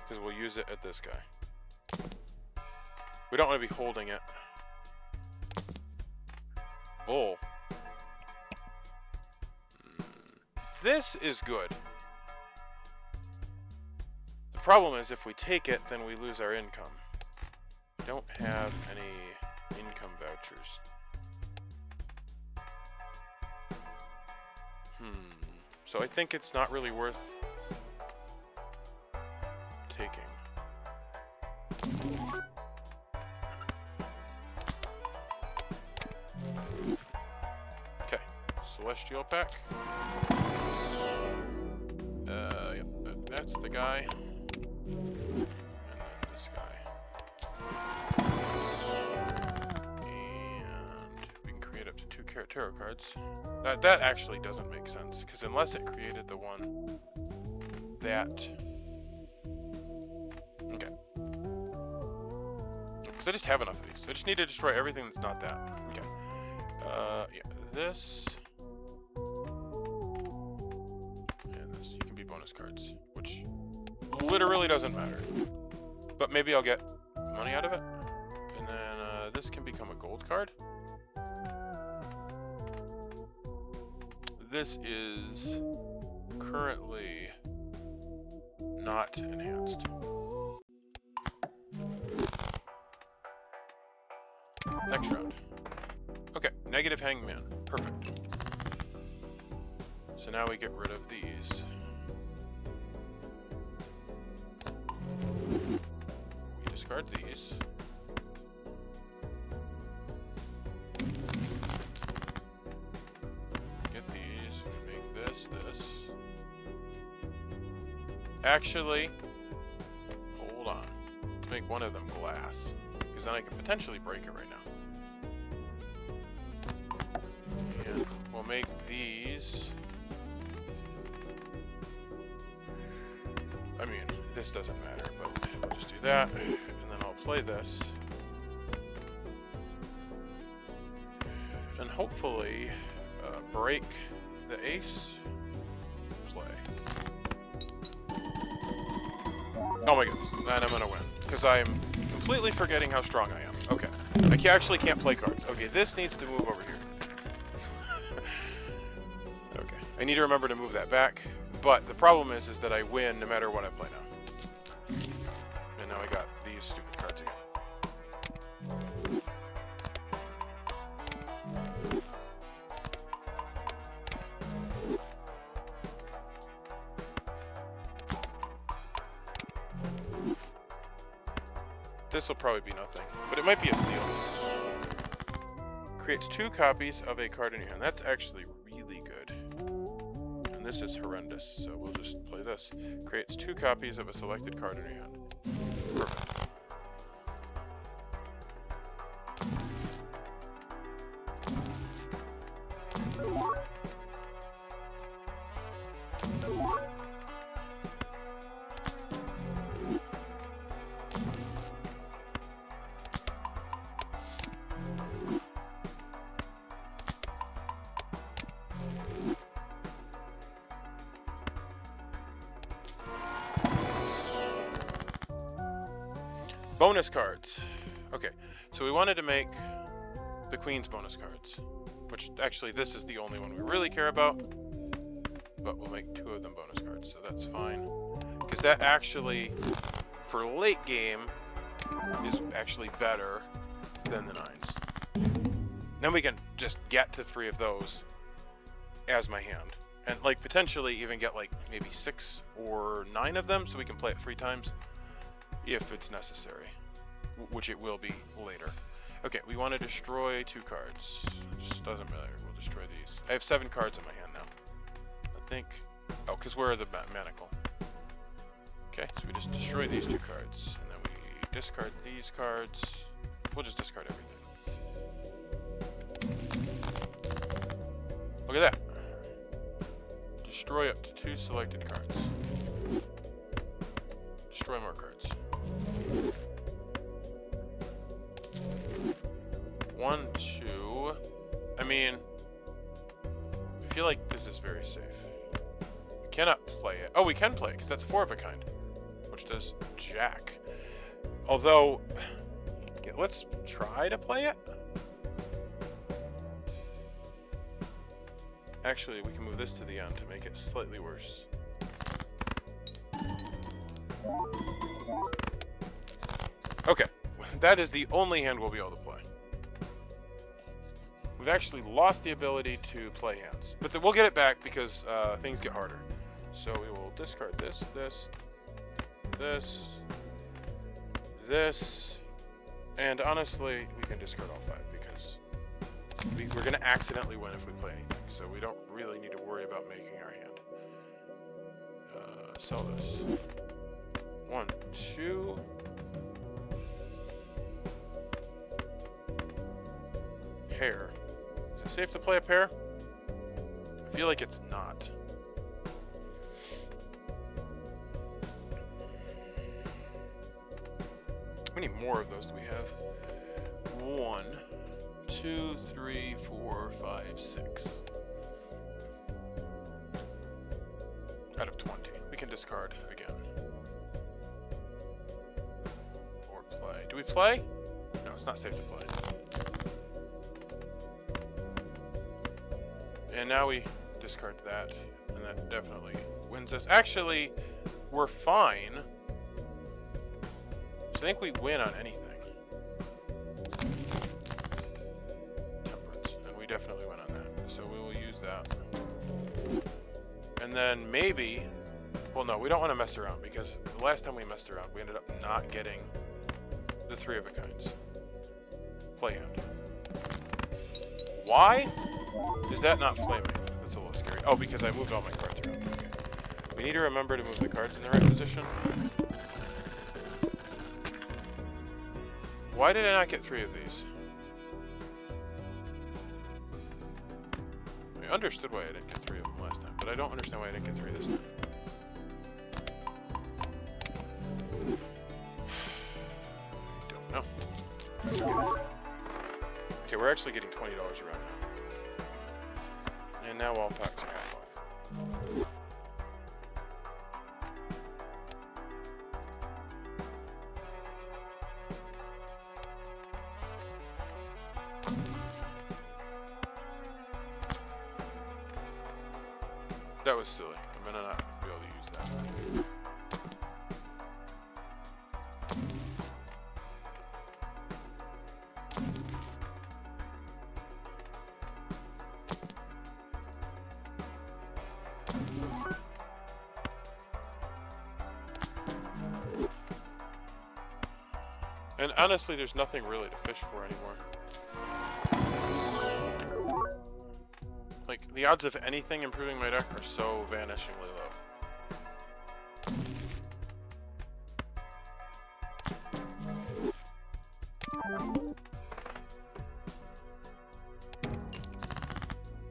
Because we'll use it at this guy. We don't want to be holding it. Bull. This is good. The problem is if we take it, then we lose our income. We don't have any income vouchers. So I think it's not really worth taking. Okay, Celestial Pack. Yep, that's the guy. And then this guy. And we can create up to 2 tarot cards. That actually doesn't make sense, because unless it created the one that... Okay. Because I just have enough of these. I just need to destroy everything that's not that. Okay. Yeah, this... And this. You can be bonus cards, which literally doesn't matter. But maybe I'll get money out of it. And then this can become a gold card. This is currently not enhanced. Next round. Okay, negative hangman. Perfect. So now we get rid of these. We discard these. Actually, hold on. Let's make one of them glass, because then I can potentially break it right now. And we'll make these. I mean, this doesn't matter, but we'll just do that, and then I'll play this. And hopefully, break the ace. Play. Oh my goodness, and I'm gonna win. Because I'm completely forgetting how strong I am. Okay. I actually can't play cards. Okay, this needs to move over here. Okay. I need to remember to move that back. But the problem is that I win no matter what I play now. And now I got these stupid cards again. This will probably be nothing, but it might be a seal. Creates 2 copies of a card in your hand. That's actually really good. And this is horrendous, so we'll just play this. Creates 2 copies of a selected card in your hand. Perfect. Bonus cards. Okay, so we wanted to make the Queen's bonus cards, which actually this is the only one we really care about, but we'll make 2 of them bonus cards, so that's fine. Because that actually, for late game, is actually better than the 9s. Then we can just get to 3 of those as my hand. And like potentially even get like maybe 6 or 9 of them so we can play it 3 times if it's necessary, which it will be later. Okay, we want to destroy 2 cards. Just doesn't matter. We'll destroy these. I have 7 cards in my hand now. I think. Oh, because we're the manacle. Okay, so we just destroy these 2 cards, and then we discard these cards. We'll just discard everything. Look at that. Destroy up to 2 selected cards. Destroy more cards. 1, 2. I mean, I feel like this is very safe. We cannot play it. Oh, we can play it because that's 4 of a kind, which does Jack. Although, okay, let's try to play it. Actually, we can move this to the end to make it slightly worse. Okay, that is the only hand we'll be able to play. We've actually lost the ability to play hands, but we'll get it back because things get harder. So we will discard this, this, and honestly, we can discard all 5 because we're going to accidentally win if we play anything, so we don't really need to worry about making our hand. Sell this. 1, 2. Pair. Is it safe to play a pair? I feel like it's not. How many more of those do we have? 1, 2, 3, 4, 5, 6. Out of 20. We can discard again. Or play. Do we play? No, it's not safe to play. And now we discard that, and that definitely wins us. Actually, we're fine. So I think we win on anything. Temperance, and we definitely win on that. So we will use that. And then maybe, well no, we don't want to mess around because the last time we messed around, we ended up not getting the 3 of a kinds. Play hand. Why is that not flaming? That's a little scary. Oh, because I moved all my cards around. Okay. We need to remember to move the cards in the right position. Why did I not get 3 of these? I understood why I didn't get 3 of them last time, but I don't understand why I didn't get 3 this time. I don't know. Okay, we're actually getting $20 around now. And now all packs are half off. That was silly. I'm gonna not be able to use that. And honestly, there's nothing really to fish for anymore. Like, the odds of anything improving my deck are so vanishingly low.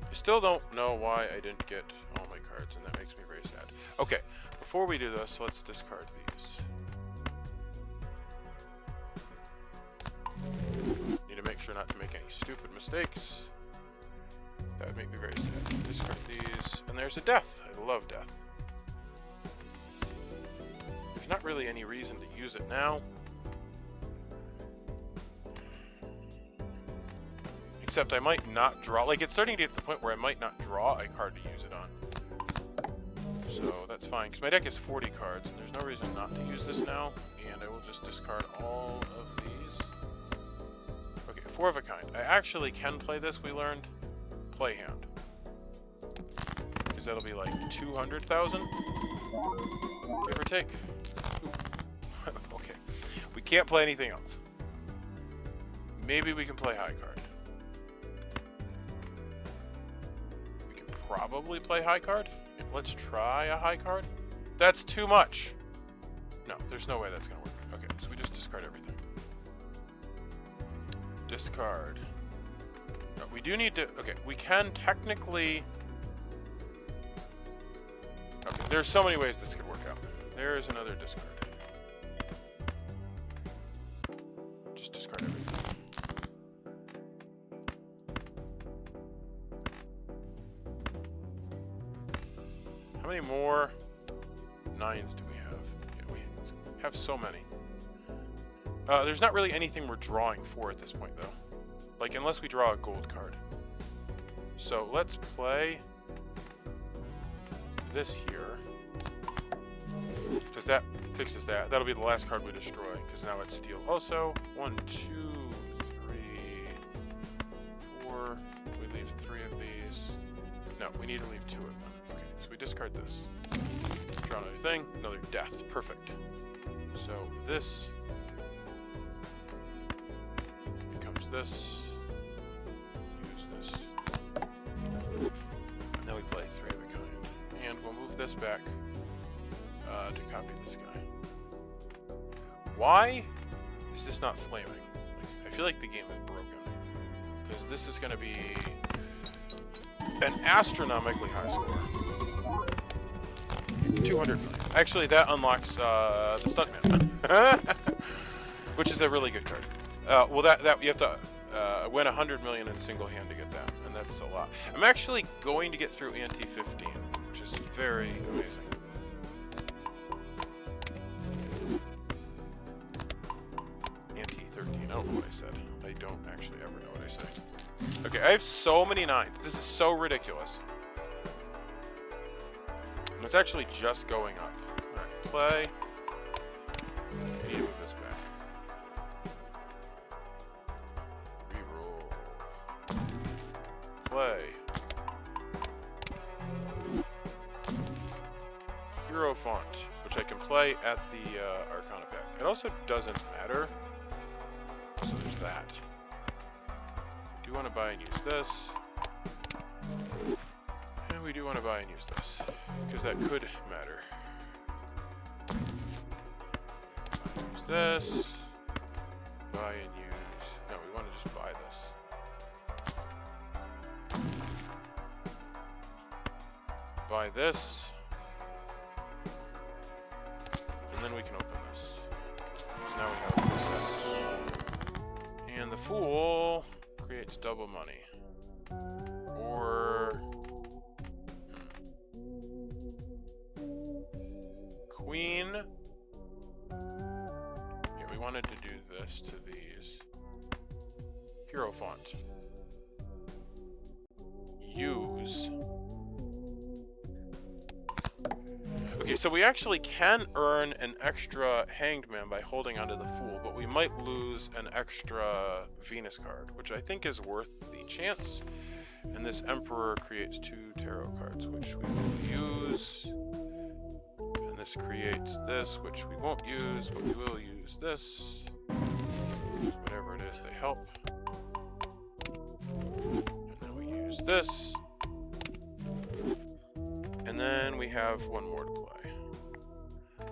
I still don't know why I didn't get all my cards, and that makes me very sad. Okay, before we do this, let's discard these. Need to make sure not to make any stupid mistakes. That would make me very sad. Discard these, and there's a death. I love death. There's not really any reason to use it now. Except I might not draw. Like, it's starting to get to the point where I might not draw a card to use it on. So that's fine, because my deck is 40 cards, and there's no reason not to use this now. And I will just discard all of these. Okay, 4 of a kind. I actually can play this, we learned. Play hand. Because that'll be like 200,000, give or take. Okay, we can't play anything else. Maybe we can play high card. We can probably play high card. Let's try a high card. That's too much. No, there's no way that's gonna work. Okay, so we just discard everything. Discard. No, we do need to. Okay, we can technically. Okay, there's so many ways this could work out. There's another discard. Just discard everything. How many more 9s do we have? Yeah, we have so many. There's not really anything we're drawing for at this point, though. Like, unless we draw a gold card. So let's play this here. Because that fixes that. That'll be the last card we destroy, because now it's steel. Also, 1, 2, 3, 4. We leave 3 of these. No, we need to leave 2 of them. Okay, so we discard this. Draw another thing, another death. Perfect. So this becomes this. Use this. And then we play 3 of a kind. And we'll move this back to copy this guy. Why is this not flaming? Like, I feel like the game is broken. Because this is going to be an astronomically high score. 200 million. Actually, that unlocks the Stuntman. Which is a really good card. Well, that you have to win 100 million in single hand to get that. And that's a lot. I'm actually going to get through Ante 15, which is very amazing. Ante 13. I don't know what I said. I don't actually ever know what I say. Okay, I have so many 9s. This is so ridiculous. And it's actually just going up. Alright, play. I need to move this back. Reroll. Play. Hero font, which I can play at the Arcana pack. It also doesn't matter. So there's that. We do want to buy and use this. And we do want to buy and use this. Because that could matter. Use this. Buy and use. No, we want to just buy this. Buy this. And then we can open this. So now we have this. And the Fool creates double money. Or Queen. Yeah, we wanted to do this to these. Hero font. Use. Okay, so we actually can earn an extra Hanged Man by holding onto the Fool, but we might lose an extra Venus card, which I think is worth the chance. And this Emperor creates 2 tarot cards, which we will use. And this creates this, which we won't use, but we will use this. Whatever it is, they help. And then we use this. And then we have 1 more to play.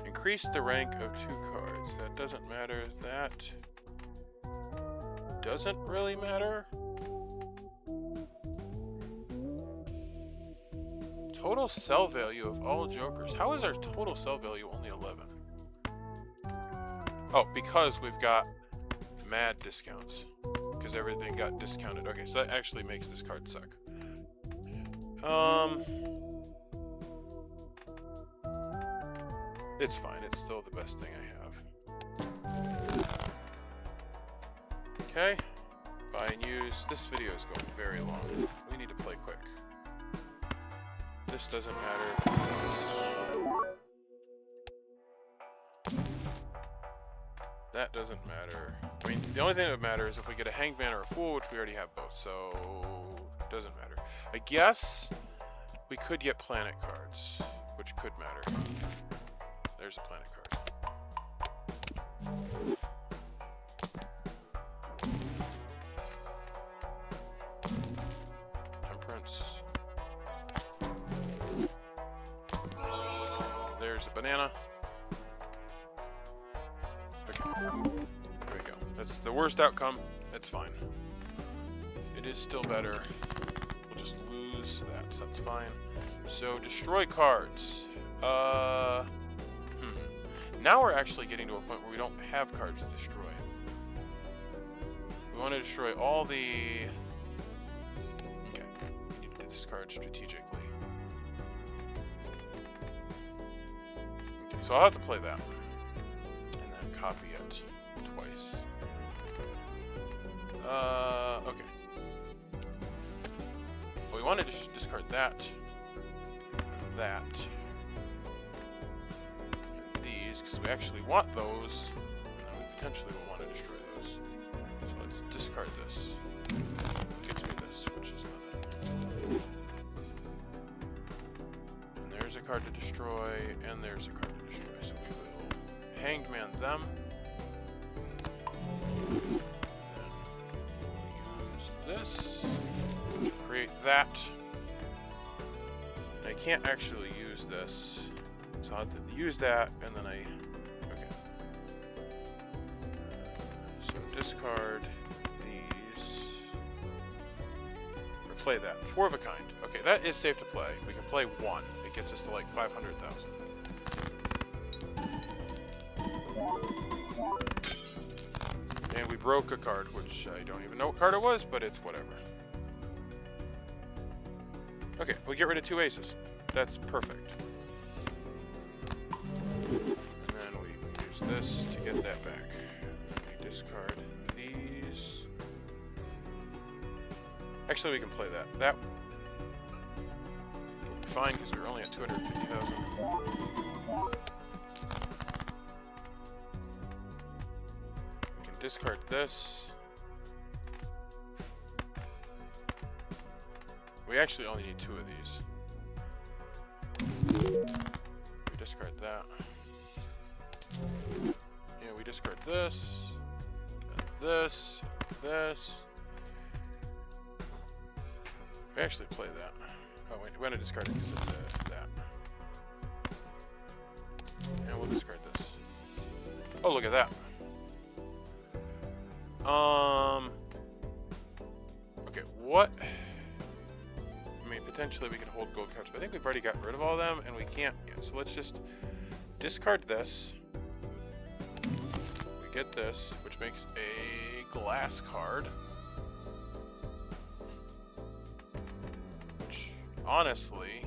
Increase the rank of 2 cards. That doesn't matter. That doesn't really matter. Total sell value of all jokers. How is our total sell value only 11? Oh, because we've got mad discounts. Because everything got discounted. Okay, so that actually makes this card suck. It's fine. It's still the best thing I have. Okay. Buy and use... This video is going very long. We need to play quick. This doesn't matter. That doesn't matter. I mean, the only thing that would matter is if we get a hanged man or a fool, which we already have both, so it doesn't matter. I guess we could get planet cards, which could matter. There's a planet card. Temperance. There's a banana. Okay. There we go. That's the worst outcome. It's fine. It is still better. We'll just lose that, so that's fine. So, destroy cards. Now we're actually getting to a point where we don't have cards to destroy. We want to destroy all the... Okay. We need to discard strategically. Okay, so I'll have to play that. And then copy it twice. Okay. Well, we want to discard that. That. And these, because we actually want those. And we potentially will want to destroy those. So let's discard this. Gets me this, which is nothing. And there's a card to destroy, and there's a card to destroy. So we will hanged man them. And we'll use this to create that. And I can't actually use this. So I'll have to use that, and then I... Okay. So discard these. Or play that. 4 of a kind. Okay, that is safe to play. We can play 1. It gets us to like 500,000. And we broke a card, which I don't even know what card it was, but it's whatever. Okay, we get rid of 2 aces. That's perfect. And then we use this to get that back. We discard these. Actually, we can play that. That will be fine because we're only at 250,000. We can discard this. We actually only need 2 of these. We discard that. Yeah, we discard this, and this, and this. We actually play that. Oh wait, we're gonna discard it because it's that. And we'll discard this. Oh, look at that. Okay, what? I mean, potentially we could hold gold cards, but I think we've already gotten rid of all of them, and we can't yet. So let's just discard this. We get this, which makes a glass card. Which, honestly...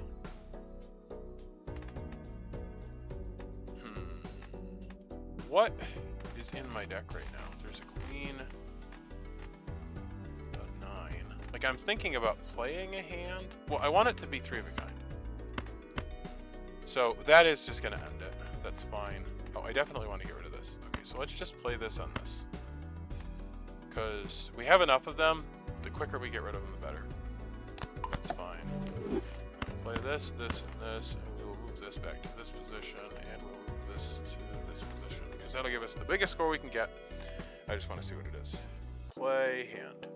What is in my deck right now? There's a queen... Like, I'm thinking about playing a hand. Well, I want it to be 3 of a kind. So that is just going to end it. That's fine. Oh, I definitely want to get rid of this. Okay, so let's just play this on this. Because we have enough of them. The quicker we get rid of them, the better. That's fine. Play this, this, and this, and we will move this back to this position, and we'll move this to this position. Because that'll give us the biggest score we can get. I just want to see what it is. Play hand.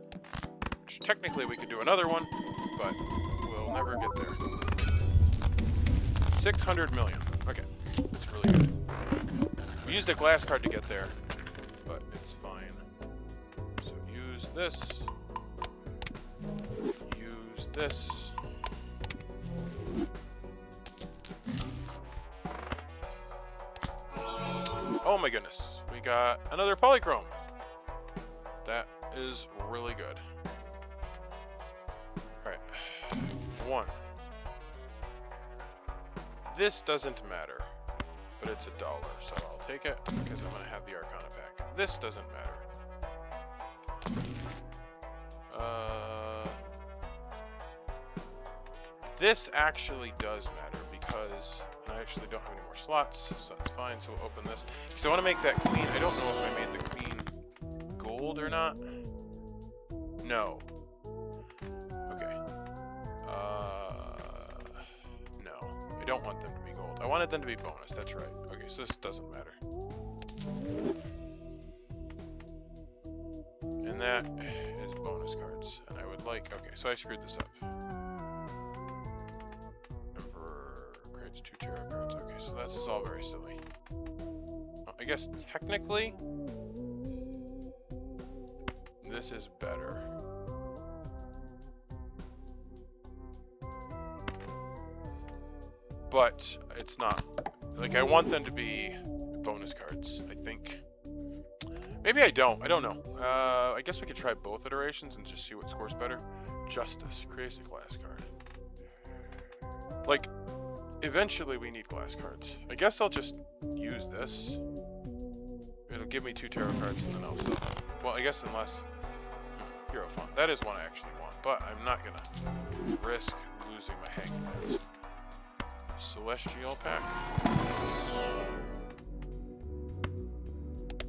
Technically we could do another one, but we'll never get there. 600 million. Okay, that's really good. We used a glass card to get there, but it's fine. So use this. Use this. Oh my goodness, we got another polychrome. That is really good. Alright, 1. This doesn't matter, but it's $1, so I'll take it because I'm going to have the Arcana back. This doesn't matter. this actually does matter because I actually don't have any more slots, so that's fine. So we'll open this because I want to make that queen. I don't know if I made the queen gold or not. No. Okay. No. I don't want them to be gold. I wanted them to be bonus. That's right. Okay, so this doesn't matter. And that is bonus cards. And I would like... Okay, so I screwed this up. Emperor creates 2 tarot cards. Okay, so this is all very silly. I guess technically, this is better. But it's not. Like, I want them to be bonus cards, I think. Maybe I don't. I don't know. I guess we could try both iterations and just see what scores better. Justice. Creates a glass card. Like, eventually we need glass cards. I guess I'll just use this. It'll give me 2 tarot cards and then I'll sell them. Well, I guess unless... Hero Font. That is one I actually want. But I'm not going to risk losing my hangman. Celestial Pack.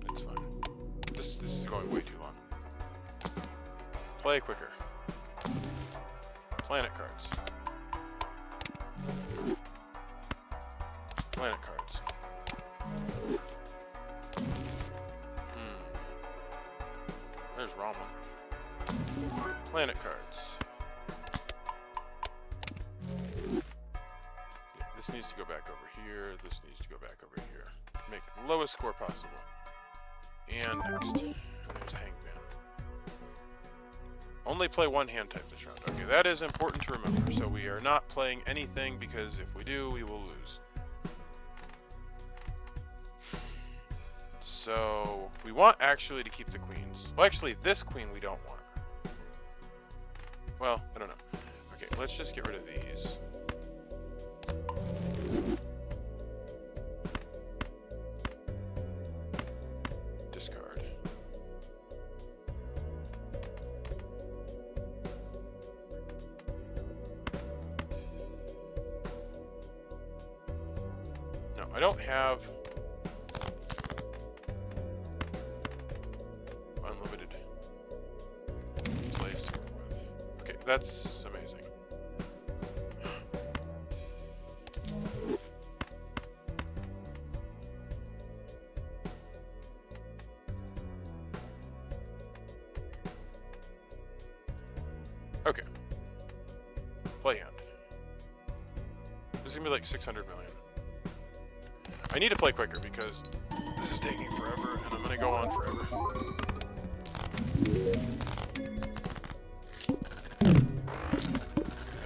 It's fine. This is going way too long. Play quicker. Planet cards. Planet cards. There's Ramen. Planet cards. This needs to go back over here. This needs to go back over here. Make the lowest score possible. And next. There's a Hangman. Only play 1 hand type this round. Okay, that is important to remember. So we are not playing anything because if we do, we will lose. So we want actually to keep the queens. Well, actually, this queen we don't want. Well, I don't know. Okay, let's just get rid of these. Discard. No, I don't have unlimited place to work with. Okay, that's amazing. Okay. Play hand. This is gonna be like 600 million. I need to play quicker because this is taking forever and I'm gonna go on forever.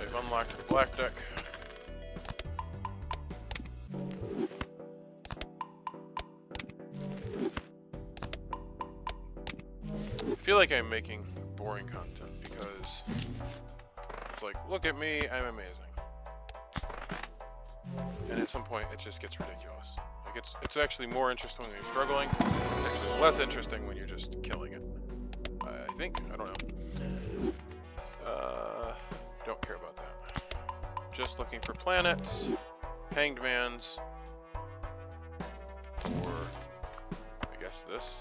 I've unlocked the black deck. I feel like I'm making boring content because it's like, look at me, I'm amazing. And at some point it just gets ridiculous. Like it's actually more interesting when you're struggling. It's actually less interesting when you're just killing it. I think. I don't know. Don't care about that. Just looking for planets, hanged mans, or I guess this.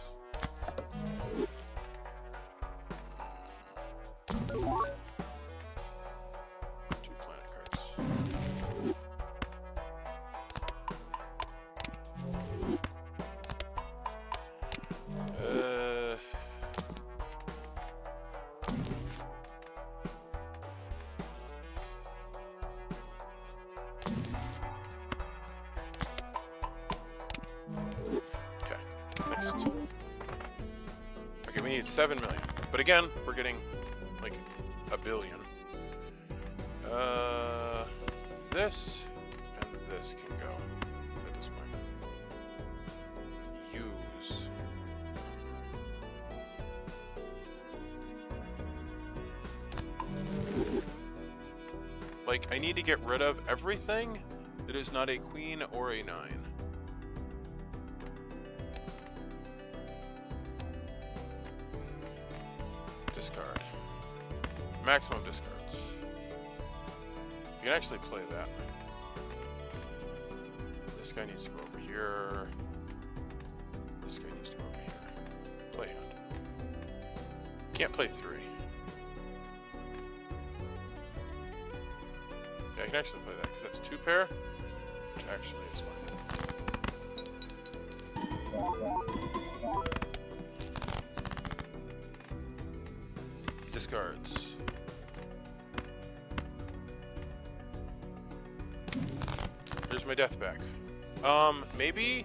Two planet cards. Next. Okay, we need 7 million. But again, we're getting like a billion. This and this can go at this point. Use. Like, I need to get rid of everything that is not a queen or a 9. Discard. Maximum discards. can actually play that. This guy needs to go over here. This guy needs to go over here. Play hand. Can't play 3. Yeah, I can actually play that because that's 2 pair, which actually is fine. Discards. There's my death back. Maybe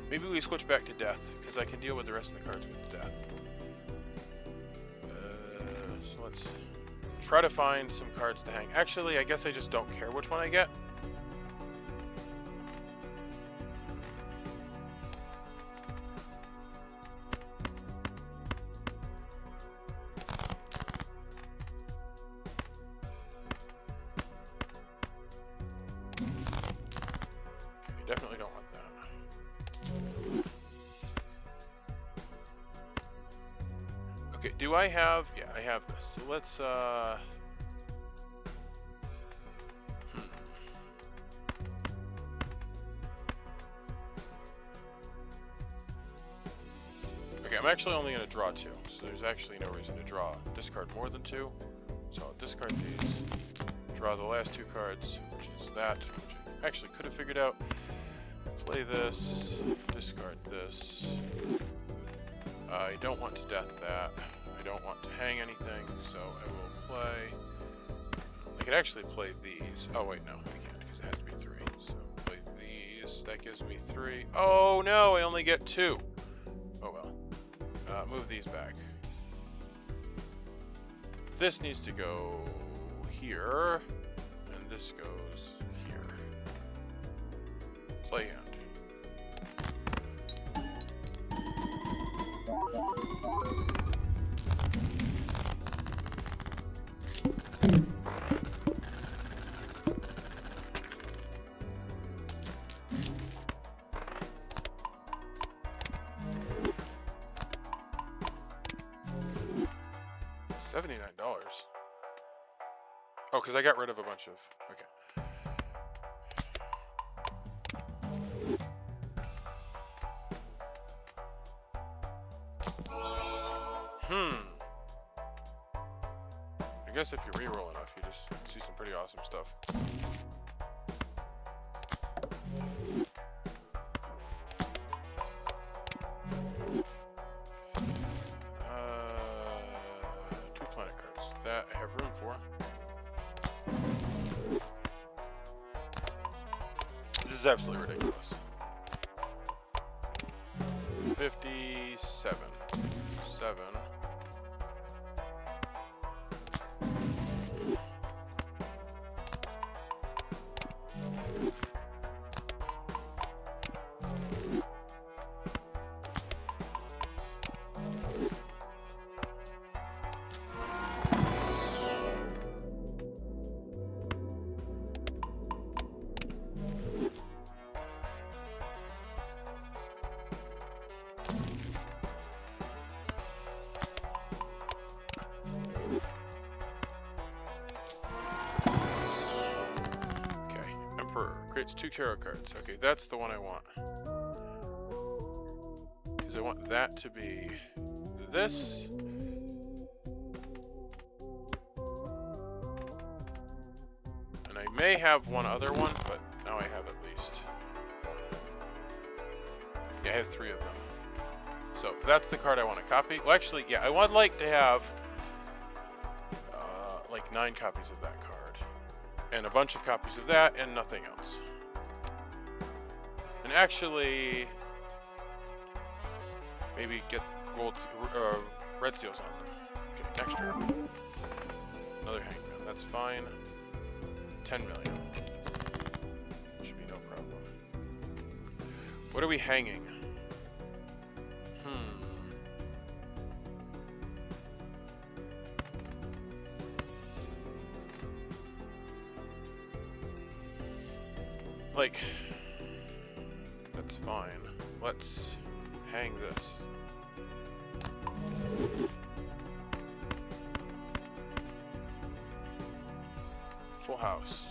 we switch back to death because I can deal with the rest of the cards with death. So let's try to find some cards to hang. Actually, I guess I just don't care which one I get. Definitely don't want that. Okay, do I have... Yeah, I have this. So let's, Okay, I'm actually only going to draw 2, so there's actually no reason to discard more than 2. So I'll discard these, draw the last 2 cards, which is that, which I actually could have figured out. Play this, discard this. I don't want to death that. I don't want to hang anything, so I will play... I could actually play these. Oh wait, no, I can't, because it has to be 3. So play these, that gives me 3. Oh no, I only get 2! Oh well. Move these back. This needs to go here, and this goes here. Play hand. $79. Oh, because I got rid of a bunch of... Okay. I guess if you reroll enough, you just see some pretty awesome stuff. 2 planet cards. That I have room for. This is absolutely ridiculous. 57. 7. Creates 2 tarot cards. Okay, that's the one I want. Because I want that to be this. And I may have one other one, but now I have at least. Yeah, I have 3 of them. So that's the card I want to copy. Well, actually, yeah, I would like to have like 9 copies of that card. And a bunch of copies of that, and nothing else. And actually, maybe get red seals on them. Get an extra. Another hangman, that's fine. 10 million. Should be no problem. What are we hanging? Like, that's fine. Let's hang this. Full house.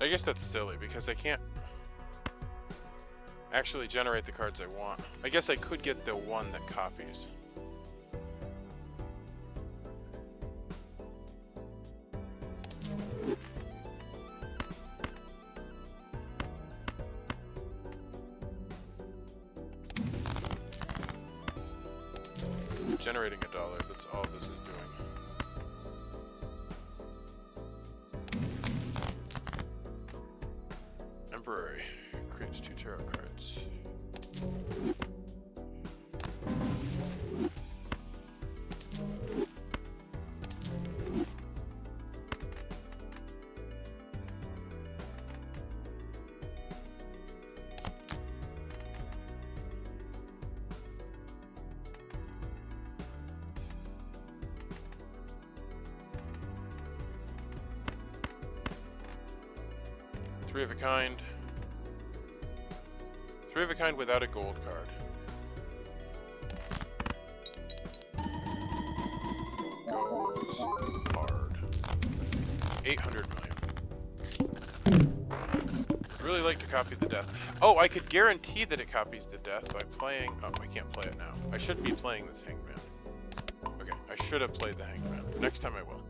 I guess that's silly because I can't actually generate the cards I want. I guess I could get the one that copies. Generating $1, that's all this is doing. Temporary. Creates 2 tarot cards. Three of a kind. 3 of a kind without a gold card. Goes hard. 800 million. I'd really like to copy the death. Oh, I could guarantee that it copies the death by playing... Oh, I can't play it now. I should be playing this Hangman. Okay, I should have played the Hangman. Next time I will.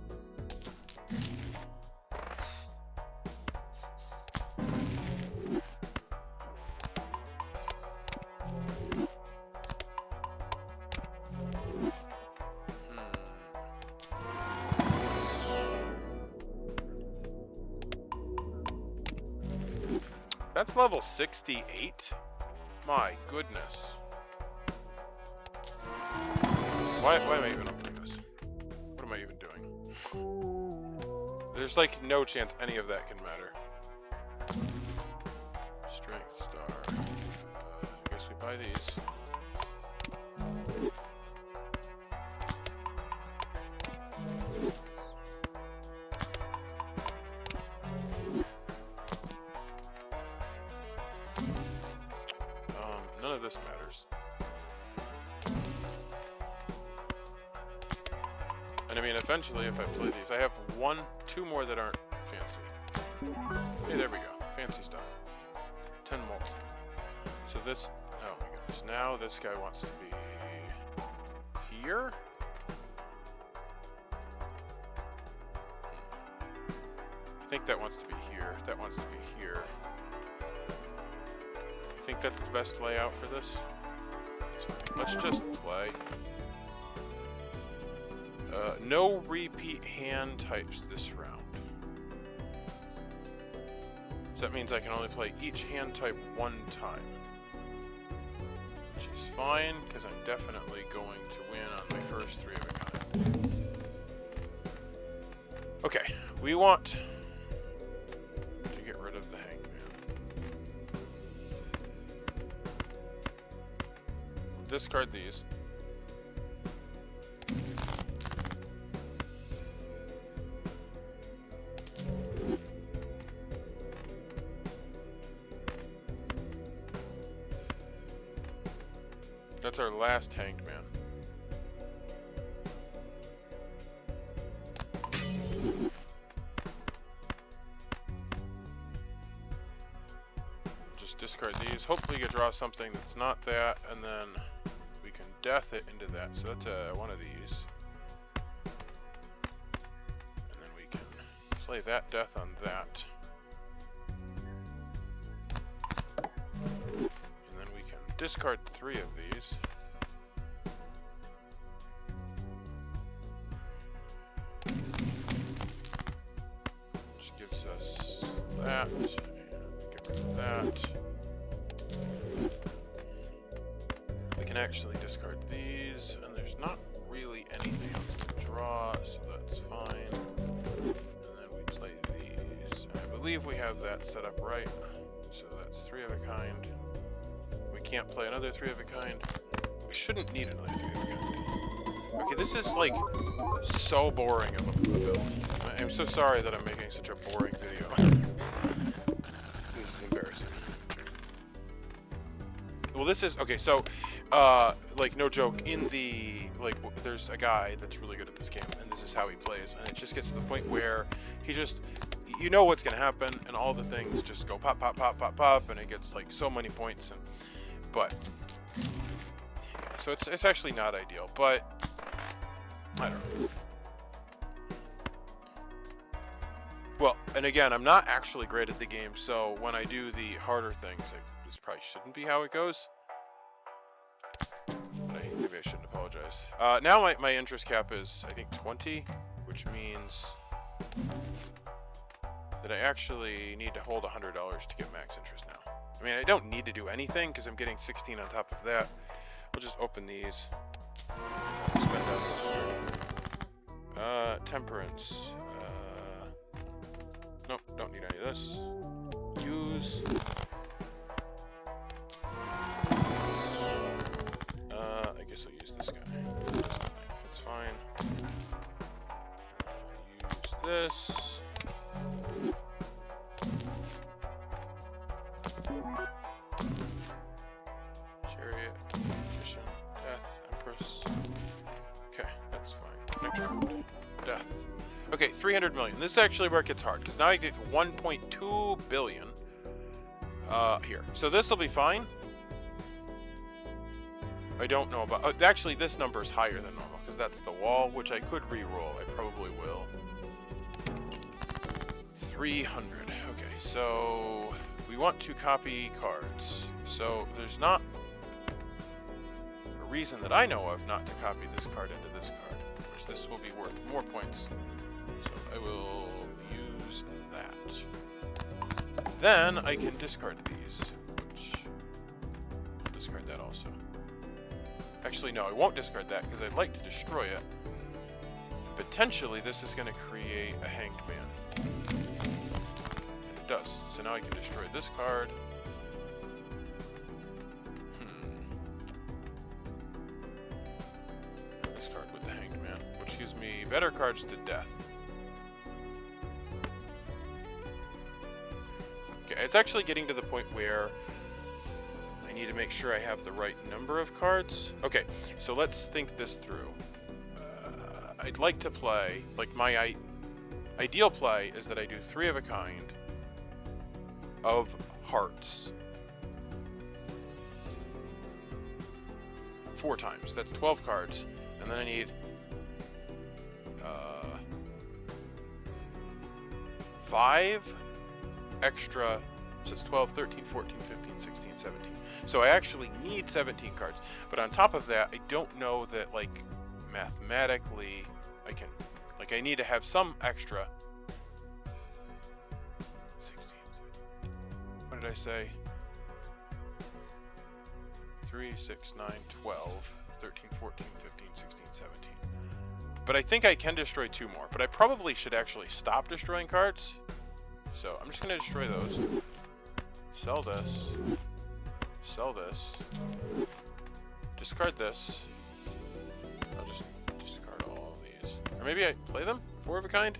That's level 68? My goodness. Why am I even opening this? What am I even doing? There's like no chance any of that can matter. Strength star. I guess we buy these. None of this matters. And I mean, eventually, if I play these, I have 2 more that aren't fancy. Hey, there we go. Fancy stuff. 10 mult. So this, oh my goodness. Now this guy wants to be here? I think that wants to be here. That wants to be here. I think that's the best layout for this. Let's just play. No repeat hand types this round. So that means I can only play each hand type 1 time. Which is fine, because I'm definitely going to win on my first 3 of a kind. Okay, we want to get rid of the Hangman. Discard these. That's our last Hanged Man. Just discard these. Hopefully you draw something that's not that, and then we can death it into that. So that's one of these. And then we can play that death on that. And then we can discard 3 of these. Which gives us that. And get rid of that. We can actually discard these, and there's not really anything else to draw, so that's fine. And then we play these. I believe we have that set up right. So that's 3 of a kind. We can't play another 3 of a kind. We shouldn't need another 3 of a kind. Okay, this is like so boring of a build. I'm so sorry that I'm making such a boring video. This is embarrassing. Well, this is okay. So, like no joke. In the there's a guy that's really good at this game, and this is how he plays. And it just gets to the point where he just you know what's gonna happen, and all the things just go pop, pop, pop, pop, pop, and it gets like so many points. And but yeah, so it's actually not ideal, but I don't know. Well, and again, I'm not actually great at the game, so when I do the harder things, this probably shouldn't be how it goes. But maybe I shouldn't apologize. Now my interest cap is, I think, 20, which means that I actually need to hold $100 to get max interest now. I mean, I don't need to do anything because I'm getting 16 on top of that. We'll just open these. Spend temperance. Nope, don't need any of this. Use. I guess I'll use this guy. That's fine. Use this. Chariot, Magician, Death, Empress. Okay, that's fine. Next round. Death. Okay, 300 million. This is actually where it gets hard, because now I get 1.2 billion here. So this will be fine. I don't know about... Oh, actually, this number is higher than normal, because that's the wall, which I could re-roll. I probably will. 300. Okay, so we want to copy cards. So there's not a reason that I know of not to copy this card into this card, which this will be worth more points. So I will use that. Then I can discard these, which I'll discard that also. Actually, no, I won't discard that because I'd like to destroy it. Potentially, this is going to create a hanged man. And it does. So now I can destroy this card. This card with the hanged man, which gives me better cards to death. Okay, it's actually getting to the point where I need to make sure I have the right number of cards. Okay, so let's think this through. I'd like to play, like my ideal play is that I do 3 of a kind of hearts 4 times. That's 12 cards. And then I need 5 extra, so it's 12, 13, 14, 15, 16, 17. So I actually need 17 cards. But on top of that, I don't know that, like, mathematically I can, like, I need to have some extra. 16, what did I say? 3, 6, 9, 12, 13, 14, 15, 16, 17. But I think I can destroy 2 more. But I probably should actually stop destroying cards. So I'm just going to destroy those. Sell this. Sell this. Discard this. I'll just discard all of these. Or maybe I play them? 4 of a kind?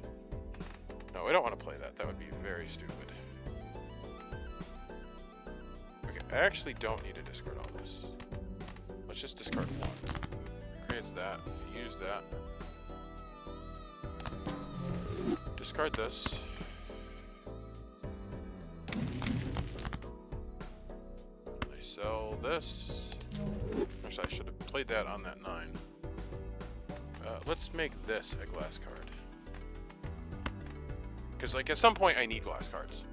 No, I don't want to play that. That would be very stupid. Okay, I actually don't need to discard all this. Let's just discard 1. Creates that. Use that. Discard this. I sell this. Actually, I should have played that on that 9. Let's make this a glass card. Because, like, at some point I need glass cards.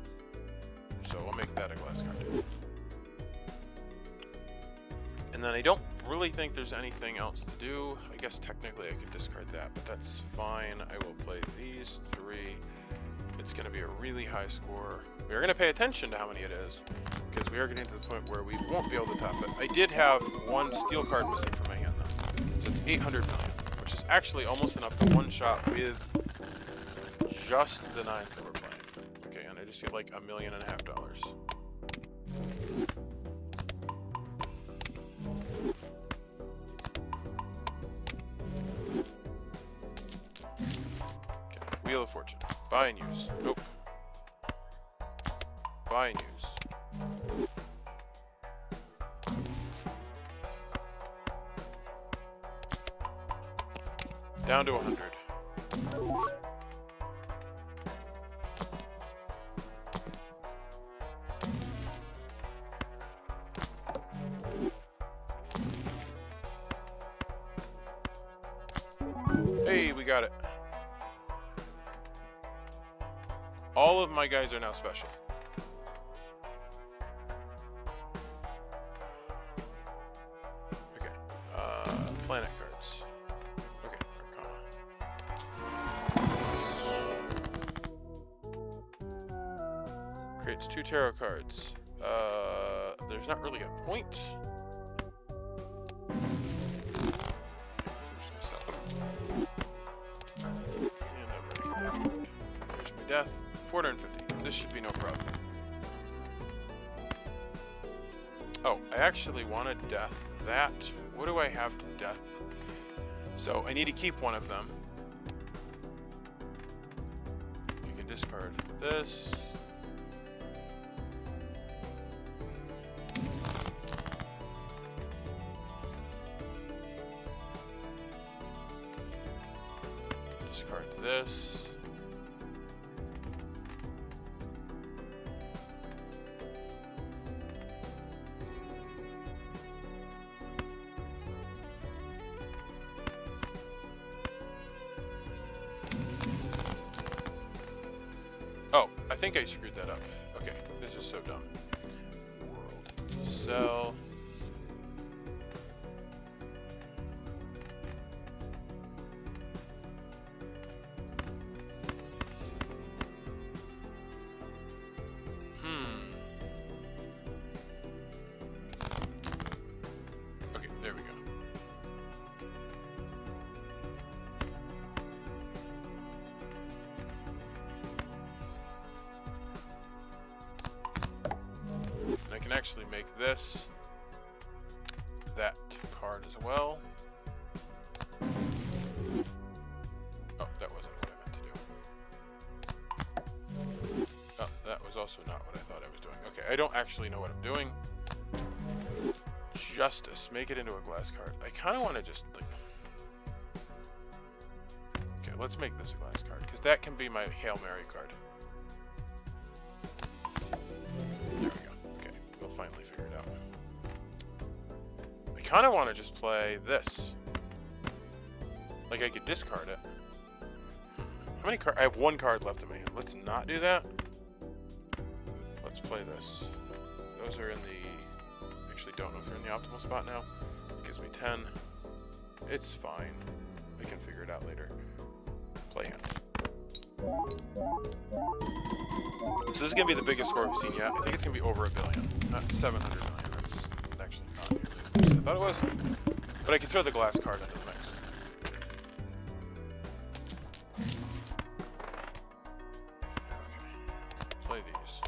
So I'll make that a glass card. And then I don't really think there's anything else to do. I guess technically I could discard that, but that's fine. I will play these 3. It's going to be a really high score. We are going to pay attention to how many it is, because we are getting to the point where we won't be able to top it. I did have 1 steel card missing from my hand, though. So it's 800 million, which is actually almost enough to one-shot with just the 9s that we're playing. Okay, and I just get like $1.5 million. Wheel of Fortune. Buy and use. Nope. Buy and use. Down to 100. All of my guys are now special. Okay. Planet cards. Okay, Arcana. Creates 2 tarot cards. There's not really a point. And I'm ready for death. There's my death. 450. This should be no problem. Oh, I actually wanted death. That. What do I have to death? So I need to keep one of them. You can discard this. Discard this. Oh, I think I screwed that up. Okay, this is so dumb. World. Sell. Okay, there we go. And I can actually make this that card as well. Oh, that wasn't what I meant to do. Oh, that was also not what I thought I was doing. Okay, I don't actually know what I'm doing. Justice. Make it into a glass card. I kind of want to just, like... Okay, let's make this a glass card, because that can be my Hail Mary card. There we go. Okay, we'll finally figure it out. I kind of want to just play this. Like, I could discard it. How many cards? I have 1 card left in my hand. Let's not do that. Let's play this. Those are in the... Actually, don't know if they're in the optimal spot now. It gives me 10. It's fine. I can figure it out later. Play hand. So this is going to be the biggest score I've seen yet. I think it's going to be over $1 billion. Not 700 million. That's actually not nearly as much as I thought it was. But I can throw the glass card into the mix. Play these.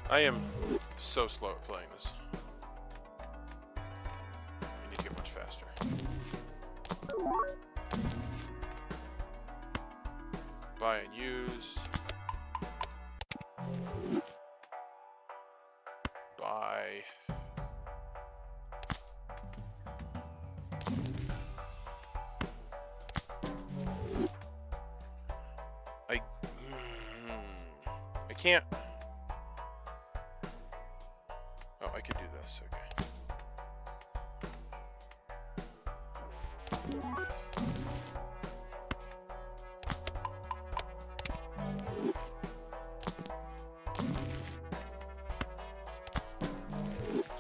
I am so slow at playing this. I need to get much faster. Buy and use. Buy. I can't. Oh, I could do this. Okay.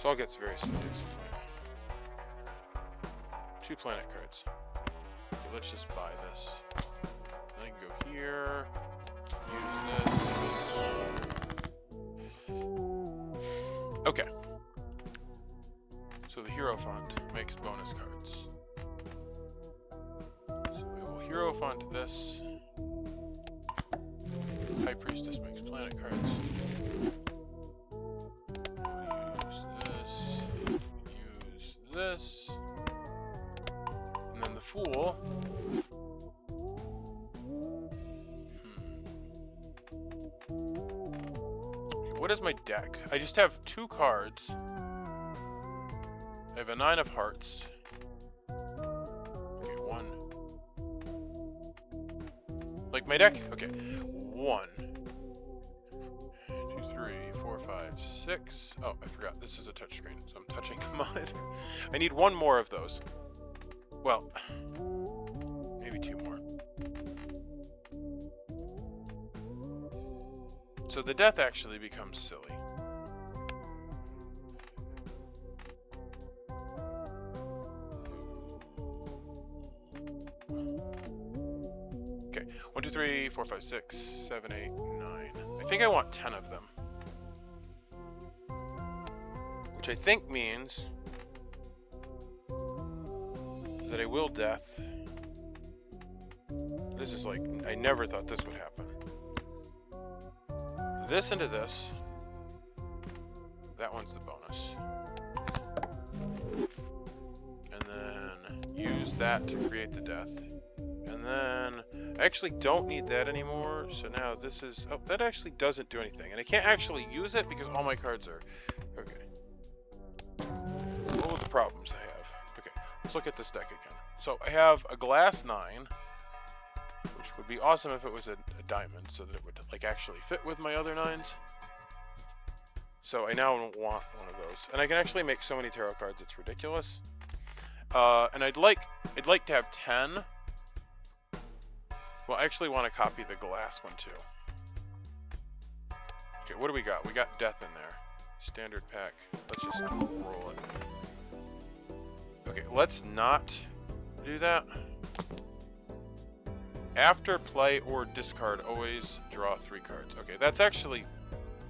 So I'll get very silly at some point. 2 planet cards. Okay, let's just buy this. Then I can go here. Use this. Okay. So the Hero Font makes bonus cards. So we will Hero Font this. High Priestess makes planet cards. Use this. And then the Fool. What is my deck? I just have 2 cards. I have a 9 of hearts. Okay, 1. Like my deck? Okay. 1, 2, 3, 4, 5, 6. Oh, I forgot. This is a touchscreen, so I'm touching the monitor. I need 1 more of those. Well, maybe 2 more. So the death actually becomes silly. Okay, 1, 2, 3, 4, 5, 6, 7, 8, 9. I think I want 10 of them. Which I think means that I will death. This is like, I never thought this would happen. This into this. That one's the bonus. And then use that to create the death. And then I actually don't need that anymore. So now this is, oh, that actually doesn't do anything. And I can't actually use it because all my cards are, okay. What are the problems I have? Okay, let's look at this deck again. So I have a glass 9, which would be awesome if it was a diamond so that it would like actually fit with my other 9s. So I now want one of those. And I can actually make so many tarot cards, it's ridiculous. And I'd like to have 10. Well, I actually want to copy the glass one too. Okay, what do we got? We got death in there. Standard pack. Let's just roll it. Okay, let's not do that. After play or discard, always draw 3 cards. Okay, that's actually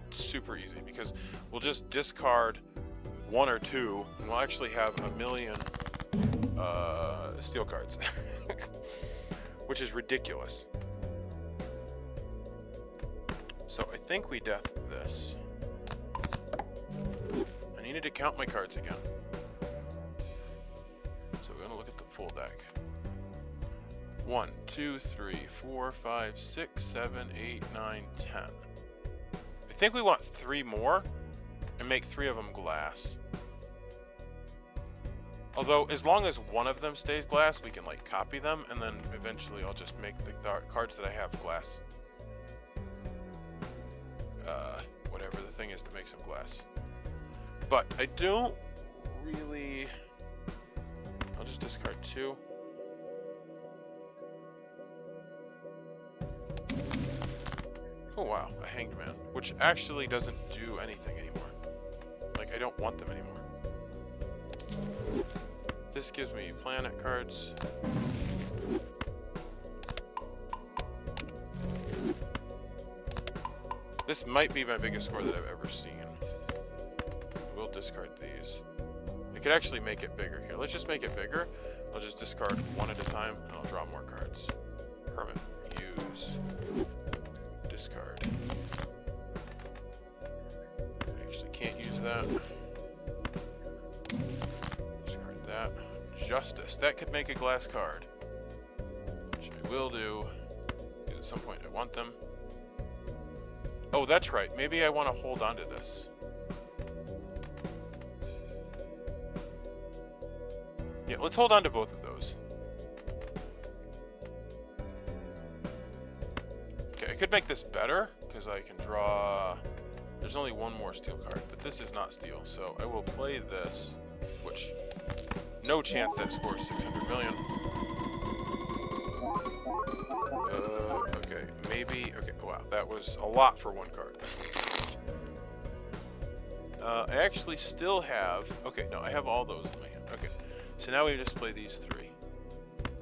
super easy because we'll just discard 1 or 2 and we'll actually have a million steel cards. Which is ridiculous. So I think we death this. I needed to count my cards again. So we're gonna look at the full deck. 1, 2, 3, 4, 5, 6, 7, 8, 9, 10. I think we want 3 more and make 3 of them glass. Although, as long as one of them stays glass, we can like copy them, and then eventually I'll just make the cards that I have glass. Whatever the thing is that makes them glass. But I don't really... I'll just discard 2. Oh wow, a hanged man, which actually doesn't do anything anymore. Like, I don't want them anymore. This gives me planet cards. This might be my biggest score that I've ever seen. We'll discard these. I could actually make it bigger here. Let's just make it bigger. I'll just discard 1 at a time and I'll draw more cards. Hermit. Use. Discard. I actually can't use that. Discard that. Justice. That could make a glass card. Which I will do. Because at some point I want them. Oh, that's right. Maybe I want to hold on to this. Yeah, let's hold on to both of those. Okay, I could make this better, because I can draw... There's only 1 more steel card, but this is not steel, so I will play this, which... No chance that scores 600 million. Okay, maybe... Okay, wow, that was a lot for 1 card. I actually still have... Okay, no, I have all those in my hand. Okay, so now we just play these 3.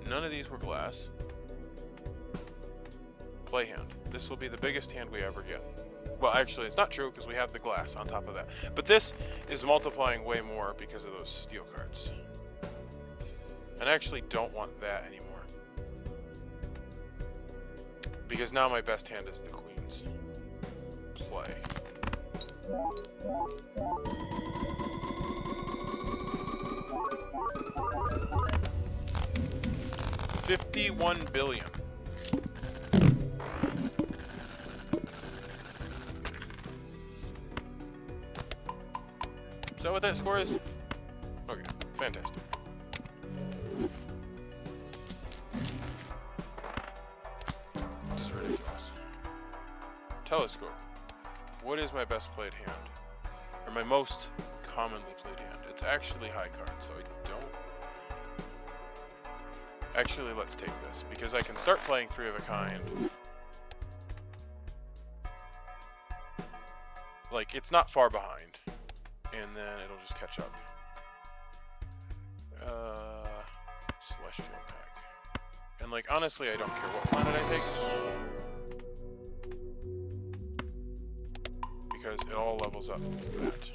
None of these were glass. Play hand. This will be the biggest hand we ever get. Well, actually, it's not true because we have the glass on top of that. But this is multiplying way more because of those steel cards. And I actually don't want that anymore. Because now my best hand is the queens. Play. $51 billion. Is that what that score is? Okay, fantastic. This is ridiculous. Telescope. What is my best played hand? Or my most commonly played hand? It's actually high card, so I don't... Actually, let's take this, because I can start playing 3 of a kind. Like, it's not far behind. And then it'll just catch up. Celestial pack. And like, honestly, I don't care what planet I take. Because it all levels up with that.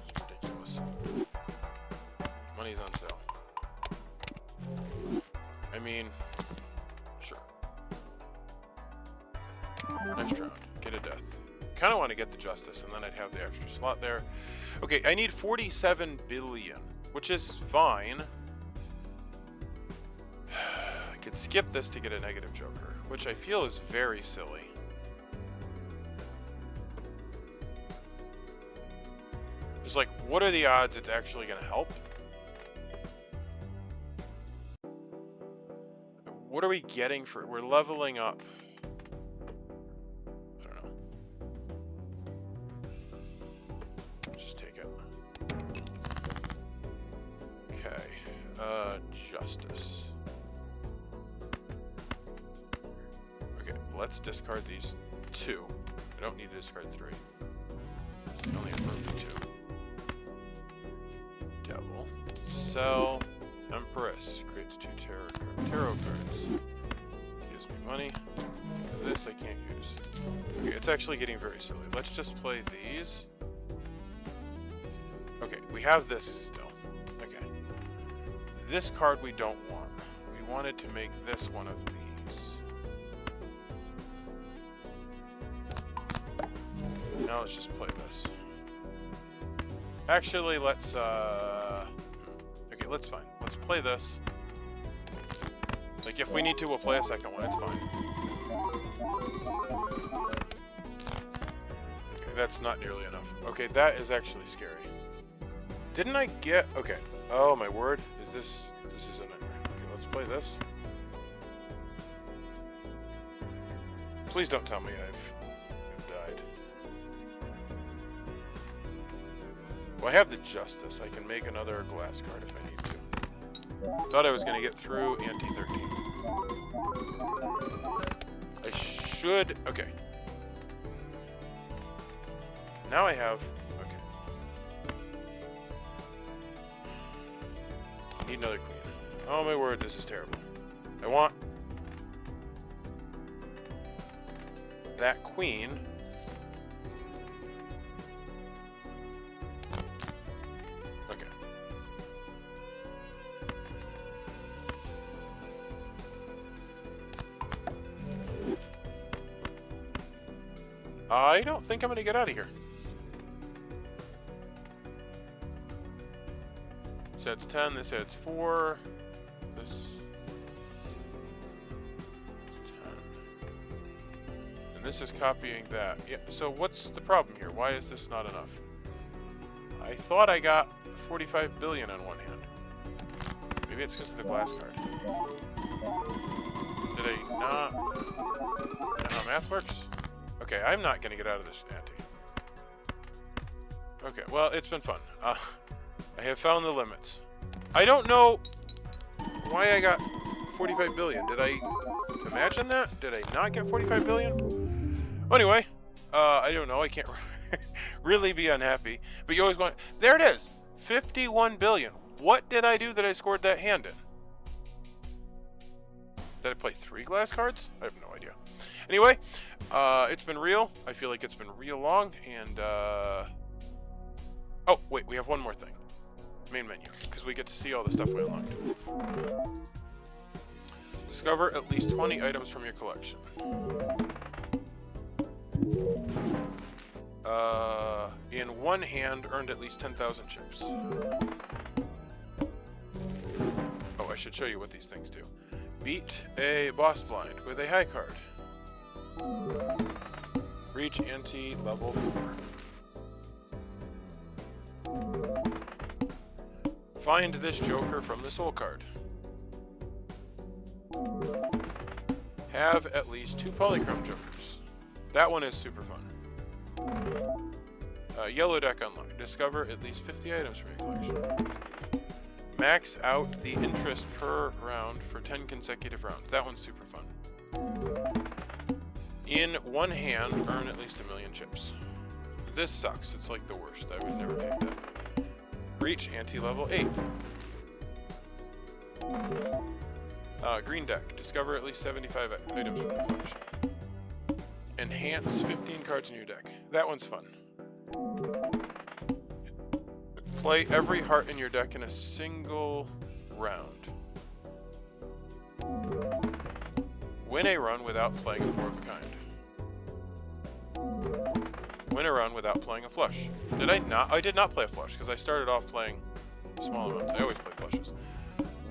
It's ridiculous. Money's on sale. I mean, sure. Next round, get a death. Kind of want to get the justice, and then I'd have the extra slot there. Okay, I need 47 billion, which is fine. I could skip this to get a negative joker, which I feel is very silly. Just like, what are the odds it's actually going to help? What are we getting for... We're leveling up. I don't know. Just take it. Okay. Justice. Okay, let's discard these 2. I don't need to discard 3. I only have room for 2. Devil. Sell. Empress. Creates 2 tarot cards. Gives me money. This I can't use. Okay, it's actually getting very silly. Let's just play these. Okay, we have this still. Okay. This card we don't want. We wanted to make this one of these. Now let's just play this. Actually, let's, okay, let's fine. Let's play this. Like, if we need to, we'll play a second one, it's fine. Okay, that's not nearly enough. Okay, that is actually scary. Didn't I get... Okay. Oh, my word. This is a nightmare. Okay, let's play this. Please don't tell me I've died. Well, I have the Justice. I can make another glass card if I need to. Thought I was going to get through ante 13. I should... Okay. Now I have... Okay. Need another queen. Oh my word, this is terrible. I want... that queen... I don't think I'm going to get out of here. This adds 10, this adds 4. This is 10. And this is copying that. Yeah, so what's the problem here? Why is this not enough? I thought I got 45 billion on one hand. Maybe it's because of the glass card. Did I not? Is that how math works? Okay, I'm not going to get out of this ante. Okay, well, it's been fun. I have found the limits. I don't know why I got 45 billion. Did I imagine that? Did I not get 45 billion? Anyway, I don't know. I can't really be unhappy. But you always want... There it is! 51 billion. What did I do that I scored that hand in? Did I play 3 glass cards? I have no idea. Anyway, it's been real. I feel like it's been real long, and, oh, wait, we have one more thing. Main menu, because we get to see all the stuff we unlocked. Discover at least 20 items from your collection. in one hand earned at least 10,000 chips. Oh, I should show you what these things do. Beat a boss blind with a high card. Reach ante level 4. Find this Joker from the soul card. Have at least 2 polychrome Jokers. That one is super fun. Yellow deck unlocked. Discover at least 50 items from your collection. Max out the interest per round for 10 consecutive rounds. That one's super fun. In one hand, earn at least 1,000,000 chips. This sucks. It's like the worst. I would never pick that. Reach ante-level 8. Green deck. Discover at least 75 items from your collection. Enhance 15 cards in your deck. That one's fun. Play every heart in your deck in a single round. Win a run without playing a 4 of a kind. Win a run without playing a flush. Did I not? I did not play a flush because I started off playing small amounts. I always play flushes.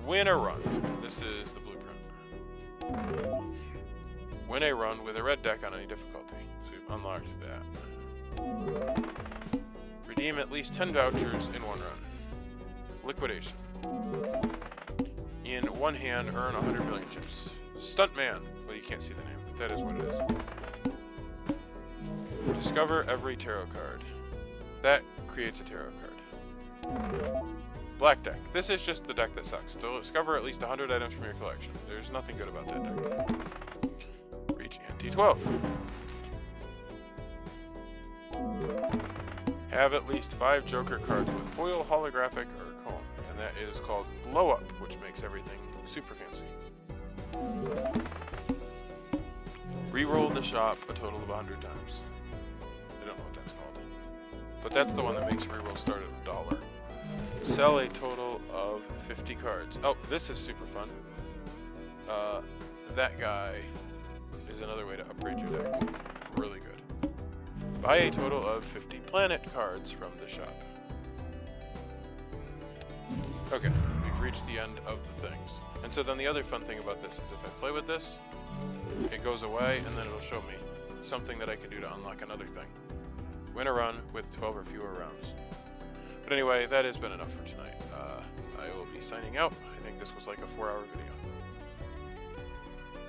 Win a run. This is the blueprint. Win a run with a red deck on any difficulty. So we've unlocked that. Redeem at least 10 vouchers in one run. Liquidation. In one hand, earn 100 million chips. Stuntman. Well, you can't see the name, but that is what it is. Discover every tarot card. That creates a tarot card. Black deck. This is just the deck that sucks. Discover at least 100 items from your collection. There's nothing good about that deck. Reach ante 12. Have at least 5 Joker cards with foil, holographic, or comb. And that is called Glow Up, which makes everything super fancy. Reroll the shop a total of 100 times. I don't know what that's called. But that's the one that makes reroll start at $1. Sell a total of 50 cards. Oh, this is super fun. That guy is another way to upgrade your deck. Really good. Buy a total of 50 planet cards from the shop. Okay, we've reached the end of the things. And so then the other fun thing about this is if I play with this, it goes away and then it'll show me something that I can do to unlock another thing. Win a run with 12 or fewer rounds. But anyway, that has been enough for tonight. I will be signing out. I think this was like a 4-hour video.